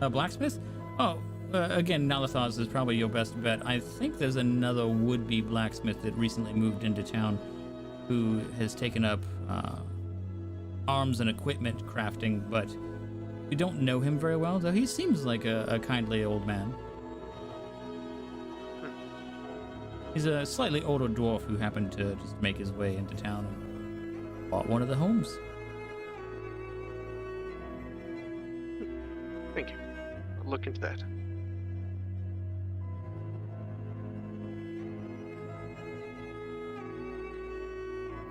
Speaker 1: A blacksmith? Oh, again, Nalathaz is probably your best bet. I think there's another would-be blacksmith that recently moved into town who has taken up arms and equipment crafting, but we don't know him very well, though he seems like a kindly old man. He's a slightly older dwarf who happened to just make his way into town and bought one of the homes.
Speaker 5: Thank you. I'll look into that.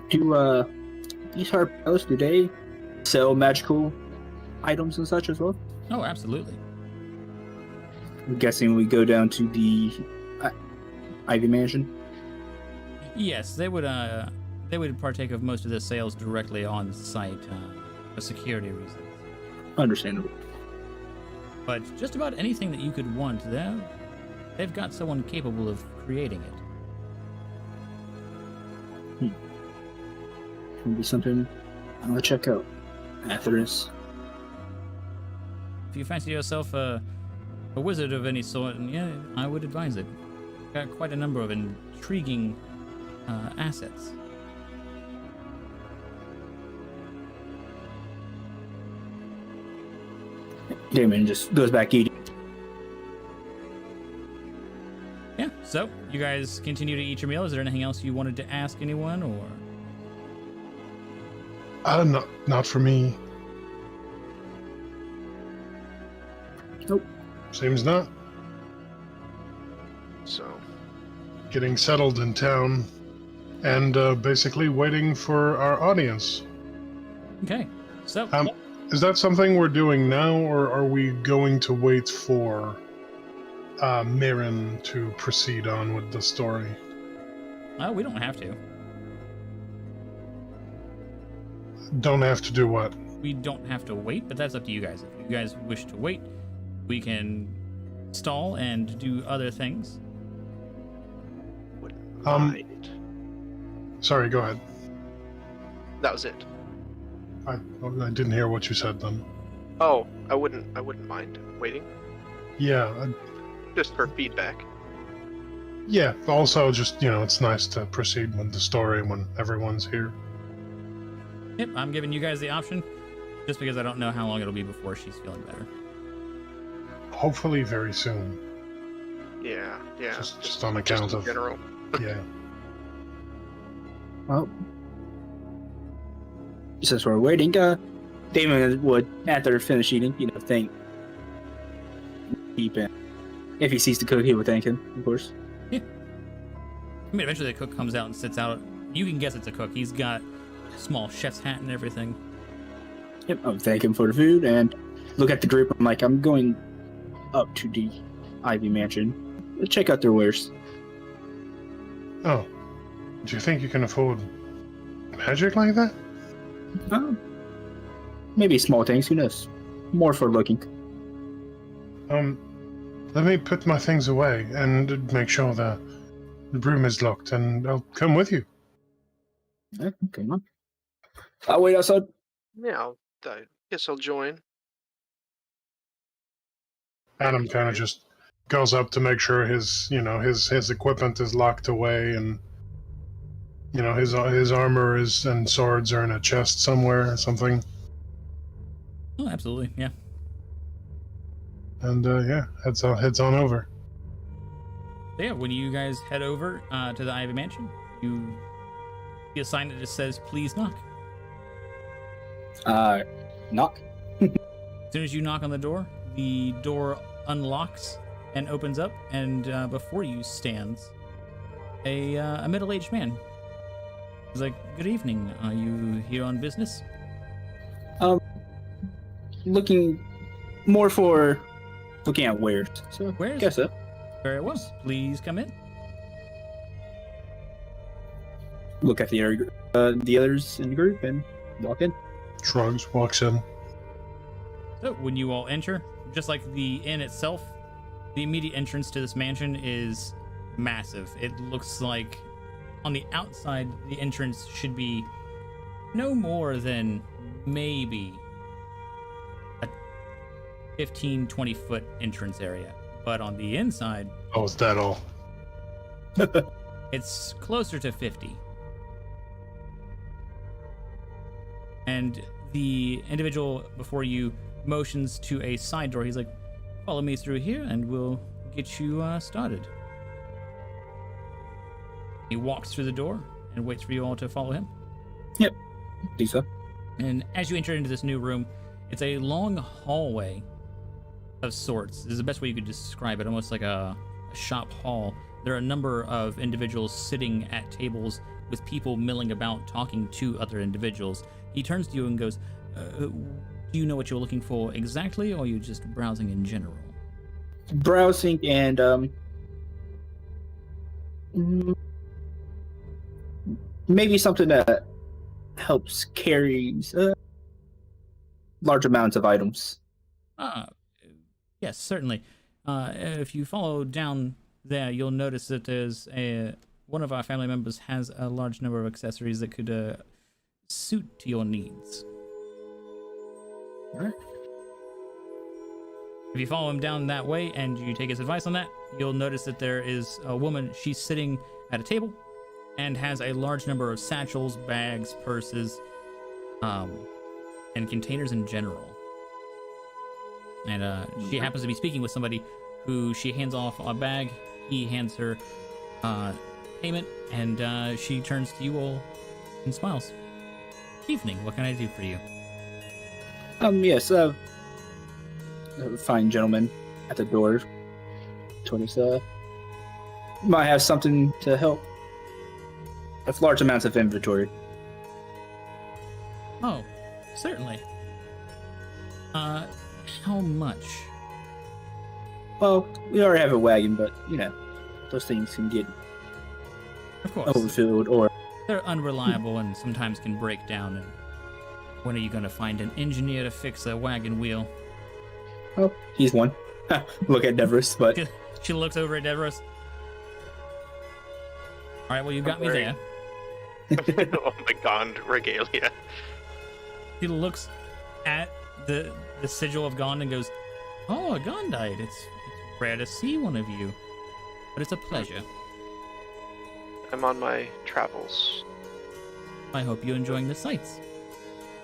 Speaker 3: Do these Harpels, do they sell magical items and such as well?
Speaker 1: Oh, absolutely.
Speaker 3: I'm guessing we go down to the Ivy Mansion.
Speaker 1: Yes, they would partake of most of the sales directly on site for security reasons.
Speaker 3: Understandable.
Speaker 1: But just about anything that you could want, they've got someone capable of creating it.
Speaker 3: Maybe something I want to check out after this.
Speaker 1: If you fancy yourself a wizard of any sort, yeah, I would advise it. Got quite a number of intriguing assets.
Speaker 3: Damon just goes back eating.
Speaker 1: Yeah, so you guys continue to eat your meal. Is there anything else you wanted to ask anyone, or?
Speaker 4: Not for me.
Speaker 3: Nope.
Speaker 4: Seems not.
Speaker 5: So,
Speaker 4: Getting settled in town and basically waiting for our audience.
Speaker 1: Okay, so
Speaker 4: Is that something we're doing now, or are we going to wait for Mirren to proceed on with the story?
Speaker 1: we don't have to.
Speaker 4: Don't have to do what?
Speaker 1: We don't have to wait, but that's up to you guys. If you guys wish to wait, we can stall and do other things.
Speaker 5: wouldn't
Speaker 4: Um,
Speaker 5: mind.
Speaker 4: Sorry, go ahead.
Speaker 5: That was it.
Speaker 4: I didn't hear what you said then.
Speaker 5: Oh, I wouldn't mind waiting.
Speaker 4: Yeah,
Speaker 5: Just for feedback.
Speaker 4: yeah. Also, just, it's nice to proceed with the story when everyone's here.
Speaker 1: Yep, I'm giving you guys the option, just because I don't know how long it'll be before she's feeling better.
Speaker 4: Hopefully very soon.
Speaker 5: Yeah.
Speaker 4: Just on account
Speaker 5: in
Speaker 4: of...
Speaker 5: general.
Speaker 4: Yeah.
Speaker 3: Well, since we're waiting, Damon would, after finish eating, thank keep it. If he sees the cook, he would thank him, of course.
Speaker 1: Yeah. I mean, eventually the cook comes out and sits out. You can guess it's a cook. He's got a small chef's hat and everything.
Speaker 3: Yep, I would thank him for the food and look at the group. I'm like, I'm going up to the Ivy Mansion. Check out their wares.
Speaker 4: Oh, do you think you can afford magic like that?
Speaker 3: Maybe small things, who knows? More for looking.
Speaker 4: Let me put my things away and make sure the room is locked, and I'll come with you.
Speaker 3: Okay, come on. I'll wait outside.
Speaker 5: Yeah, I guess I'll join.
Speaker 4: Adam kind of just goes up to make sure his equipment is locked away, and his armor and swords are in a chest somewhere or something.
Speaker 1: Oh, absolutely, yeah.
Speaker 4: And heads on over.
Speaker 1: So yeah, when you guys head over to the Ivy Mansion, you see a sign that just says, "Please knock."
Speaker 3: Knock.
Speaker 1: As soon as you knock on the door unlocks and opens up, and before you stands a middle-aged man. He's like, "Good evening. Are you here on business?"
Speaker 3: Looking more for looking at wares. So
Speaker 1: Wares?
Speaker 3: guess so.
Speaker 1: Very well. Please come in.
Speaker 3: Look at the others in the group and walk in.
Speaker 4: Shrugs, walks in.
Speaker 1: So when you all enter, just like the inn itself, the immediate entrance to this mansion is massive. It looks like on the outside, the entrance should be no more than maybe a 15, 20 foot entrance area. But on the inside,
Speaker 4: Oh, is that all?
Speaker 1: it's closer to 50. And the individual before you motions to a side door. He's like, "Follow me through here and we'll get you started." He walks through the door and waits for you all to follow him.
Speaker 3: Yep. Lisa.
Speaker 1: And as you enter into this new room, it's a long hallway of sorts. This is the best way you could describe it, almost like a shop hall. There are a number of individuals sitting at tables with people milling about talking to other individuals. He turns to you and goes, "Do you know what you're looking for exactly, or are you just browsing in general?"
Speaker 3: Browsing and maybe something that helps carry large amounts of items.
Speaker 1: Yes, certainly. If you follow down there, you'll notice that there's one of our family members has a large number of accessories that could suit to your needs.
Speaker 3: All right.
Speaker 1: If you follow him down that way and you take his advice on that, you'll notice that there is a woman. She's sitting at a table and has a large number of satchels, bags, purses, and containers in general. And she happens to be speaking with somebody who she hands off a bag. He hands her payment, and she turns to you all and smiles. "Evening, what can I do for you?"
Speaker 3: Yes, a fine gentleman at the door told us, might have something to help with large amounts of inventory.
Speaker 1: "Oh, certainly. How much?"
Speaker 3: Well, we already have a wagon, but, those things can get
Speaker 1: Of course.
Speaker 3: overfilled or...
Speaker 1: They're unreliable and sometimes can break down. And when are you going to find an engineer to fix a wagon wheel?
Speaker 3: Oh, he's one. Look at Devers, but...
Speaker 1: She looks over at Devros. "All right, well, you got me there."
Speaker 5: Oh my god, regalia.
Speaker 1: He looks at the sigil of Gond and goes, "Oh, a Gondite. It's rare to see one of you, but it's a pleasure.
Speaker 5: I'm on my travels.
Speaker 1: I hope you're enjoying the sights."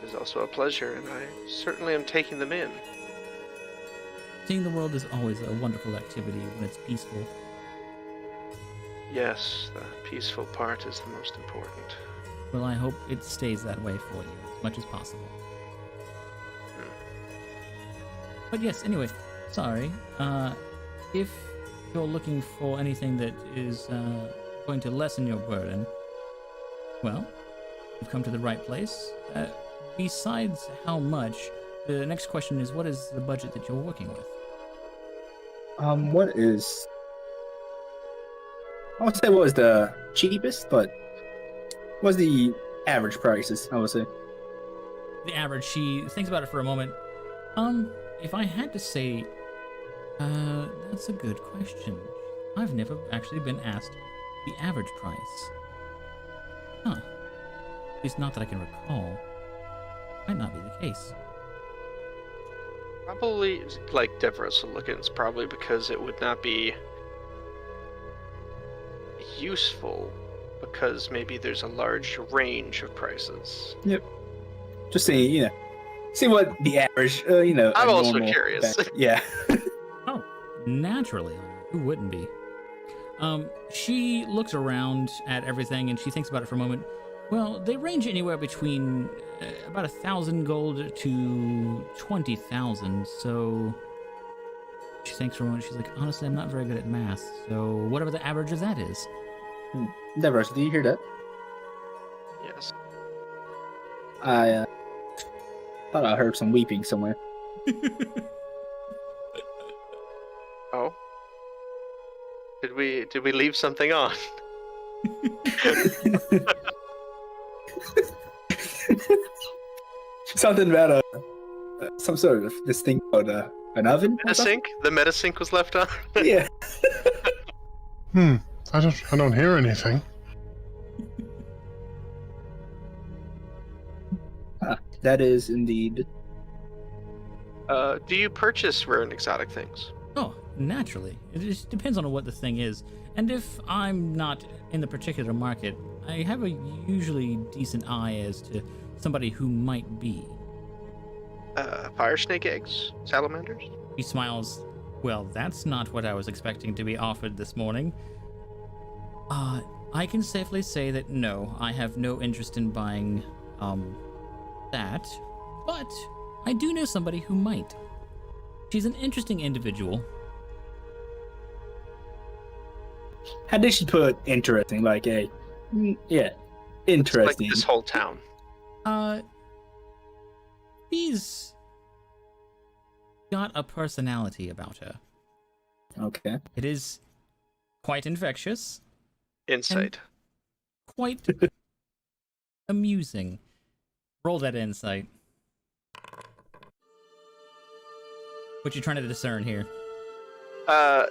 Speaker 5: It is also a pleasure, and I certainly am taking them in.
Speaker 1: Seeing the world is always a wonderful activity when it's peaceful.
Speaker 5: Yes, the peaceful part is the most important.
Speaker 1: Well, I hope it stays that way for you as much as possible. But yes, anyway, sorry. If you're looking for anything that is going to lessen your burden, well, you've come to the right place. Besides how much, the next question is, what is the budget that you're working with?
Speaker 3: What is... I would say what was the cheapest, but what's the average prices, I would say?
Speaker 1: The average, she thinks about it for a moment. If I had to say, that's a good question. I've never actually been asked the average price. Huh. At least not that I can recall. Might not be the case.
Speaker 5: Probably, like, Deverosalikins, probably because it would not be useful, because maybe there's a large range of prices.
Speaker 3: Yep. Just saying, see what the average,
Speaker 5: I'm also curious.
Speaker 3: Yeah.
Speaker 1: Oh, naturally. Who wouldn't be? She looks around at everything and she thinks about it for a moment. Well, they range anywhere between about 1,000 gold to 20,000, so she thinks for a moment. She's like, honestly, I'm not very good at math, so whatever the average of that is.
Speaker 3: Deveros, do you hear that?
Speaker 5: Yes.
Speaker 3: I thought I heard some weeping somewhere.
Speaker 5: Oh. Did we leave something on?
Speaker 3: Something about some sort of this thing called an oven.
Speaker 5: Metasync? The Metasync was left on?
Speaker 3: Yeah.
Speaker 4: I don't hear anything.
Speaker 3: That is indeed.
Speaker 5: Do you purchase rare and exotic things?
Speaker 1: Oh, naturally. It just depends on what the thing is. And if I'm not in the particular market, I have a usually decent eye as to somebody who might be.
Speaker 5: Fire snake eggs? Salamanders?
Speaker 1: He smiles. Well, that's not what I was expecting to be offered this morning. I can safely say that no, I have no interest in buying, that. But I do know somebody who might. She's an interesting individual.
Speaker 3: How did she put interesting? Like yeah, interesting.
Speaker 5: Like this whole town.
Speaker 1: She's got a personality about her.
Speaker 3: Okay.
Speaker 1: It is quite infectious.
Speaker 5: Insight.
Speaker 1: Quite amusing. Roll that insight. What you trying to discern here?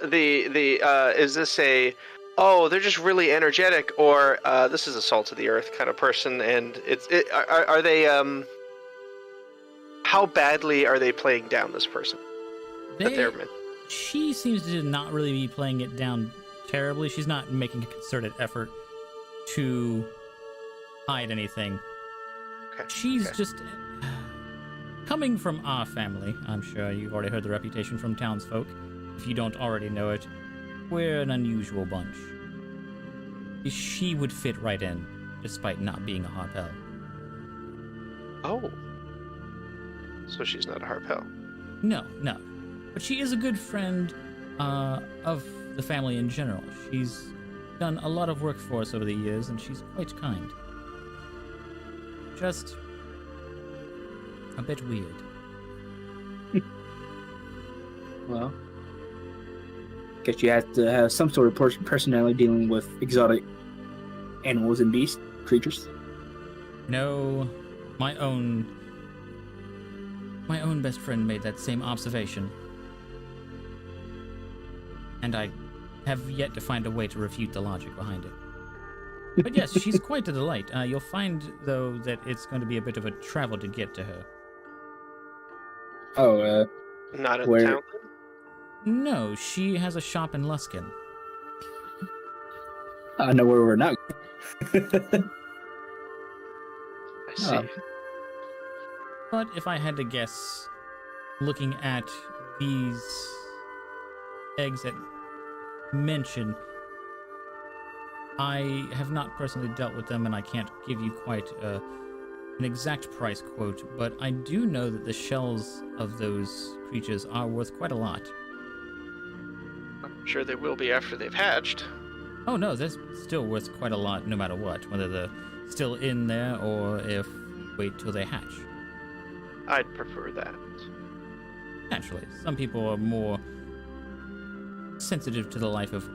Speaker 5: Is this a, oh, they're just really energetic, or this is a salt of the earth kind of person, and are they, how badly are they playing down this person that they're meant?
Speaker 1: She seems to not really be playing it down terribly. She's not making a concerted effort to hide anything.
Speaker 5: Okay.
Speaker 1: She's just coming from our family. I'm sure you've already heard the reputation from townsfolk. If you don't already know it, we're an unusual bunch. She would fit right in, despite not being a Harpel.
Speaker 5: Oh. So she's not a Harpel.
Speaker 1: No. But she is a good friend of the family in general. She's done a lot of work for us over the years, and she's quite kind. Just a bit weird.
Speaker 3: Well, guess you have to have some sort of personality dealing with exotic animals and beasts, creatures.
Speaker 1: No, my own best friend made that same observation. And I have yet to find a way to refute the logic behind it. But yes, she's quite a delight. You'll find, though, that it's going to be a bit of a travel to get to her.
Speaker 3: Oh,
Speaker 5: Not in
Speaker 3: where-
Speaker 5: town?
Speaker 1: No, she has a shop in Luskin.
Speaker 3: I know where we're not.
Speaker 5: I see.
Speaker 3: Oh.
Speaker 1: But if I had to guess, looking at these eggs that mention, I have not personally dealt with them, and I can't give you quite an exact price quote, but I do know that the shells of those creatures are worth quite a lot.
Speaker 5: I'm sure they will be after they've hatched.
Speaker 1: Oh no, they're still worth quite a lot no matter what, whether they're still in there or if you wait till they hatch.
Speaker 5: I'd prefer that.
Speaker 1: Naturally, some people are more sensitive to the life of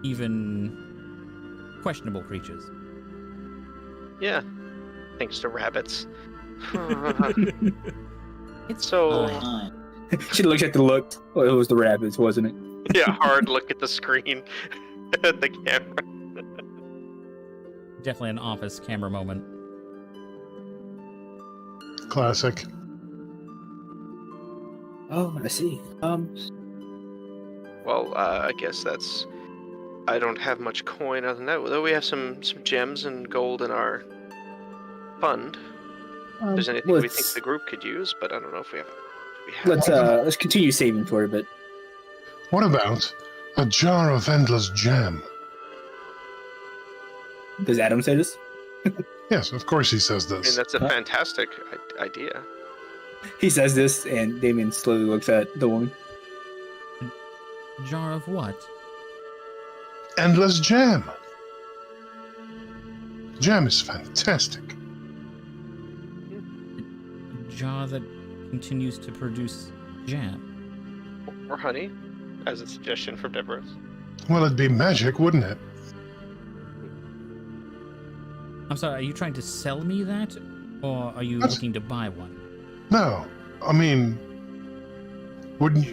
Speaker 1: even questionable creatures.
Speaker 5: Yeah, thanks to rabbits.
Speaker 1: It's
Speaker 5: So,
Speaker 1: fine.
Speaker 3: She looked at the look. Well, it was the rabbits, wasn't it?
Speaker 5: yeah, hard look at the screen, at the camera.
Speaker 1: Definitely an office camera moment.
Speaker 4: Classic.
Speaker 3: Oh, I see.
Speaker 5: Well, I guess that's... I don't have much coin other than that, though we have some gems and gold in our fund. If there's anything we think the group could use, but I don't know if we have...
Speaker 3: Let's continue saving for it a bit.
Speaker 4: What about a jar of endless jam?
Speaker 3: Does Adam say this?
Speaker 4: Yes, of course he says
Speaker 5: I mean,
Speaker 4: this.
Speaker 5: that's a fantastic idea.
Speaker 3: He says this, and Damien slowly looks at the woman.
Speaker 1: Jar of what?
Speaker 4: Endless jam. Jam is fantastic.
Speaker 1: A jar that continues to produce jam.
Speaker 5: Or honey, as a suggestion from Deborah.
Speaker 4: Well, it'd be magic, wouldn't it?
Speaker 1: I'm sorry, are you trying to sell me that? Or are you looking to buy one?
Speaker 4: No, I mean, wouldn't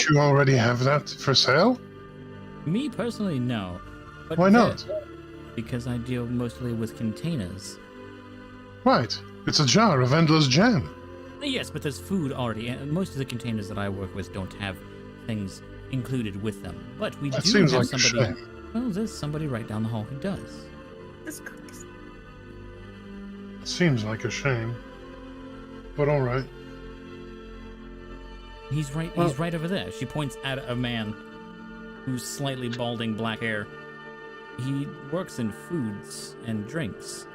Speaker 4: you already have that for sale?
Speaker 1: Me personally, no. But
Speaker 4: Why not?
Speaker 1: Because I deal mostly with containers.
Speaker 4: Right, it's a jar of endless jam.
Speaker 1: Yes, but there's food already, and most of the containers that I work with don't have things included with them. But we
Speaker 4: That
Speaker 1: do
Speaker 4: seems
Speaker 1: have
Speaker 4: like a
Speaker 1: somebody.
Speaker 4: shame.
Speaker 1: Well, there's somebody right down the hall who does.
Speaker 2: This cooks.
Speaker 4: It seems like a shame. But all right.
Speaker 1: He's right. He's right over there. She points at a man who's slightly balding, black hair. He works in foods and drinks.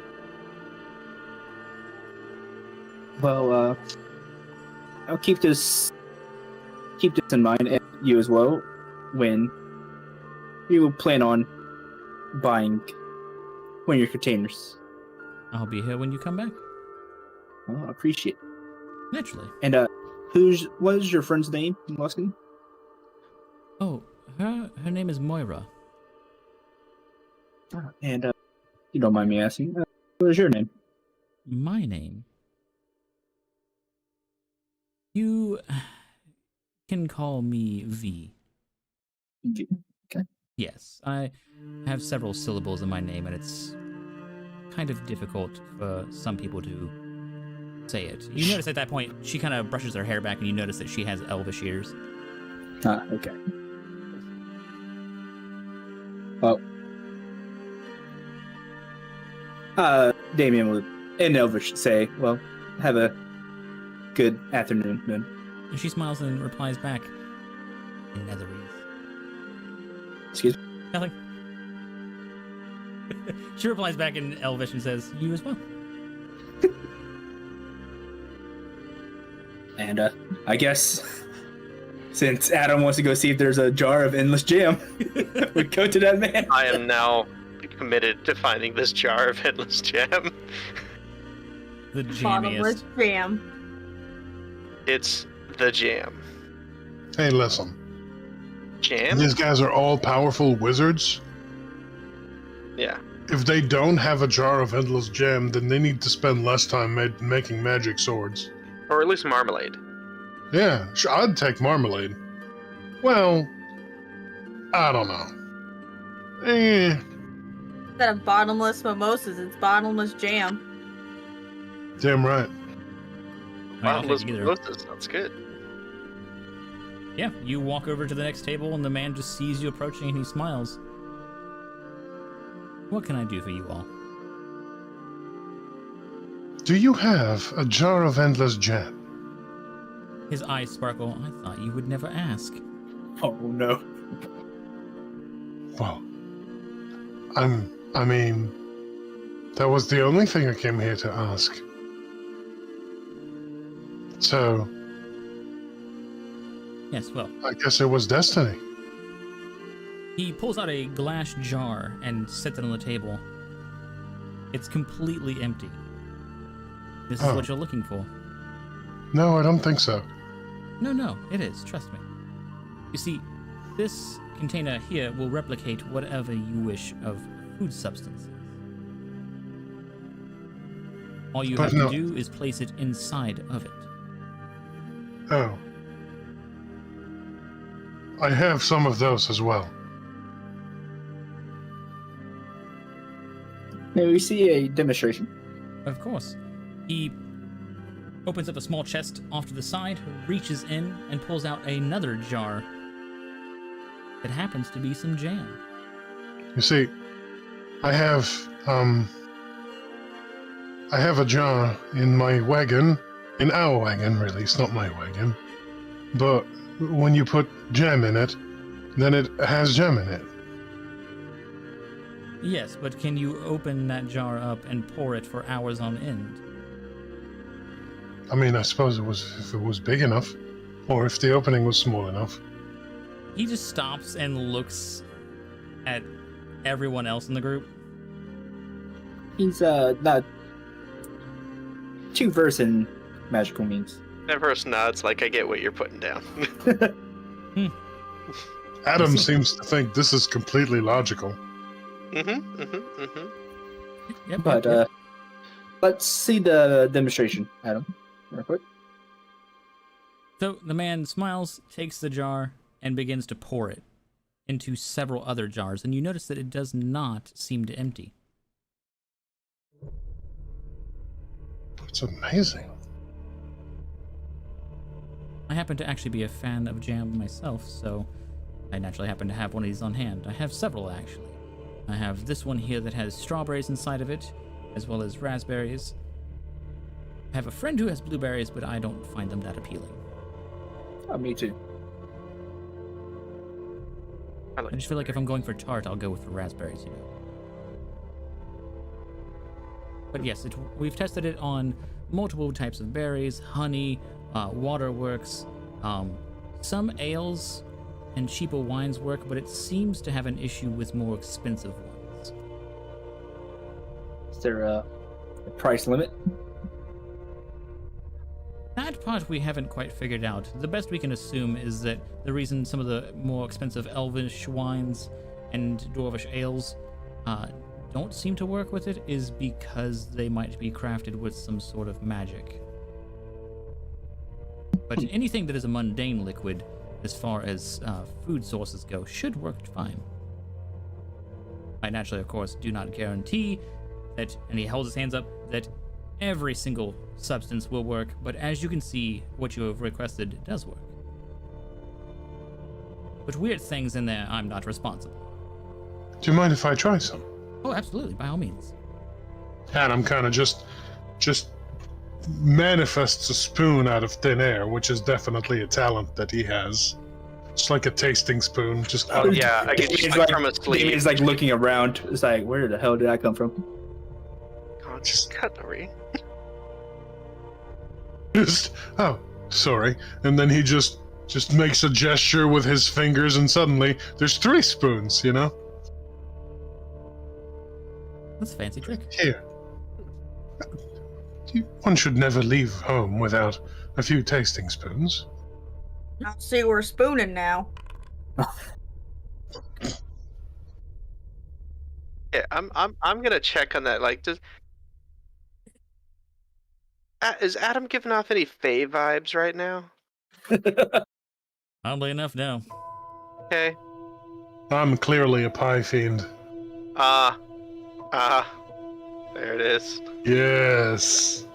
Speaker 3: Well, I'll keep this in mind, and you as well, when you plan on buying one of your containers.
Speaker 1: I'll be here when you come back.
Speaker 3: Well, I appreciate it.
Speaker 1: Naturally.
Speaker 3: And what is your friend's name, Luskin?
Speaker 1: Oh, her name is Moira.
Speaker 3: And you don't mind me asking, what is your name?
Speaker 1: My name. You can call me V.
Speaker 3: Okay.
Speaker 1: Yes, I have several syllables in my name, and it's kind of difficult for some people to say it. You notice at that point, she kind of brushes her hair back, and you notice that she has elvish ears.
Speaker 3: Ah, okay. Well, Damien would, in Elvish, say, well, have a good afternoon, then.
Speaker 1: And she smiles and replies back in Netherese.
Speaker 3: Excuse me?
Speaker 1: Nothing. She replies back in Elvish and says, "You as well."
Speaker 3: And I guess since Adam wants to go see if there's a jar of endless jam, we go to that man.
Speaker 5: I am now committed to finding this jar of endless jam.
Speaker 1: The jammiest.
Speaker 2: Bottomless jam.
Speaker 5: It's the jam.
Speaker 4: Hey, listen.
Speaker 5: Jam?
Speaker 4: These guys are all powerful wizards.
Speaker 5: Yeah.
Speaker 4: If they don't have a jar of endless jam, then they need to spend less time making magic swords.
Speaker 5: Or at least marmalade.
Speaker 4: Yeah, I'd take marmalade. Well, I don't know.
Speaker 2: Instead of bottomless mimosas, it's bottomless jam.
Speaker 4: Damn right.
Speaker 5: Bottomless
Speaker 1: either.
Speaker 5: mimosas, that's good.
Speaker 1: Yeah, you walk over to the next table, and the man just sees you approaching, and he smiles. What can I do for you all?
Speaker 4: Do you have a jar of endless jam?
Speaker 1: His eyes sparkle. I thought you would never ask.
Speaker 3: Oh, no.
Speaker 4: Well, I mean, that was the only thing I came here to ask. So,
Speaker 1: Yes, well,
Speaker 4: I guess it was destiny.
Speaker 1: he pulls out a glass jar and sets it on the table. It's completely empty. This is
Speaker 4: Oh.
Speaker 1: what you're looking for.
Speaker 4: No, I don't think so.
Speaker 1: No, it is. Trust me. You see, this container here will replicate whatever you wish of food substances. All you
Speaker 4: But
Speaker 1: have
Speaker 4: no.
Speaker 1: to do is place it inside of it.
Speaker 4: Oh. I have some of those as well.
Speaker 3: May we see a demonstration?
Speaker 1: Of course. He opens up a small chest off to the side, reaches in, and pulls out another jar that happens to be some jam.
Speaker 4: You see, I have a jar in my wagon, in our wagon, really. It's not my wagon. But when you put jam in it, then it has jam in it.
Speaker 1: Yes, but can you open that jar up and pour it for hours on end?
Speaker 4: I mean, I suppose it was if it was big enough, or if the opening was small enough.
Speaker 1: He just stops and looks at everyone else in the group.
Speaker 3: He's not too versed in magical means.
Speaker 5: Everest nods like I get what you're putting down.
Speaker 4: Adam seems to think this is completely logical.
Speaker 1: Yep,
Speaker 3: But
Speaker 1: yep.
Speaker 3: let's see the demonstration, Adam, real quick.
Speaker 1: So the man smiles, takes the jar, and begins to pour it into several other jars, and you notice that it does not seem to empty.
Speaker 4: It's amazing.
Speaker 1: I happen to actually be a fan of jam myself, so I naturally happen to have one of these on hand. I have several, actually. I have this one here that has strawberries inside of it, as well as raspberries. I have a friend who has blueberries, but I don't find them that appealing.
Speaker 3: Oh, me too.
Speaker 1: I just feel like if I'm going for tart, I'll go with the raspberries, you know. But yes, we've tested it on multiple types of berries, honey, waterworks, some ales and cheaper wines work, but it seems to have an issue with more expensive ones.
Speaker 3: Is there a price limit?
Speaker 1: That part we haven't quite figured out. The best we can assume is that the reason some of the more expensive elvish wines and dwarvish ales don't seem to work with it is because they might be crafted with some sort of magic. But anything that is a mundane liquid, as far as food sources go, should work fine. I naturally, of course, do not guarantee that, and he holds his hands up, that every single substance will work, but as you can see, what you have requested does work. But weird things in there, I'm not responsible.
Speaker 4: Do you mind if I try some?
Speaker 1: Oh, absolutely, by all means.
Speaker 4: Adam kind of just manifests a spoon out of thin air, which is definitely a talent that he has. It's like a tasting spoon, just out
Speaker 5: Oh
Speaker 4: of
Speaker 5: yeah, I get just like from a sleeve.
Speaker 3: He's like looking around. It's like, where the hell did I come from?
Speaker 5: Conscious cutlery.
Speaker 4: just oh, sorry. And then he just makes a gesture with his fingers, and suddenly there's 3 spoons, you know?
Speaker 1: That's a fancy trick.
Speaker 4: Here. One should never leave home without a few tasting spoons.
Speaker 2: I see we're spooning now.
Speaker 5: Yeah, I'm gonna check on that. Like, is Adam giving off any Fae vibes right now?
Speaker 1: Oddly enough, no.
Speaker 5: Okay.
Speaker 4: I'm clearly a pie fiend.
Speaker 5: There it is.
Speaker 4: Yes.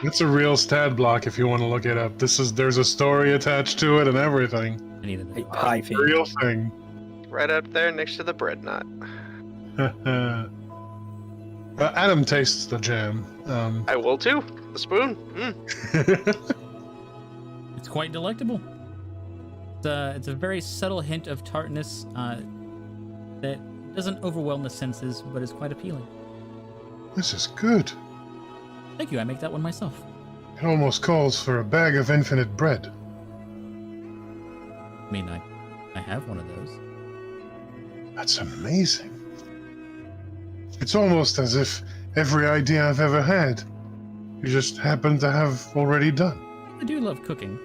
Speaker 4: It's a real stat block if you want to look it up. There's a story attached to it and everything.
Speaker 1: I need
Speaker 3: A
Speaker 1: it.
Speaker 3: pie fiend.
Speaker 4: Real thing.
Speaker 5: Right up there next to the bread knot.
Speaker 4: Adam tastes the jam.
Speaker 5: I will too. The spoon.
Speaker 1: It's quite delectable. It's a very subtle hint of tartness that doesn't overwhelm the senses, but is quite appealing.
Speaker 4: This is good.
Speaker 1: Thank you, I make that one myself.
Speaker 4: It almost calls for a bag of infinite bread.
Speaker 1: I mean, I have one of those.
Speaker 4: That's amazing. It's almost as if every idea I've ever had, you just happen to have already done.
Speaker 1: I do love cooking.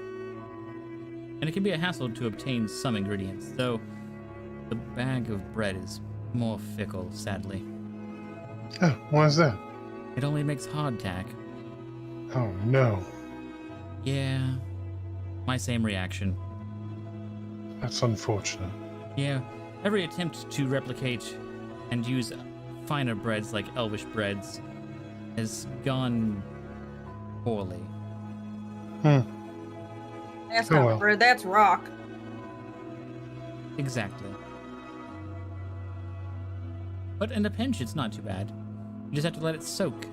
Speaker 1: And it can be a hassle to obtain some ingredients, though the bag of bread is more fickle, sadly.
Speaker 4: Oh, why is that?
Speaker 1: It only makes hardtack.
Speaker 4: Oh, no.
Speaker 1: Yeah, my same reaction.
Speaker 4: That's unfortunate.
Speaker 1: Yeah, every attempt to replicate and use finer breads like elvish breads has gone poorly.
Speaker 2: That's
Speaker 4: Oh,
Speaker 2: not
Speaker 4: well.
Speaker 2: bread, that's rock.
Speaker 1: Exactly. But in a pinch, it's not too bad. You just have to let it soak.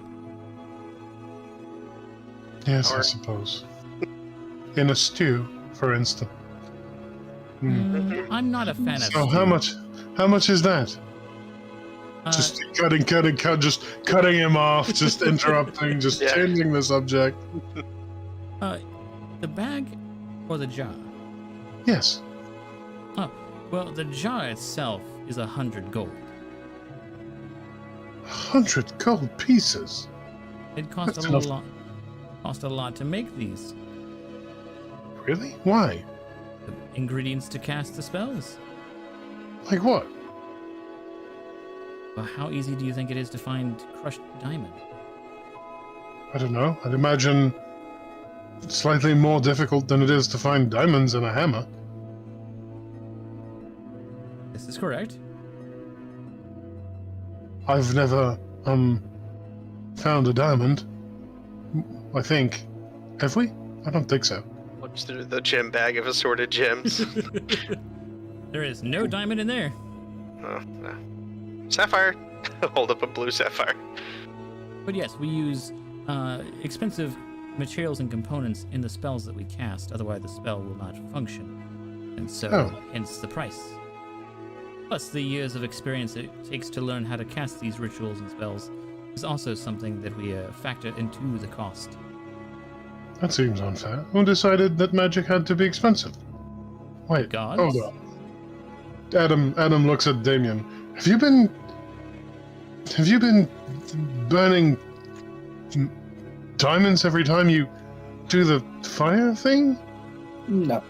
Speaker 4: Yes, I
Speaker 5: Or-
Speaker 4: suppose. In a stew, for instance.
Speaker 1: I'm not a fan of
Speaker 4: So
Speaker 1: stew.
Speaker 4: how much is that?
Speaker 1: Uh,
Speaker 4: Just cutting, just cutting him off, just interrupting, just
Speaker 5: Yeah.
Speaker 4: changing the subject.
Speaker 1: the bag or the jar?
Speaker 4: Yes.
Speaker 1: Oh, well, the jar itself is 100 gold.
Speaker 4: 100 gold pieces.
Speaker 1: It cost
Speaker 4: That's
Speaker 1: a
Speaker 4: enough.
Speaker 1: lot. Cost a lot to make these.
Speaker 4: Really? Why?
Speaker 1: The ingredients to cast the spells.
Speaker 4: Like what?
Speaker 1: Well, how easy do you think it is to find crushed diamond?
Speaker 4: I don't know. I'd imagine it's slightly more difficult than it is to find diamonds in a hammer.
Speaker 1: This is correct.
Speaker 4: I've never, found a diamond. I think. Have we? I don't think so.
Speaker 5: Looks through the gem bag of assorted gems.
Speaker 1: There is no diamond in there.
Speaker 5: Oh, no. Sapphire. Hold up a blue sapphire.
Speaker 1: But yes, we use expensive materials and components in the spells that we cast, otherwise the spell will not function. And so,
Speaker 4: Oh.
Speaker 1: hence the price. Plus, the years of experience it takes to learn how to cast these rituals and spells is also something that we factor into the cost.
Speaker 4: That seems unfair. Who decided that magic had to be expensive? Wait,
Speaker 1: Gods?
Speaker 4: hold on. Adam looks at Damien. Have you been burning diamonds every time you do the fire thing?
Speaker 3: No,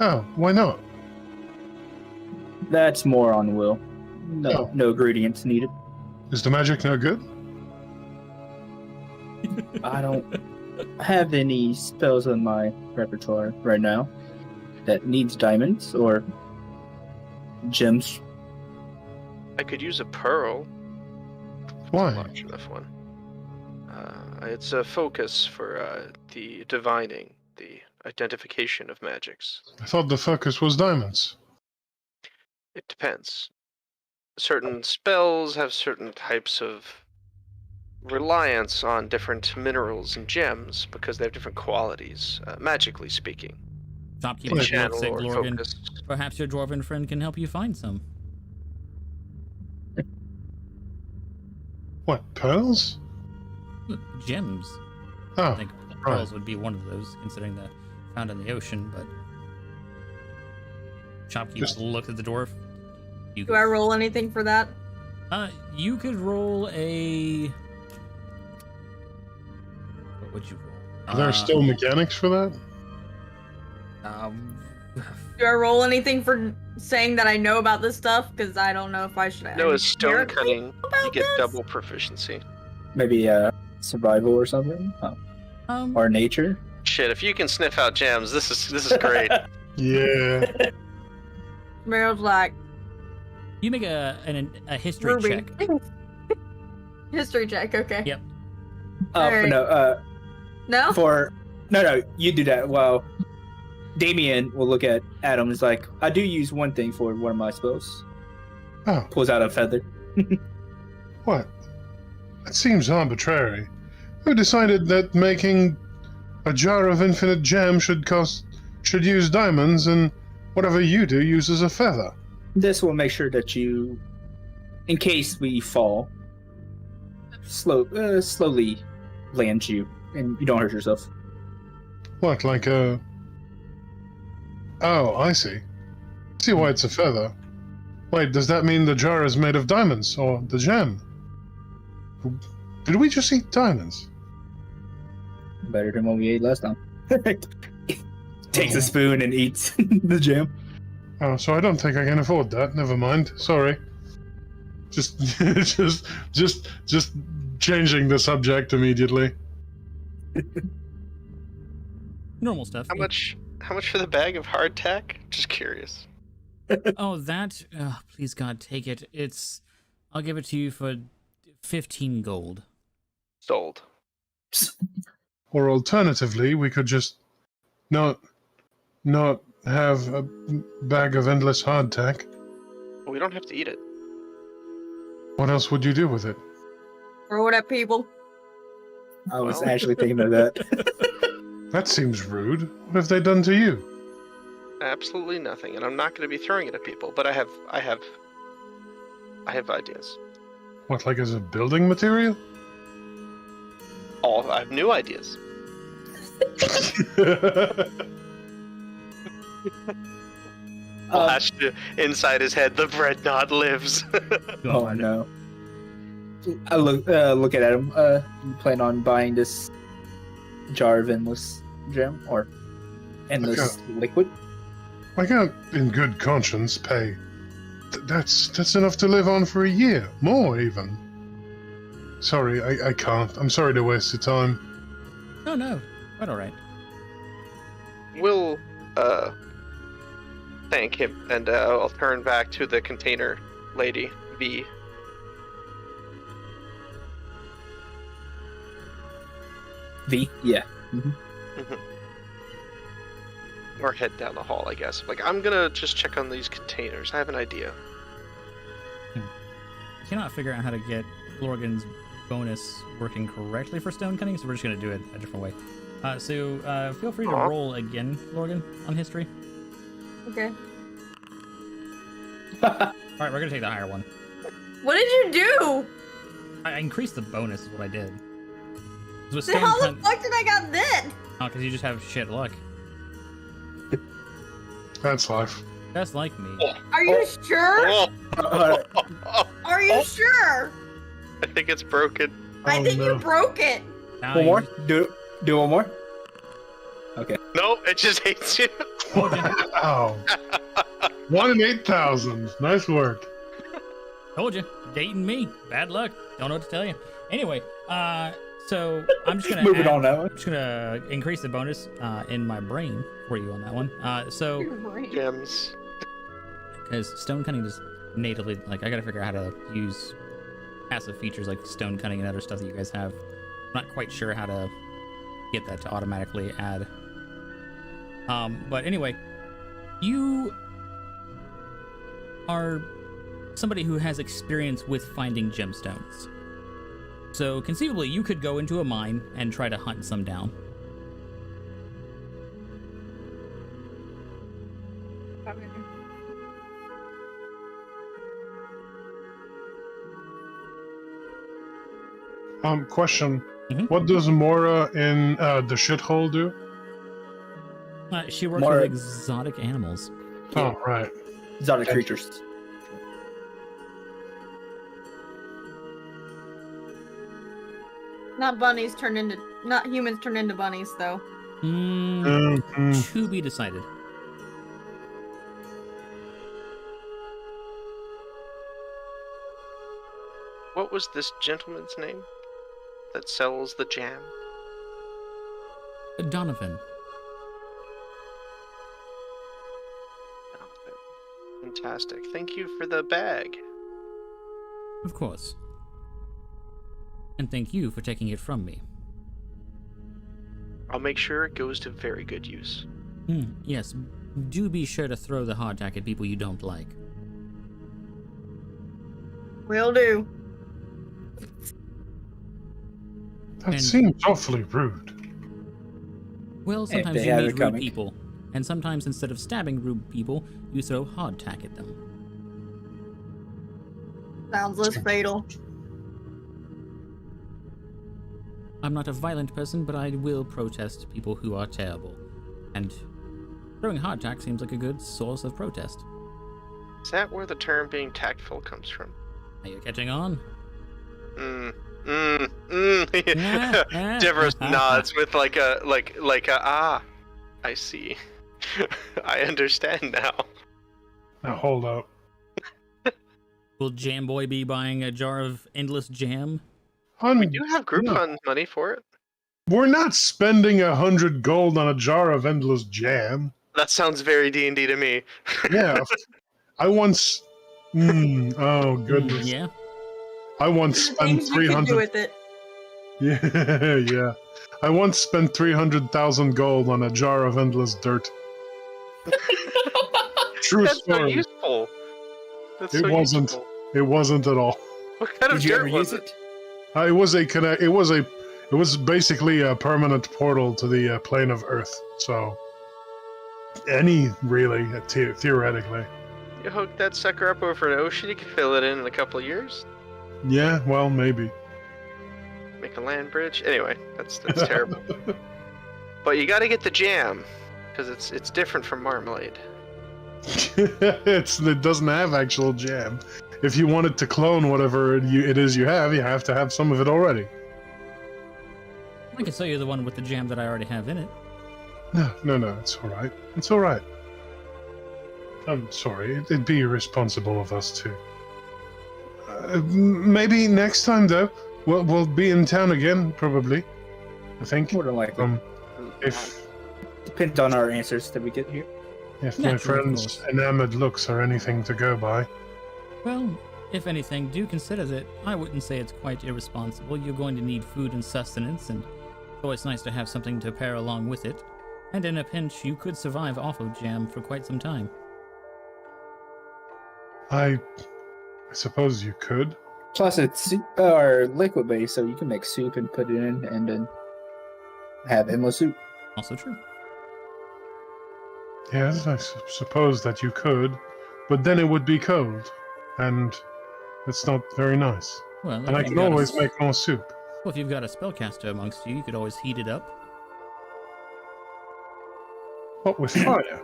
Speaker 4: Oh, why not?
Speaker 3: that's more on will. No,
Speaker 4: Oh.
Speaker 3: no ingredients needed.
Speaker 4: Is the magic no good?
Speaker 3: I don't have any spells on my repertoire right now that needs diamonds or gems.
Speaker 5: I could use a pearl.
Speaker 4: Why?
Speaker 5: Large enough one. It's a focus for the divining, the identification of magics.
Speaker 4: I thought the focus was diamonds.
Speaker 5: It depends. Certain spells have certain types of reliance on different minerals and gems because they have different qualities, magically speaking.
Speaker 1: Shopkeeper
Speaker 4: Yeah.
Speaker 1: looks at
Speaker 5: Channel or
Speaker 1: Glorgan.
Speaker 5: focus.
Speaker 1: Perhaps your dwarven friend can help you find some.
Speaker 4: What, pearls?
Speaker 1: Gems. I
Speaker 4: Oh,
Speaker 1: think
Speaker 4: right.
Speaker 1: pearls would be one of those, considering they're found in the ocean, but... Shopkeeper
Speaker 4: Just-
Speaker 1: looked at the dwarf. You
Speaker 2: Do I roll anything for that?
Speaker 1: You could roll a... What would you roll?
Speaker 4: Are there still mechanics for that?
Speaker 2: Do I roll anything for saying that I know about this stuff? Because I don't know if I should.
Speaker 5: No,
Speaker 2: I'm
Speaker 5: it's stone
Speaker 2: scared
Speaker 5: cutting. You
Speaker 2: about
Speaker 5: get
Speaker 2: this.
Speaker 5: double proficiency.
Speaker 3: Maybe survival or something, or nature.
Speaker 5: Shit, if you can sniff out gems, this is great.
Speaker 4: Yeah.
Speaker 2: Meryl's like
Speaker 1: you make a history
Speaker 2: Ruby.
Speaker 1: check.
Speaker 2: History check. Okay.
Speaker 1: Yep.
Speaker 2: Alright.
Speaker 3: No,
Speaker 2: No.
Speaker 3: no, you do that. Well, Damien will look at Adam and is like, I do use one thing for one of my spells.
Speaker 4: Oh,
Speaker 3: Pulls out a feather.
Speaker 4: what? That seems arbitrary. Who decided that making a jar of infinite gem should use diamonds and whatever you do uses a feather?
Speaker 3: This will make sure that you, in case we fall, slowly land you, and you don't hurt yourself.
Speaker 4: What, like a... Oh, I see. See why it's a feather. Wait, does that mean the jar is made of diamonds, or the gem? Did we just eat diamonds?
Speaker 3: Better than what we ate last time. Takes a spoon and eats the gem.
Speaker 4: Oh, so I don't think I can afford that. Never mind. Sorry. Just changing the subject immediately.
Speaker 1: Normal stuff.
Speaker 5: How much for the bag of hardtack? Just curious.
Speaker 1: Oh, that. Please, God, take it. I'll give it to you for 15 gold.
Speaker 5: Sold.
Speaker 4: Or alternatively, we could just not have a bag of endless hardtack.
Speaker 5: Well, we don't have to eat it.
Speaker 4: What else would you do with it?
Speaker 2: Throw it at people.
Speaker 3: I was
Speaker 5: Well.
Speaker 3: actually thinking of that.
Speaker 4: That seems rude. What have they done to you?
Speaker 5: Absolutely nothing, and I'm not going to be throwing it at people. But I have ideas.
Speaker 4: What, like as a building material?
Speaker 5: I have new ideas. Flashed inside his head, the dreadnought lives.
Speaker 3: Oh no! I look at him. You plan on buying this jar of endless gem or endless liquid?
Speaker 4: I can't, in good conscience, pay. That's enough to live on for a year, more even. Sorry, I can't. I'm sorry to waste your time.
Speaker 1: No, quite all right.
Speaker 5: We'll thank him, and I'll turn back to the container lady, V.
Speaker 3: V? Yeah.
Speaker 5: Or head down the hall, I guess. Like, I'm gonna just check on these containers. I have an idea.
Speaker 1: I cannot figure out how to get Lorgan's bonus working correctly for stone cutting, so we're just going to do it a different way. So feel free to roll again, Lorgan, on history.
Speaker 2: Okay.
Speaker 1: Alright, we're going to take the higher one.
Speaker 2: What did you do?
Speaker 1: I increased the bonus is what I did. With
Speaker 2: So how the fuck did I got that?
Speaker 1: Oh, because you just have shit luck.
Speaker 4: That's life.
Speaker 1: That's like me.
Speaker 2: Are you sure?
Speaker 5: Oh.
Speaker 2: Are you sure?
Speaker 5: I think it's broken.
Speaker 2: I think you broke it.
Speaker 1: Now
Speaker 3: One
Speaker 1: you
Speaker 3: more?
Speaker 1: just-
Speaker 3: Do one more? Okay.
Speaker 5: No, it just hates you.
Speaker 4: Ow. 1 in 8,000. Nice work.
Speaker 1: Told you. Dating me. Bad luck. Don't know what to tell you. Anyway, so I'm just gonna
Speaker 3: Moving on that one.
Speaker 1: I'm just gonna increase the bonus in my brain for you on that one. So
Speaker 5: Gems.
Speaker 1: because stone cutting just natively, like, I gotta figure out how to use passive features like stone cutting and other stuff that you guys have. I'm not quite sure how to get that to automatically add. But anyway, you are somebody who has experience with finding gemstones. So conceivably, you could go into a mine and try to hunt some down.
Speaker 4: Question.
Speaker 1: Mhm.
Speaker 4: What does Mora in the shithole do?
Speaker 1: She works
Speaker 3: More-
Speaker 1: with exotic animals.
Speaker 4: Oh, right.
Speaker 3: Exotic creatures.
Speaker 2: Not humans turned into bunnies though.
Speaker 4: Mhm.
Speaker 1: To be decided.
Speaker 5: What was this gentleman's name that sells the jam?
Speaker 1: Donovan.
Speaker 5: Fantastic. Thank you for the bag.
Speaker 1: Of course. And thank you for taking it from me.
Speaker 5: I'll make sure it goes to very good use.
Speaker 1: Yes, do be sure to throw the hardtack at people you don't like.
Speaker 2: Will do.
Speaker 4: That
Speaker 1: And-
Speaker 4: seems awfully rude.
Speaker 1: Well, sometimes
Speaker 3: they
Speaker 1: you
Speaker 3: have
Speaker 1: meet
Speaker 3: it
Speaker 1: rude
Speaker 3: coming.
Speaker 1: people, and sometimes instead of stabbing rude people, you throw hardtack at them.
Speaker 2: Sounds less fatal.
Speaker 1: I'm not a violent person, but I will protest people who are terrible. And throwing hardtack seems like a good source of protest.
Speaker 5: Is that where the term being tactful comes from?
Speaker 1: Are you catching on?
Speaker 5: Deverous nods with like a I see. I understand now.
Speaker 4: Now hold up.
Speaker 1: Will Jam Boy be buying a jar of endless jam?
Speaker 5: We do have group fund money for it.
Speaker 4: We're not spending 100 gold on a jar of endless jam.
Speaker 5: That sounds very D&D to me.
Speaker 4: Yeah, I once. Oh goodness.
Speaker 1: Yeah.
Speaker 4: I once spent
Speaker 2: Things you can do
Speaker 4: 300.
Speaker 2: with it.
Speaker 4: Yeah, yeah. I once spent 300,000 gold on a jar of endless dirt. True
Speaker 5: That's so
Speaker 4: story.
Speaker 5: useful. That's
Speaker 4: It
Speaker 5: so
Speaker 4: wasn't.
Speaker 5: useful.
Speaker 4: It wasn't at all.
Speaker 5: What kind of
Speaker 3: Did you ever
Speaker 5: dirt was
Speaker 3: use
Speaker 5: it?
Speaker 3: it?
Speaker 4: It was basically a permanent portal to the plane of Earth. So, theoretically.
Speaker 5: You hook that sucker up over an ocean, you can fill it in a couple of years.
Speaker 4: Yeah, well, maybe.
Speaker 5: Make a land bridge. Anyway, that's terrible. But you got to get the jam because it's different from marmalade.
Speaker 4: It doesn't have actual jam. If you want it to clone whatever it is you have to have some of it already.
Speaker 1: I can sell you the one with the jam that I already have in it.
Speaker 4: No, it's all right. It's all right. I'm sorry. It'd be irresponsible of us to. Maybe next time, though. We'll be in town again, probably. I think.
Speaker 3: More than likely.
Speaker 4: If
Speaker 3: Depends on our answers that we get here.
Speaker 4: my
Speaker 1: Naturally, of
Speaker 4: friend's
Speaker 1: course.
Speaker 4: enamored looks are anything to go by.
Speaker 1: Well, if anything, do consider that I wouldn't say it's quite irresponsible. You're going to need food and sustenance, and it's always nice to have something to pair along with it. And in a pinch, you could survive off of jam for quite some time.
Speaker 4: I suppose you could.
Speaker 3: Plus, it's liquid based, so you can make soup and put it in, and then have endless soup.
Speaker 1: Also true.
Speaker 4: Yes, I suppose that you could, but then it would be cold, and it's not very nice.
Speaker 1: Well,
Speaker 4: And I
Speaker 1: if
Speaker 4: can
Speaker 1: you've got
Speaker 4: always make more soup.
Speaker 1: Well, if you've got a spellcaster amongst you, you could always heat it up.
Speaker 4: What with fire?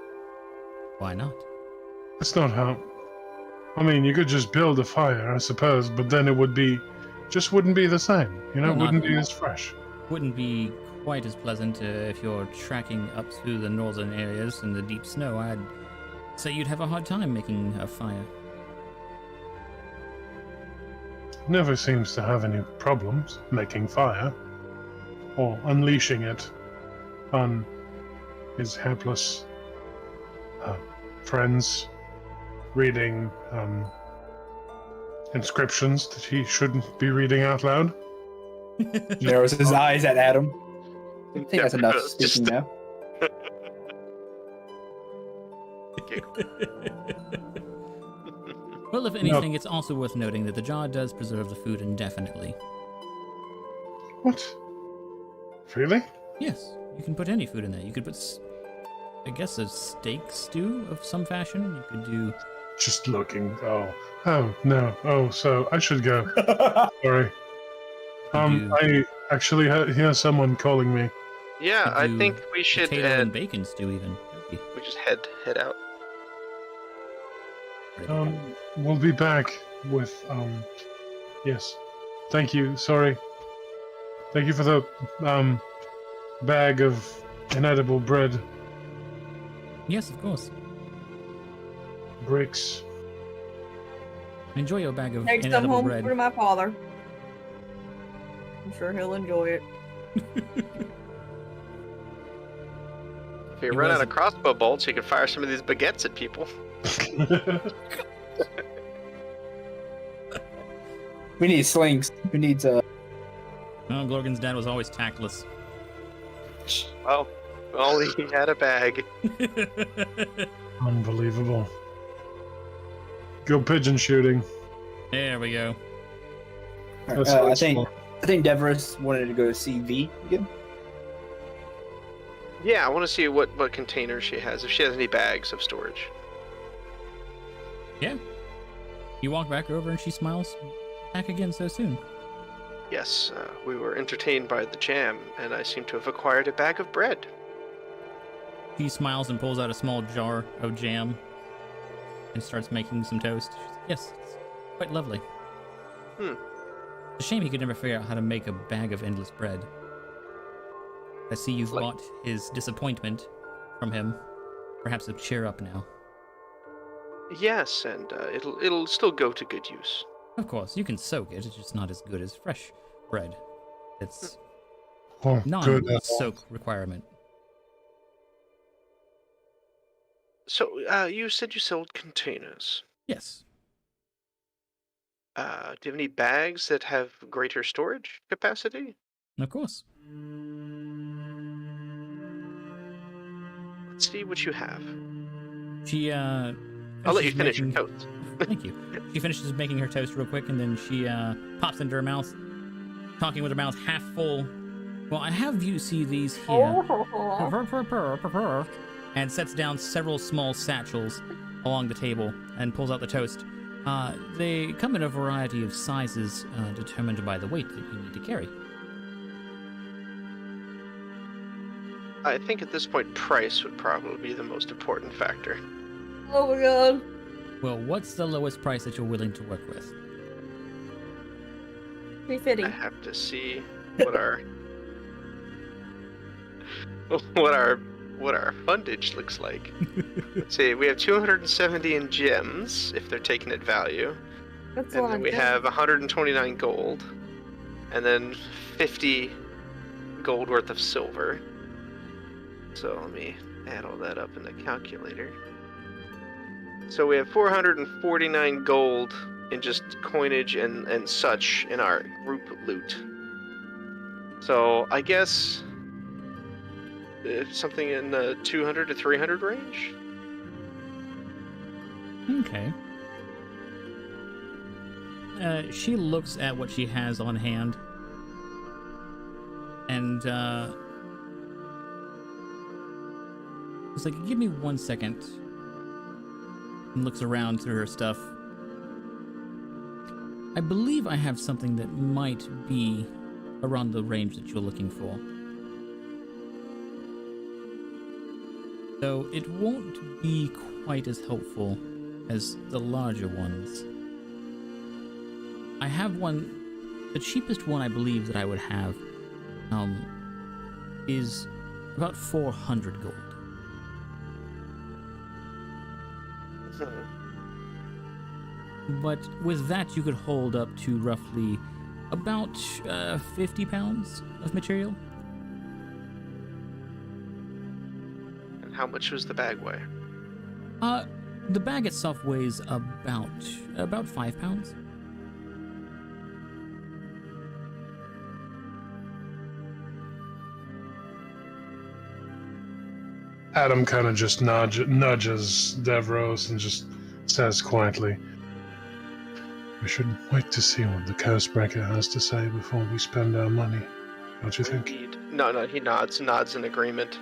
Speaker 1: Why not?
Speaker 4: That's not how. I mean, you could just build a fire, I suppose, but then it wouldn't be the same.
Speaker 1: Well,
Speaker 4: It
Speaker 1: not-
Speaker 4: wouldn't be as fresh.
Speaker 1: Wouldn't be quite as pleasant if you're tracking up through the northern areas in the deep snow. I'd say you'd have a hard time making a fire.
Speaker 4: Never seems to have any problems making fire, or unleashing it on his helpless friends, reading inscriptions that he shouldn't be reading out loud.
Speaker 3: Narrows his eyes at Adam. I think that's enough speaking now.
Speaker 1: Well, if anything, it's also worth noting that the jar does preserve the food indefinitely.
Speaker 4: What? Really?
Speaker 1: Yes, you can put any food in there. You could put, I guess, a steak stew of some fashion. You could do...
Speaker 4: Just looking. Oh no. Oh, so I should go. Sorry. I actually hear someone calling me.
Speaker 5: Yeah,
Speaker 1: Could
Speaker 5: I
Speaker 1: do
Speaker 5: think we should
Speaker 1: potato and
Speaker 5: head.
Speaker 1: bacon stew even.
Speaker 5: We just head out.
Speaker 4: We'll be back with yes. Thank you. Sorry. Thank you for the bag of inedible bread.
Speaker 1: Yes, of course.
Speaker 4: Bricks.
Speaker 1: Enjoy your bag of
Speaker 2: Take some
Speaker 1: inedible
Speaker 2: home
Speaker 1: bread.
Speaker 2: for my father. I'm sure he'll enjoy it.
Speaker 5: If you
Speaker 1: He
Speaker 5: run out of
Speaker 1: wasn't-
Speaker 5: crossbow bolts, you can fire some of these baguettes at people.
Speaker 3: We need slings. Who needs
Speaker 1: Oh, Glorgan's dad was always tactless.
Speaker 5: Well, only he had a bag.
Speaker 4: Unbelievable. Go pigeon shooting.
Speaker 1: There we go.
Speaker 4: That's
Speaker 3: I
Speaker 4: what it's
Speaker 3: think
Speaker 4: for.
Speaker 3: Deverous wanted to go to see V again.
Speaker 5: Yeah, I want to see what containers she has. If she has any bags of storage.
Speaker 1: Yeah. You walk back over and she smiles back again so soon.
Speaker 5: Yes, we were entertained by the jam, and I seem to have acquired a bag of bread.
Speaker 1: She smiles and pulls out a small jar of jam and starts making some toast. She's like, yes, it's quite lovely. It's a shame he could never figure out how to make a bag of endless bread. I see you've bought his disappointment from him. Perhaps he'll cheer up now.
Speaker 5: Yes, and it'll still go to good use.
Speaker 1: Of course, you can soak it. It's just not as good as fresh bread. It's
Speaker 4: Good.
Speaker 1: non-soak requirement.
Speaker 5: So, you said you sold containers.
Speaker 1: Yes.
Speaker 5: Do you have any bags that have greater storage capacity?
Speaker 1: Of course.
Speaker 5: Let's see what you have.
Speaker 1: She,
Speaker 5: I'll let you finish your toast.
Speaker 1: Thank you. She finishes making her toast real quick, and then she pops into her mouth, talking with her mouth half full. Well, I have you see these here. And sets down several small satchels along the table and pulls out the toast. They come in a variety of sizes determined by the weight that you need to carry.
Speaker 5: I think at this point, price would probably be the most important factor.
Speaker 2: Oh my god.
Speaker 1: Well, what's the lowest price that you're willing to work with?
Speaker 2: Befitting.
Speaker 5: I have to see what our what our fundage looks like. Let's see, we have 270 in gems if they're taken at value,
Speaker 2: That's
Speaker 5: and then we have 129 gold, and then 50 gold worth of silver. So let me add all that up in the calculator. So we have 449 gold in just coinage and such in our group loot. So I guess something in the 200 to 300 range.
Speaker 1: Okay. She looks at what she has on hand, and it's like, give me 1 second. And looks around through her stuff. I believe I have something that might be around the range that you're looking for. So it won't be quite as helpful as the larger ones. I have one, the cheapest one I believe that I would have is about 400 gold. But with that, you could hold up to roughly about 50 pounds of material.
Speaker 5: And how much was the bag weigh?
Speaker 1: The bag itself weighs about 5 pounds.
Speaker 4: Adam kind of just nudges Devros and just says quietly, "We should wait to see what the Cursebreaker has to say before we spend our money. Don't you think?"
Speaker 5: Indeed. No, he nods in agreement.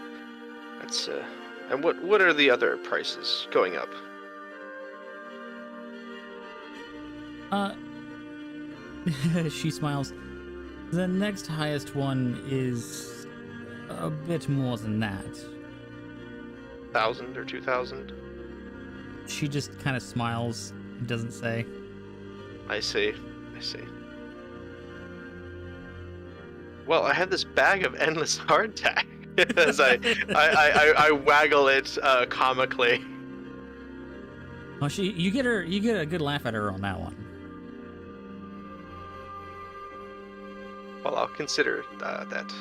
Speaker 5: That's and what are the other prices going up?
Speaker 1: She smiles. The next highest one is a bit more than that.
Speaker 5: 1,000 or 2,000?
Speaker 1: She just kind of smiles and doesn't say.
Speaker 5: I see. Well, I have this bag of endless hardtack as I waggle it comically.
Speaker 1: Well, you get a good laugh at her on that one.
Speaker 5: Well, I'll consider that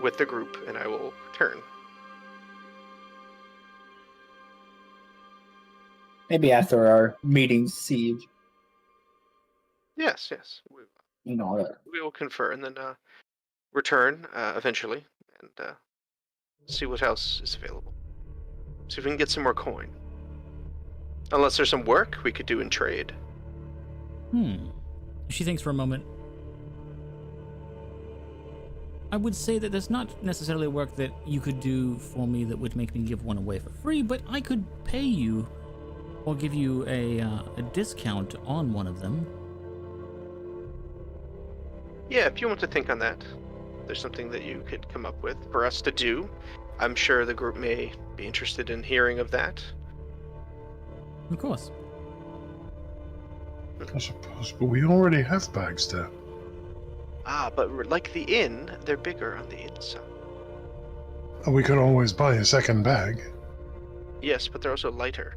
Speaker 5: with the group, and I will return.
Speaker 3: Maybe after our meeting, siege.
Speaker 5: Yes.
Speaker 3: You know,
Speaker 5: We will confer and then return eventually and see what else is available. See if we can get some more coin. Unless there's some work we could do in trade.
Speaker 1: She thinks for a moment. I would say that there's not necessarily work that you could do for me that would make me give one away for free, but I could pay you I'll give you a discount on one of them.
Speaker 5: Yeah, if you want to think on that, there's something that you could come up with for us to do. I'm sure the group may be interested in hearing of that.
Speaker 1: Of course.
Speaker 4: I suppose, but we already have bags there.
Speaker 5: Ah, but like the inn, they're bigger on the inside.
Speaker 4: We could always buy a second bag.
Speaker 5: Yes, but they're also lighter.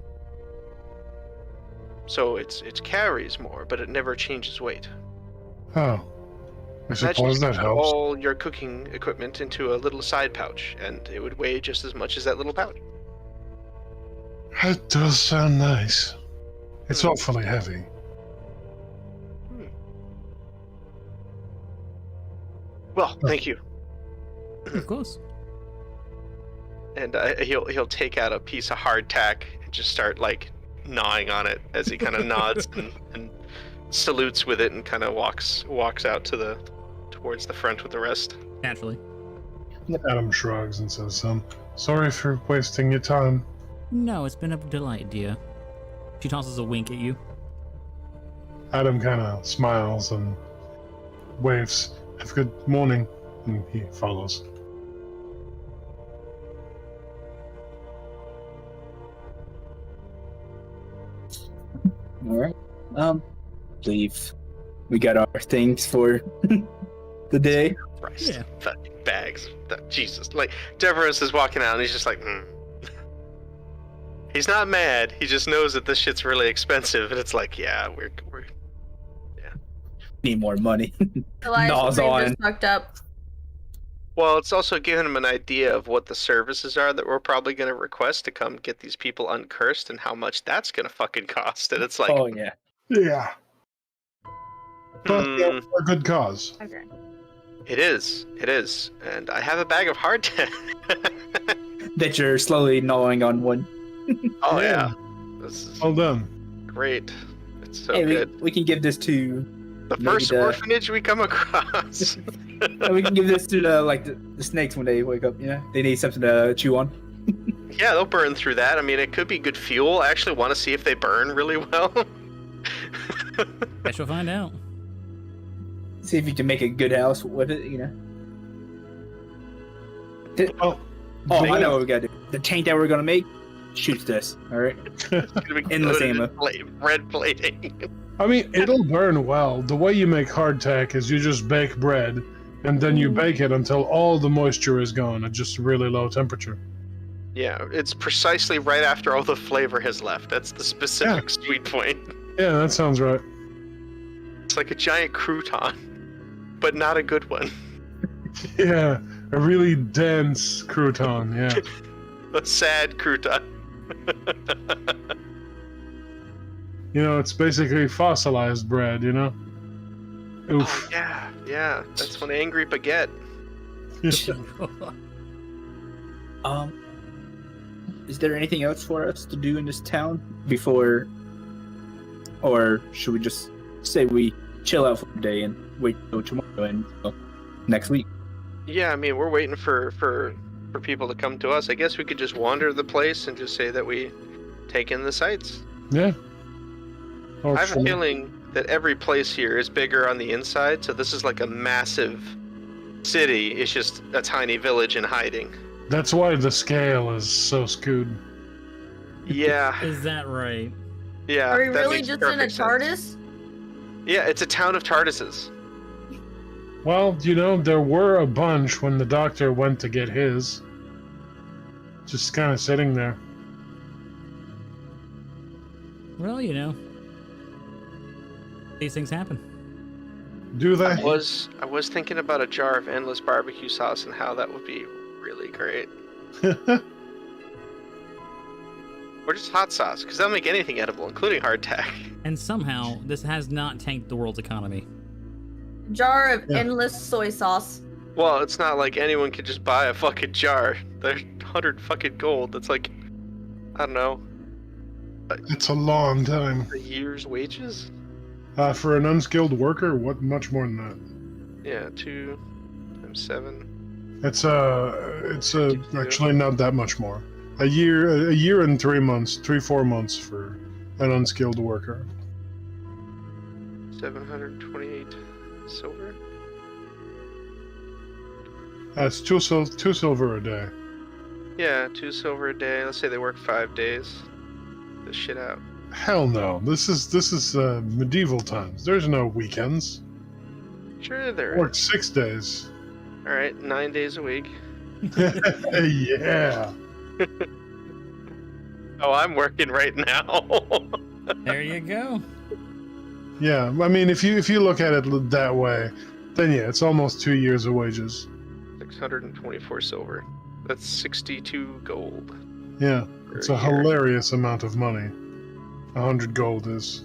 Speaker 5: So it carries more, but it never changes weight.
Speaker 4: Oh. I
Speaker 5: Imagine
Speaker 4: suppose
Speaker 5: you
Speaker 4: that
Speaker 5: put
Speaker 4: helps.
Speaker 5: all your cooking equipment into a little side pouch, and it would weigh just as much as that little pouch.
Speaker 4: That does sound nice. It's awfully heavy.
Speaker 5: Well, thank you.
Speaker 1: Of course.
Speaker 5: And he'll take out a piece of hardtack and just start like gnawing on it as he kind of nods and salutes with it and kind of walks out towards the front with the rest.
Speaker 1: Naturally.
Speaker 4: Adam shrugs and says, sorry for wasting your time.
Speaker 1: No, it's been a delight, dear. She tosses a wink at you.
Speaker 4: Adam kind of smiles and waves, have a good morning, and he follows.
Speaker 3: Alright. Believe we got our things for the day.
Speaker 5: Christ.
Speaker 1: Yeah.
Speaker 5: Fucking bags. Jesus. Like, Deverous is walking out and he's just like, He's not mad. He just knows that this shit's really expensive, and it's like, yeah, we're
Speaker 3: Need more money.
Speaker 2: Elias
Speaker 3: Gnaws
Speaker 2: brain
Speaker 3: on.
Speaker 2: just fucked up.
Speaker 5: Well, it's also giving him an idea of what the services are that we're probably going to request to come get these people uncursed and how much that's going to fucking cost. And it's like,
Speaker 3: Oh yeah.
Speaker 4: Yeah. But yeah, for a good cause.
Speaker 2: Okay.
Speaker 5: It is. And I have a bag of hardtack.
Speaker 3: That you're slowly gnawing on one.
Speaker 5: Oh,
Speaker 4: Yeah.
Speaker 5: yeah. This is
Speaker 4: Well done.
Speaker 5: great. It's so
Speaker 3: Hey,
Speaker 5: good.
Speaker 3: we can give this to
Speaker 5: The
Speaker 3: maybe
Speaker 5: first orphanage we come across.
Speaker 3: we can give this to the snakes when they wake up, you know? They need something to chew on.
Speaker 5: Yeah, they'll burn through that. I mean, it could be good fuel. I actually want to see if they burn really well.
Speaker 1: Guess you'll find out.
Speaker 3: See if you can make a good house with it, you know?
Speaker 4: Well,
Speaker 3: Oh, I know what we gotta do. The tank that we're gonna make shoots this, alright?
Speaker 5: It's gonna be
Speaker 3: Endless
Speaker 5: coated in
Speaker 3: ammo.
Speaker 5: red plating.
Speaker 4: I mean, it'll burn well. The way you make hardtack is you just bake bread, and then you bake it until all the moisture is gone at just a really low temperature.
Speaker 5: Yeah, it's precisely right after all the flavor has left. That's the specific sweet point.
Speaker 4: Yeah, that sounds right.
Speaker 5: It's like a giant crouton, but not a good one.
Speaker 4: Yeah, a really dense crouton, yeah.
Speaker 5: A sad crouton.
Speaker 4: You know, it's basically fossilized bread, you know? Oof.
Speaker 5: Oh, yeah. That's one angry baguette.
Speaker 3: Is there anything else for us to do in this town before, or should we just say we chill out for a day and wait till tomorrow and next week?
Speaker 5: Yeah, I mean, we're waiting for people to come to us. I guess we could just wander the place and just say that we take in the sights.
Speaker 4: Yeah. Or
Speaker 5: I have a
Speaker 4: sure.
Speaker 5: feeling that every place here is bigger on the inside, so this is like a massive city. It's just a tiny village in hiding.
Speaker 4: That's why the scale is so skewed.
Speaker 5: Yeah,
Speaker 1: Is that right?
Speaker 5: yeah.
Speaker 2: Are we
Speaker 5: that
Speaker 2: really
Speaker 5: makes
Speaker 2: just in a
Speaker 5: perfect sense.
Speaker 2: TARDIS?
Speaker 5: Yeah, it's a town of TARDISes.
Speaker 4: Well, you know, there were a bunch when the doctor went to get his. Just kind of sitting there.
Speaker 1: Well, you know, these things happen.
Speaker 4: Do they?
Speaker 5: I was thinking about a jar of endless barbecue sauce and how that would be really great. Or just hot sauce, because that'll make anything edible, including hardtack.
Speaker 1: And somehow, this has not tanked the world's economy.
Speaker 2: Jar of
Speaker 4: Yeah.
Speaker 2: endless soy sauce.
Speaker 5: Well, it's not like anyone could just buy a fucking jar. They're 100 fucking gold. That's like, I don't know,
Speaker 4: It's a long time.
Speaker 5: a year's wages?
Speaker 4: For an unskilled worker, what much more than that?
Speaker 5: Yeah, 2 times 7.
Speaker 4: It's actually not that much more. A year and 3 months, 3-4 months for an unskilled worker.
Speaker 5: 728 silver.
Speaker 4: That's two silver a day.
Speaker 5: Yeah, 2 silver a day. Let's say they work 5 days. This shit out.
Speaker 4: Hell no. This is medieval times. There's no weekends.
Speaker 5: Sure, there
Speaker 4: Work
Speaker 5: is.
Speaker 4: 6 days.
Speaker 5: All right, 9 days a week.
Speaker 4: Yeah.
Speaker 5: Oh, I'm working right now.
Speaker 1: There you go.
Speaker 4: Yeah. I mean, if you look at it that way, then yeah, it's almost 2 years of wages.
Speaker 5: 624 silver. That's 62 gold.
Speaker 4: Yeah. It's a
Speaker 5: year.
Speaker 4: hilarious amount of money. 100 gold is.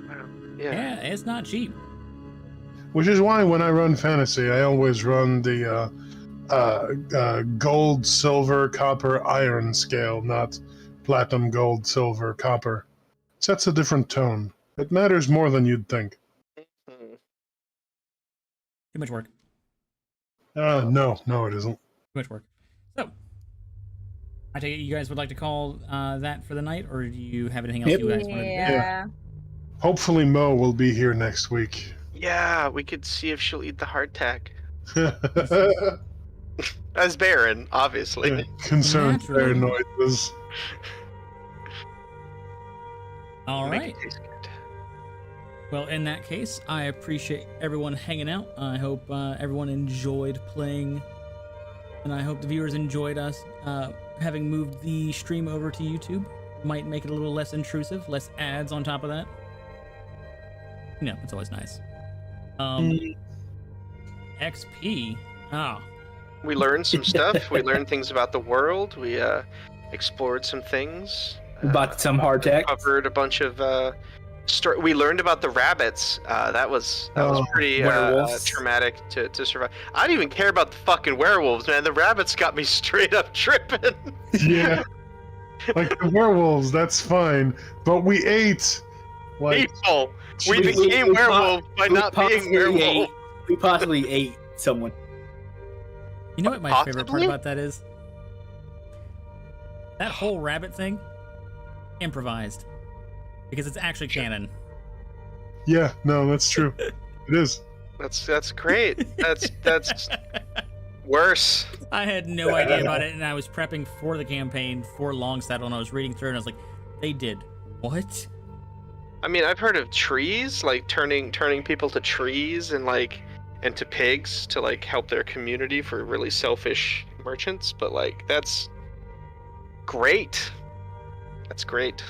Speaker 5: Wow.
Speaker 1: Yeah,
Speaker 5: Yeah.
Speaker 1: it's not cheap.
Speaker 4: Which is why when I run fantasy, I always run the gold, silver, copper, iron scale, not platinum, gold, silver, copper. Sets a different tone. It matters more than you'd think.
Speaker 5: Hmm.
Speaker 1: Too much work.
Speaker 4: No, it isn't.
Speaker 1: Too much work. So, I take it you guys would like to call that for the night, or do you have anything else
Speaker 3: Yep.
Speaker 1: you guys want to do?
Speaker 2: Yeah.
Speaker 4: Hopefully Mo will be here next week.
Speaker 5: Yeah, we could see if she'll eat the hardtack. As Baron, obviously.
Speaker 4: Concerned
Speaker 1: Naturally.
Speaker 4: noises.
Speaker 1: All
Speaker 5: Make
Speaker 1: right.
Speaker 5: it taste good.
Speaker 1: Well, in that case, I appreciate everyone hanging out. I hope everyone enjoyed playing, and I hope the viewers enjoyed us having moved the stream over to YouTube. Might make it a little less intrusive, less ads on top of that. You know, it's always nice. XP. Ah,
Speaker 5: We learned some stuff. We learned things about the world. We explored some things.
Speaker 3: Bought some hardtack.
Speaker 5: Covered a bunch of we learned about the rabbits. That was pretty
Speaker 3: werewolves.
Speaker 5: traumatic to survive. I don't even care about the fucking werewolves, man. The rabbits got me straight up tripping.
Speaker 4: Yeah. Like the werewolves, that's fine. But we ate. Like,
Speaker 5: People, we
Speaker 3: We-
Speaker 5: became
Speaker 3: we-
Speaker 5: werewolves by
Speaker 3: we
Speaker 5: not being
Speaker 3: possibly
Speaker 5: werewolves.
Speaker 3: We possibly ate someone.
Speaker 1: you know what my favorite part
Speaker 5: Possibly?
Speaker 1: about that is? That whole rabbit thing, improvised, because it's actually canon.
Speaker 4: yeah, no, that's true. It is.
Speaker 5: That's great. That's worse.
Speaker 1: I had no idea about it, and I was prepping for the campaign for Longsaddle, and I was reading through, and I was like, "They did what?"
Speaker 5: I mean, I've heard of trees, like turning people to trees and to pigs to help their community for really selfish merchants, but that's great. That's great.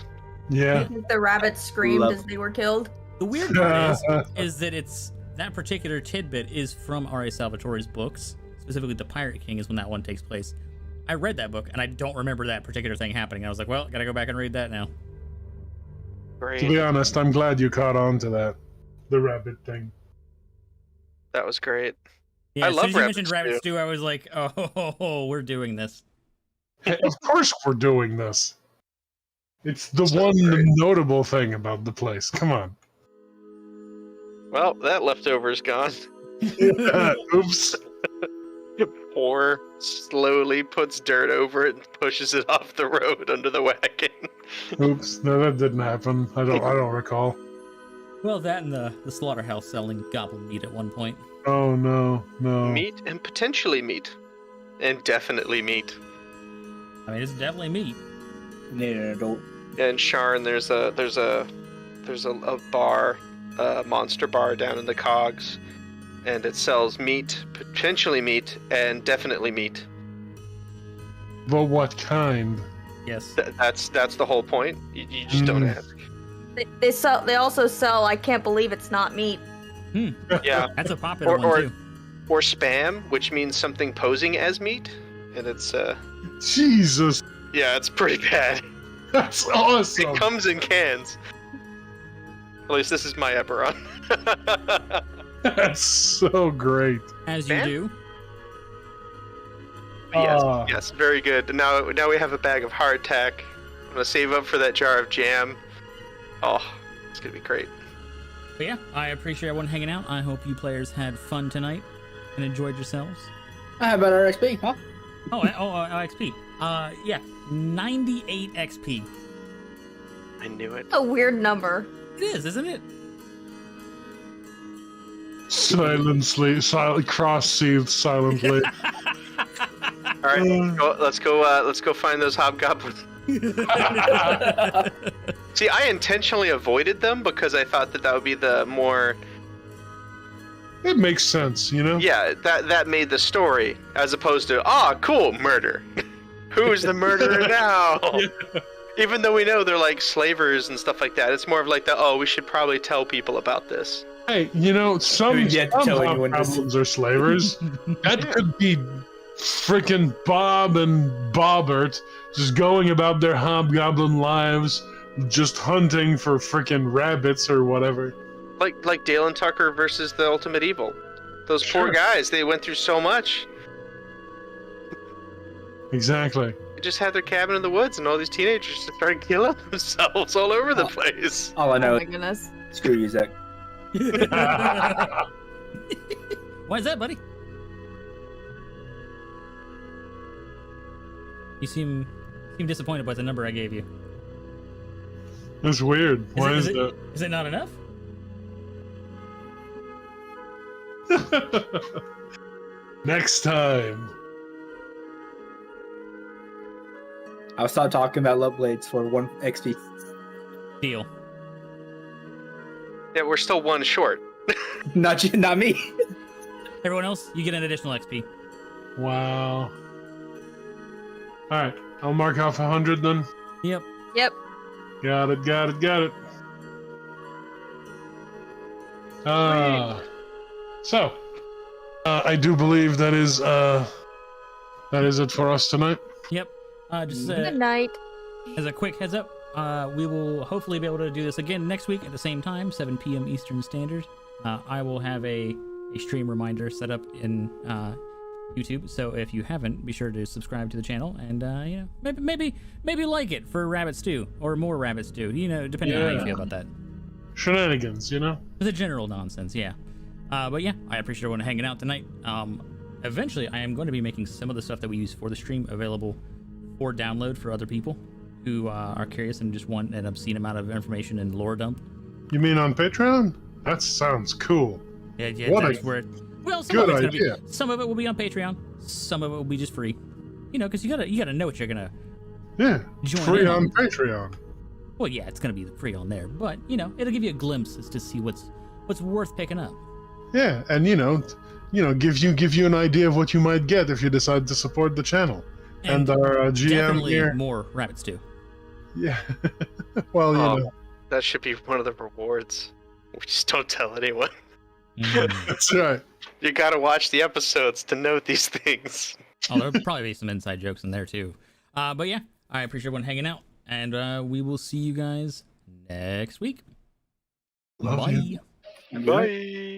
Speaker 4: Yeah.
Speaker 2: The rabbits screamed
Speaker 3: Love-
Speaker 2: as they were killed.
Speaker 1: The weird part is that it's that particular tidbit is from R.A. Salvatore's books, specifically The Pirate King is when that one takes place. I read that book, and I don't remember that particular thing happening. I was like, well, gotta go back and read that now.
Speaker 5: Great.
Speaker 4: To be honest, I'm glad you caught on to that. The rabbit thing.
Speaker 5: That was great.
Speaker 1: Yeah,
Speaker 5: I
Speaker 1: as
Speaker 5: love
Speaker 1: soon as you mentioned
Speaker 5: rabbits,
Speaker 1: rabbit stew, I was like, oh, we're doing this.
Speaker 4: Of course we're doing this. It's the
Speaker 5: So
Speaker 4: one
Speaker 5: great.
Speaker 4: notable thing about the place. Come on.
Speaker 5: Well, that leftover's gone.
Speaker 4: Oops.
Speaker 5: Or slowly puts dirt over it and pushes it off the road under the wagon.
Speaker 4: Oops. No, that didn't happen. I don't recall.
Speaker 1: Well, that and the slaughterhouse selling goblin meat at one point.
Speaker 4: Oh no.
Speaker 5: Meat and potentially meat. And definitely meat.
Speaker 1: I mean, it's definitely meat.
Speaker 3: Need an adult.
Speaker 5: Yeah, in Sharn, there's a bar, a monster bar down in the cogs, and it sells meat, potentially meat, and definitely meat.
Speaker 4: But what kind?
Speaker 1: Yes.
Speaker 5: That's the whole point. You just don't ask.
Speaker 2: They also sell I can't believe it's not meat.
Speaker 5: Yeah,
Speaker 1: That's a popular
Speaker 5: Or-
Speaker 1: one,
Speaker 5: or-
Speaker 1: too.
Speaker 5: or spam, which means something posing as meat, and it's
Speaker 4: Jesus.
Speaker 5: yeah, it's pretty bad.
Speaker 4: That's awesome.
Speaker 5: It comes in cans. At least this is my Eberron.
Speaker 4: That's so great.
Speaker 1: As you
Speaker 5: Man?
Speaker 1: do.
Speaker 4: Ah.
Speaker 5: Yes, very good. Now we have a bag of hardtack. I'm gonna save up for that jar of jam. Oh, it's gonna be great.
Speaker 1: But yeah, I appreciate everyone hanging out. I hope you players had fun tonight and enjoyed yourselves.
Speaker 3: How about our XP, huh?
Speaker 1: XP. Yeah, 98 XP.
Speaker 5: I knew it.
Speaker 2: A weird number.
Speaker 1: It is, isn't it?
Speaker 4: Cross-seethed silently.
Speaker 5: All right, let's go find those hobgoblins. See, I intentionally avoided them because I thought that would be the more.
Speaker 4: It makes sense, you know?
Speaker 5: Yeah, that made the story, as opposed to, cool, murder. Who's the murderer now?
Speaker 4: Yeah.
Speaker 5: Even though we know they're like slavers and stuff like that, it's more of like we should probably tell people about this.
Speaker 4: Hey, you know, some hobgoblins are slavers. That could be frickin' Bob and Bobbert just going about their hobgoblin lives, just hunting for frickin' rabbits or whatever.
Speaker 5: Like Dale and Tucker versus the Ultimate Evil. Those poor guys, they went through so much.
Speaker 4: Exactly.
Speaker 5: They just had their cabin in the woods, and all these teenagers just started killing themselves all over the place.
Speaker 3: All I know.
Speaker 2: Oh my goodness.
Speaker 3: Screw you, Zach.
Speaker 1: Why is that, buddy? You seem disappointed by the number I gave you.
Speaker 4: That's weird. Why is that?
Speaker 1: Is it not enough?
Speaker 4: Next time.
Speaker 3: I'll start talking about love blades for 1 XP.
Speaker 1: Deal.
Speaker 5: Yeah, we're still one short.
Speaker 3: Not you, not me.
Speaker 1: Everyone else, you get an additional XP.
Speaker 4: Wow. Alright, I'll mark off 100 then.
Speaker 1: Yep.
Speaker 2: Yep.
Speaker 4: Got it. So, I do believe that is it for us tonight.
Speaker 1: Yep. Just
Speaker 2: Good night.
Speaker 1: as a quick heads up, we will hopefully be able to do this again next week at the same time, 7 p.m. Eastern Standard. I will have a stream reminder set up in YouTube, so if you haven't, be sure to subscribe to the channel and you know, maybe like it for Rabbit Stew or more Rabbit Stew, you know, depending on how you feel about that.
Speaker 4: Shenanigans, you know?
Speaker 1: The general nonsense, yeah. But yeah, I appreciate everyone hanging out tonight. Eventually, I am going to be making some of the stuff that we use for the stream available for download for other people who are curious and just want an obscene amount of information and lore dump.
Speaker 4: You mean on Patreon? That sounds cool.
Speaker 1: Yeah,
Speaker 4: What
Speaker 1: that's
Speaker 4: a
Speaker 1: where. Well,
Speaker 4: good idea.
Speaker 1: Some of it will be on Patreon. Some of it will be just free. You know, because you gotta know what you're gonna.
Speaker 4: Yeah,
Speaker 1: join
Speaker 4: free
Speaker 1: in
Speaker 4: on Patreon.
Speaker 1: Well, yeah, it's gonna be free on there, but you know, it'll give you a glimpse as to see what's worth picking up.
Speaker 4: Yeah, and you know, give you an idea of what you might get if you decide to support the channel. And our GM
Speaker 1: definitely
Speaker 4: here.
Speaker 1: more rabbits too.
Speaker 4: Yeah. Well, you know.
Speaker 5: That should be one of the rewards. We just don't tell anyone.
Speaker 4: That's right.
Speaker 5: You gotta watch the episodes to know these things.
Speaker 1: Oh, there'll probably be some inside jokes in there too. But yeah, I appreciate everyone hanging out, and we will see you guys next week.
Speaker 4: Love
Speaker 1: Bye.
Speaker 4: you.
Speaker 5: Bye.